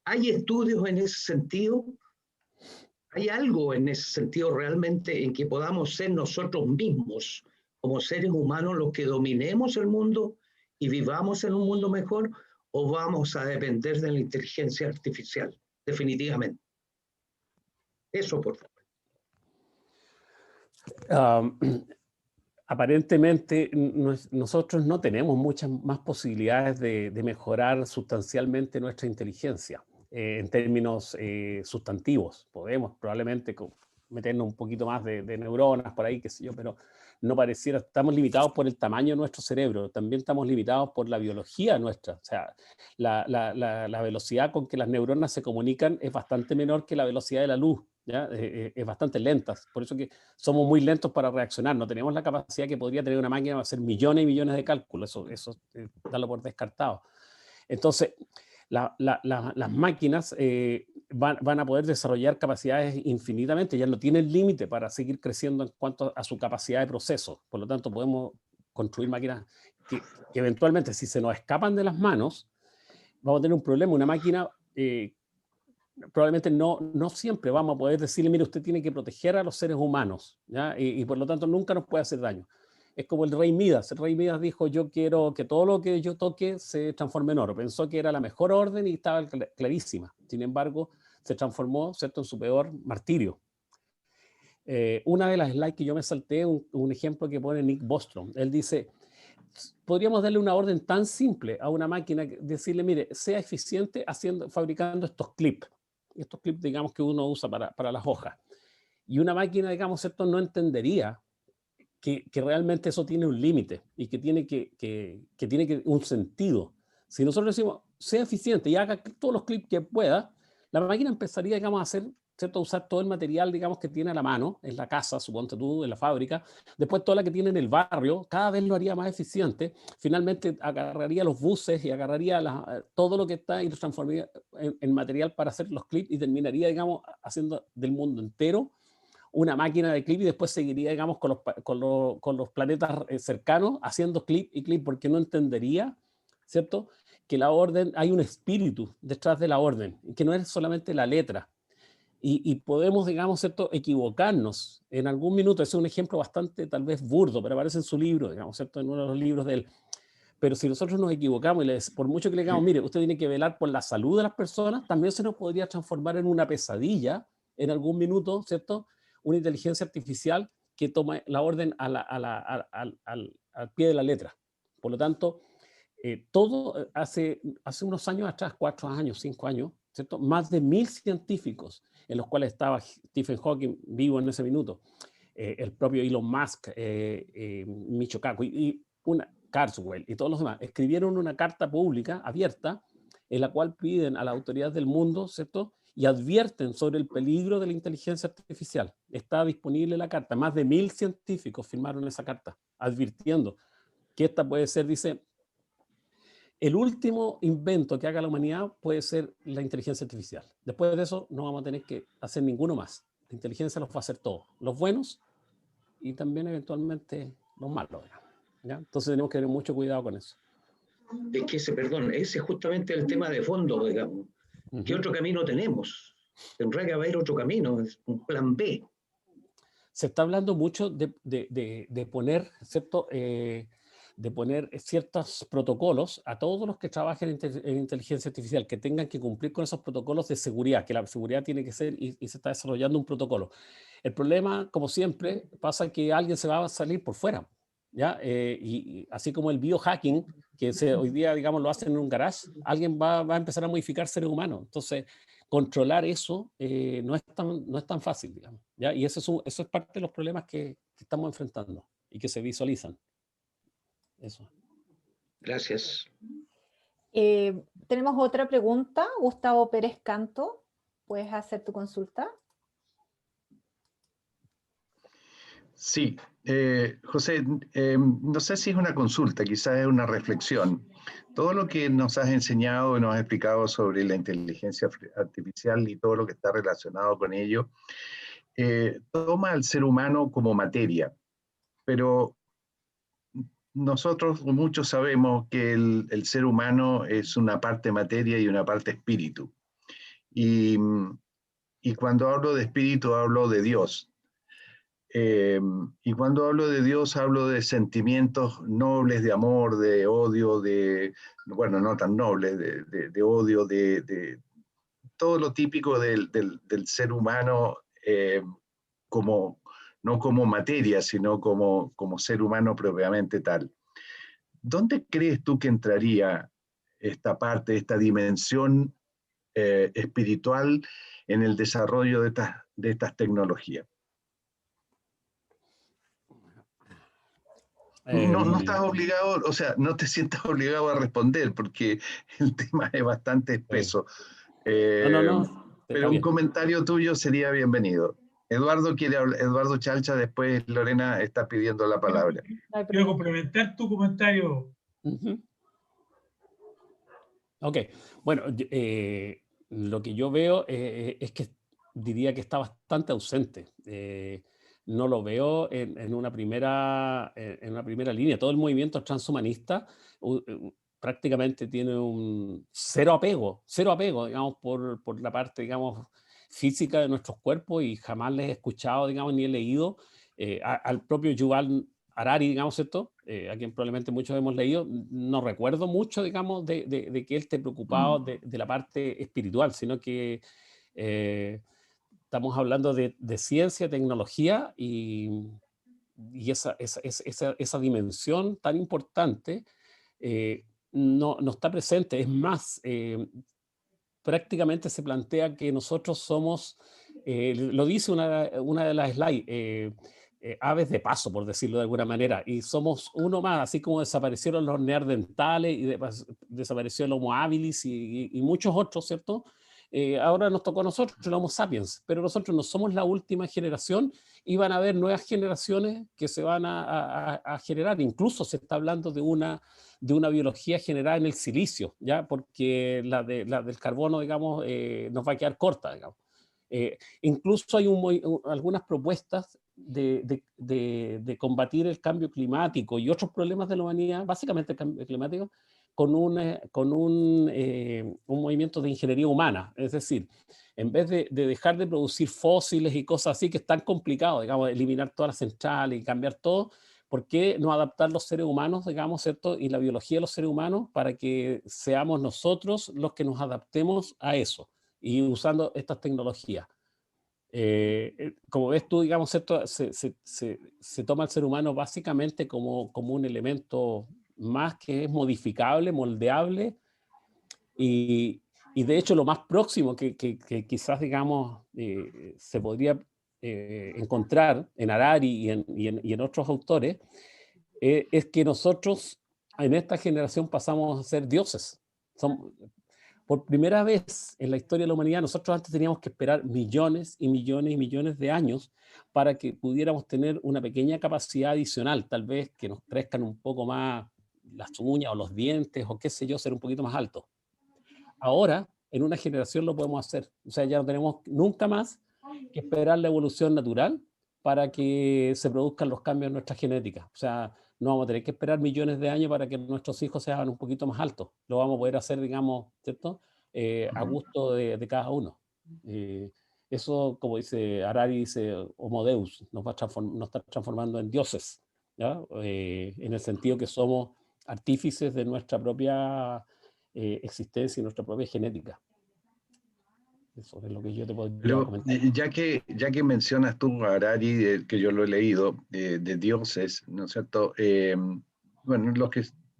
¿hay estudios en ese sentido? ¿Hay algo en ese sentido realmente en que podamos ser nosotros mismos, como seres humanos, los que dominemos el mundo y vivamos en un mundo mejor, o vamos a depender de la inteligencia artificial? Definitivamente. Eso, por favor.
Aparentemente nosotros no tenemos muchas más posibilidades de mejorar sustancialmente nuestra inteligencia en términos sustantivos. Podemos probablemente meternos un poquito más de neuronas por ahí, qué sé yo, pero no pareciera. Estamos limitados por el tamaño de nuestro cerebro, también estamos limitados por la biología nuestra. O sea, la velocidad con que las neuronas se comunican es bastante menor que la velocidad de la luz. ¿Ya? Es bastante lentas, por eso que somos muy lentos para reaccionar, no tenemos la capacidad que podría tener una máquina de hacer millones y millones de cálculos, eso darlo por descartado. Entonces, las máquinas van a poder desarrollar capacidades infinitamente, ya no tienen límite para seguir creciendo en cuanto a su capacidad de proceso, por lo tanto podemos construir máquinas que eventualmente, si se nos escapan de las manos, vamos a tener un problema. Una máquina probablemente no siempre vamos a poder decirle, mire, usted tiene que proteger a los seres humanos, ¿ya? Y por lo tanto nunca nos puede hacer daño. Es como el rey Midas. El rey Midas dijo, yo quiero que todo lo que yo toque se transforme en oro. Pensó que era la mejor orden y estaba clarísima. Sin embargo, se transformó, ¿cierto?, en su peor martirio. Una de las slides que yo me salté, un ejemplo que pone Nick Bostrom. Él dice, podríamos darle una orden tan simple a una máquina, decirle, mire, sea eficiente fabricando estos clips, digamos, que uno usa para las hojas. Y una máquina, digamos, ¿cierto?, no entendería que realmente eso tiene un límite y que tiene un sentido. Si nosotros decimos, sea eficiente y haga todos los clips que pueda, la máquina empezaría, digamos, a hacer, ¿cierto?, a usar todo el material, digamos, que tiene a la mano, en la casa, suponte tú, en la fábrica, después toda la que tiene en el barrio, cada vez lo haría más eficiente, finalmente agarraría los buses y agarraría todo lo que está y lo transformaría en material para hacer los clips y terminaría, digamos, haciendo del mundo entero una máquina de clip y después seguiría, digamos, con los planetas cercanos haciendo clip y clip, porque no entendería, ¿cierto?, que la orden, hay un espíritu detrás de la orden, que no es solamente la letra. Y podemos, digamos, ¿cierto?, equivocarnos en algún minuto. Ese es un ejemplo bastante, tal vez, burdo, pero aparece en su libro, digamos, ¿cierto?, en uno de los libros de él. Pero si nosotros nos equivocamos y por mucho que le digamos, mire, usted tiene que velar por la salud de las personas, también se nos podría transformar en una pesadilla en algún minuto, ¿cierto?, una inteligencia artificial que toma la orden al pie de la letra. Por lo tanto, todo hace unos años atrás, 4 años, 5 años, ¿cierto?, más de 1000 científicos, en los cuales estaba Stephen Hawking vivo en ese minuto, el propio Elon Musk, Michio Kaku y Carswell y todos los demás, escribieron una carta pública abierta en la cual piden a las autoridades del mundo, ¿cierto?, y advierten sobre el peligro de la inteligencia artificial. Está disponible la carta. Más de 1000 científicos firmaron esa carta, advirtiendo que esta puede ser, dice, el último invento que haga la humanidad puede ser la inteligencia artificial. Después de eso no vamos a tener que hacer ninguno más. La inteligencia los va a hacer todos, los buenos y también eventualmente los malos. ¿Ya? Entonces tenemos que tener mucho cuidado con eso.
Es que ese es justamente el tema de fondo, digamos. ¿Qué otro camino tenemos? Tendrá que haber otro camino, un plan B.
Se está hablando mucho de poner, ¿cierto?, de poner ciertos protocolos a todos los que trabajen en inteligencia artificial, que tengan que cumplir con esos protocolos de seguridad, que la seguridad tiene que ser, y se está desarrollando un protocolo. El problema, como siempre, pasa que alguien se va a salir por fuera, ¿ya? Y así como el biohacking, que hoy día, digamos, lo hacen en un garage, alguien va a empezar a modificar seres humanos. Entonces, controlar eso no es tan fácil, digamos, ¿ya? Y eso es parte de los problemas que estamos enfrentando y que se visualizan. Eso.
Gracias.
Tenemos otra pregunta. Gustavo Pérez Canto, ¿puedes hacer tu consulta?
Sí, José, no sé si es una consulta, quizás es una reflexión. Todo lo que nos has enseñado y nos has explicado sobre la inteligencia artificial y todo lo que está relacionado con ello, toma al ser humano como materia, pero nosotros muchos sabemos que el ser humano es una parte materia y una parte espíritu. Y cuando hablo de espíritu, hablo de Dios. Y cuando hablo de Dios, hablo de sentimientos nobles, de amor, de odio, bueno, no tan nobles, de odio, de todo lo típico del ser humano, no como materia, sino como ser humano propiamente tal. ¿Dónde crees tú que entraría esta parte, esta dimensión espiritual en el desarrollo de estas tecnologías? No estás obligado, o sea, no te sientas obligado a responder porque el tema es bastante espeso.
No,
pero un comentario tuyo sería bienvenido. Eduardo Chalcha, después Lorena está pidiendo la palabra.
Quiero complementar tu comentario.
Ok, bueno, lo que yo veo es que diría que está bastante ausente. No lo veo en una primera línea. Todo el movimiento transhumanista prácticamente tiene un cero apego, digamos, por la parte, digamos, física de nuestros cuerpos, y jamás les he escuchado, digamos, ni he leído al propio Yuval Harari, digamos, ¿cierto? A quien probablemente muchos hemos leído. No recuerdo mucho, digamos, de que él esté preocupado de la parte espiritual, sino que estamos hablando de ciencia, tecnología y esa dimensión tan importante no está presente. Es más, prácticamente se plantea que nosotros somos, lo dice una de las slides, aves de paso, por decirlo de alguna manera, y somos uno más, así como desaparecieron los neandertales y desapareció el Homo habilis y muchos otros, ¿cierto? Ahora nos tocó a nosotros, el Homo sapiens, pero nosotros no somos la última generación y van a haber nuevas generaciones que se van a generar. Incluso se está hablando de una biología generada en el silicio, ¿ya? Porque la del carbono, digamos, nos va a quedar corta, digamos. Incluso hay algunas propuestas de combatir el cambio climático y otros problemas de la humanidad, básicamente el cambio climático, con un movimiento de ingeniería humana. Es decir, en vez de dejar de producir fósiles y cosas así, que es tan complicado, digamos, eliminar todas las centrales y cambiar todo, ¿por qué no adaptar los seres humanos, digamos, ¿cierto? Y la biología de los seres humanos para que seamos nosotros los que nos adaptemos a eso y usando estas tecnologías? Como ves tú, digamos, ¿cierto? Se toma al ser humano básicamente como un elemento más que es modificable, moldeable, y de hecho lo más próximo que quizás, digamos, se podría encontrar en Harari y en otros autores, es que nosotros en esta generación pasamos a ser dioses. Por primera vez en la historia de la humanidad, nosotros antes teníamos que esperar millones y millones y millones de años para que pudiéramos tener una pequeña capacidad adicional, tal vez que nos crezcan un poco más las uñas o los dientes o qué sé yo, ser un poquito más altos. Ahora, en una generación lo podemos hacer. O sea, ya no tenemos nunca más que esperar la evolución natural para que se produzcan los cambios en nuestra genética. O sea, no vamos a tener que esperar millones de años para que nuestros hijos sean un poquito más altos. Lo vamos a poder hacer, digamos, ¿cierto? A gusto de cada uno. Eso, como dice Harari, dice Homo Deus, nos está transformando en dioses, ¿ya? En el sentido que somos artífices de nuestra propia existencia y nuestra propia genética. Eso es lo que yo te podría comentar.
Ya que mencionas tú a Harari, que yo lo he leído, de dioses, ¿no es cierto? Bueno,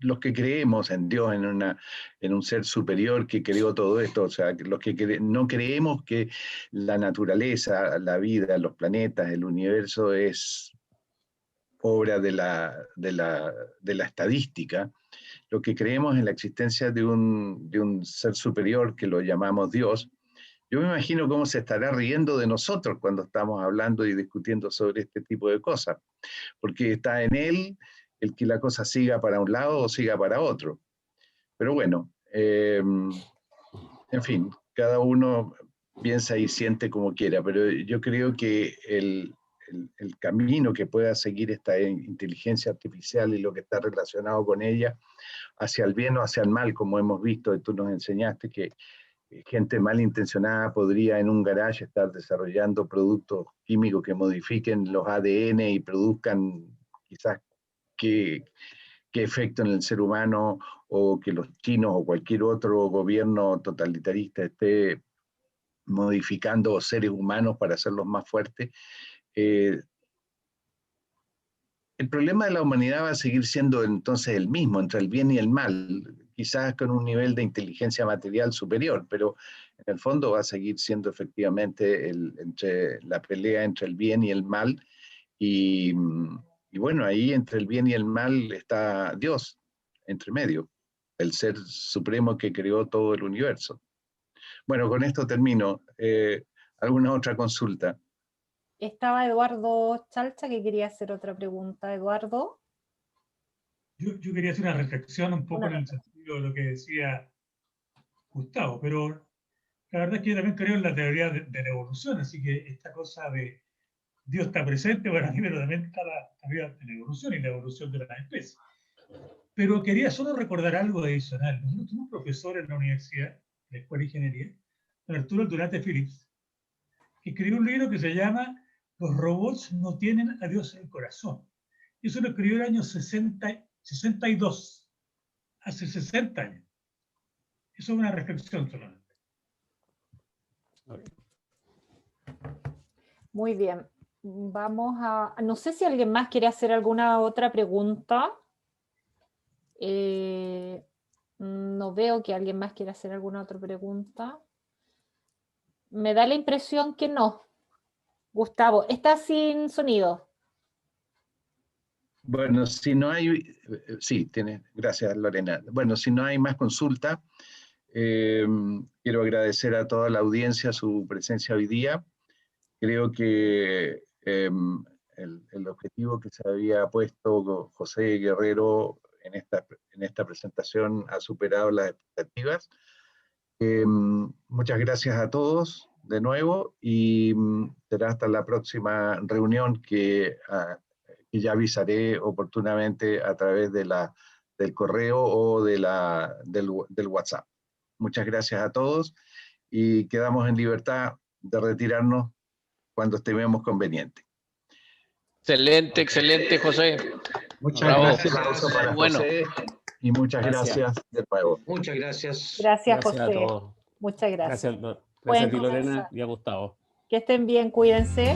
los que creemos en Dios, en un ser superior que creó todo esto, o sea, los que no creemos que la naturaleza, la vida, los planetas, el universo es obra de la estadística, lo que creemos en la existencia de un ser superior que lo llamamos Dios. Yo me imagino cómo se estará riendo de nosotros cuando estamos hablando y discutiendo sobre este tipo de cosas, porque está en él el que la cosa siga para un lado o siga para otro. Pero bueno, en fin, cada uno piensa y siente como quiera, pero yo creo que el camino que pueda seguir esta inteligencia artificial y lo que está relacionado con ella, hacia el bien o hacia el mal, como hemos visto, y tú nos enseñaste que gente malintencionada podría en un garage estar desarrollando productos químicos que modifiquen los ADN y produzcan quizás qué efecto en el ser humano, o que los chinos o cualquier otro gobierno totalitarista esté modificando seres humanos para hacerlos más fuertes. El problema de la humanidad va a seguir siendo entonces el mismo, entre el bien y el mal, quizás con un nivel de inteligencia material superior, pero en el fondo va a seguir siendo efectivamente la pelea entre el bien y el mal, y bueno, ahí entre el bien y el mal está Dios, entre medio, el ser supremo que creó todo el universo. Bueno, con esto termino. ¿Alguna otra consulta?
Estaba Eduardo Chalcha que quería hacer otra pregunta. Eduardo.
Yo quería hacer una reflexión un poco en el sentido de lo que decía Gustavo, pero la verdad es que yo también creo en la teoría de la evolución, así que esta cosa de Dios está presente para mí, pero también está la teoría de la evolución y la evolución de las especies. Pero quería solo recordar algo adicional. Nosotros tuvimos un profesor en la universidad, en la Escuela de Ingeniería, don Arturo Durante Phillips, que escribió un libro que se llama Los robots no tienen a Dios en el corazón. Y eso lo escribió en el año 62, hace 60 años. Eso es una reflexión solamente.
Muy bien. Vamos a... No sé si alguien más quiere hacer alguna otra pregunta. No veo que alguien más quiera hacer alguna otra pregunta. Me da la impresión que no. Gustavo, ¿está sin sonido?
Bueno, si no hay... Sí, gracias, Lorena. Bueno, si no hay más consulta, quiero agradecer a toda la audiencia su presencia hoy día. Creo que el objetivo que se había puesto José Guerrero en esta presentación ha superado las expectativas. Muchas gracias a todos de nuevo, y será hasta la próxima reunión que ya avisaré oportunamente a través del correo o del WhatsApp. Muchas gracias a todos y quedamos en libertad de retirarnos cuando estimemos conveniente.
Excelente, excelente, José.
Muchas gracias. Aplauso para José, y muchas gracias de nuevo.
Muchas gracias.
Gracias, José.
A todos.
Muchas gracias.
Gracias a ti, Lorena, y a Gustavo.
Que estén bien, cuídense.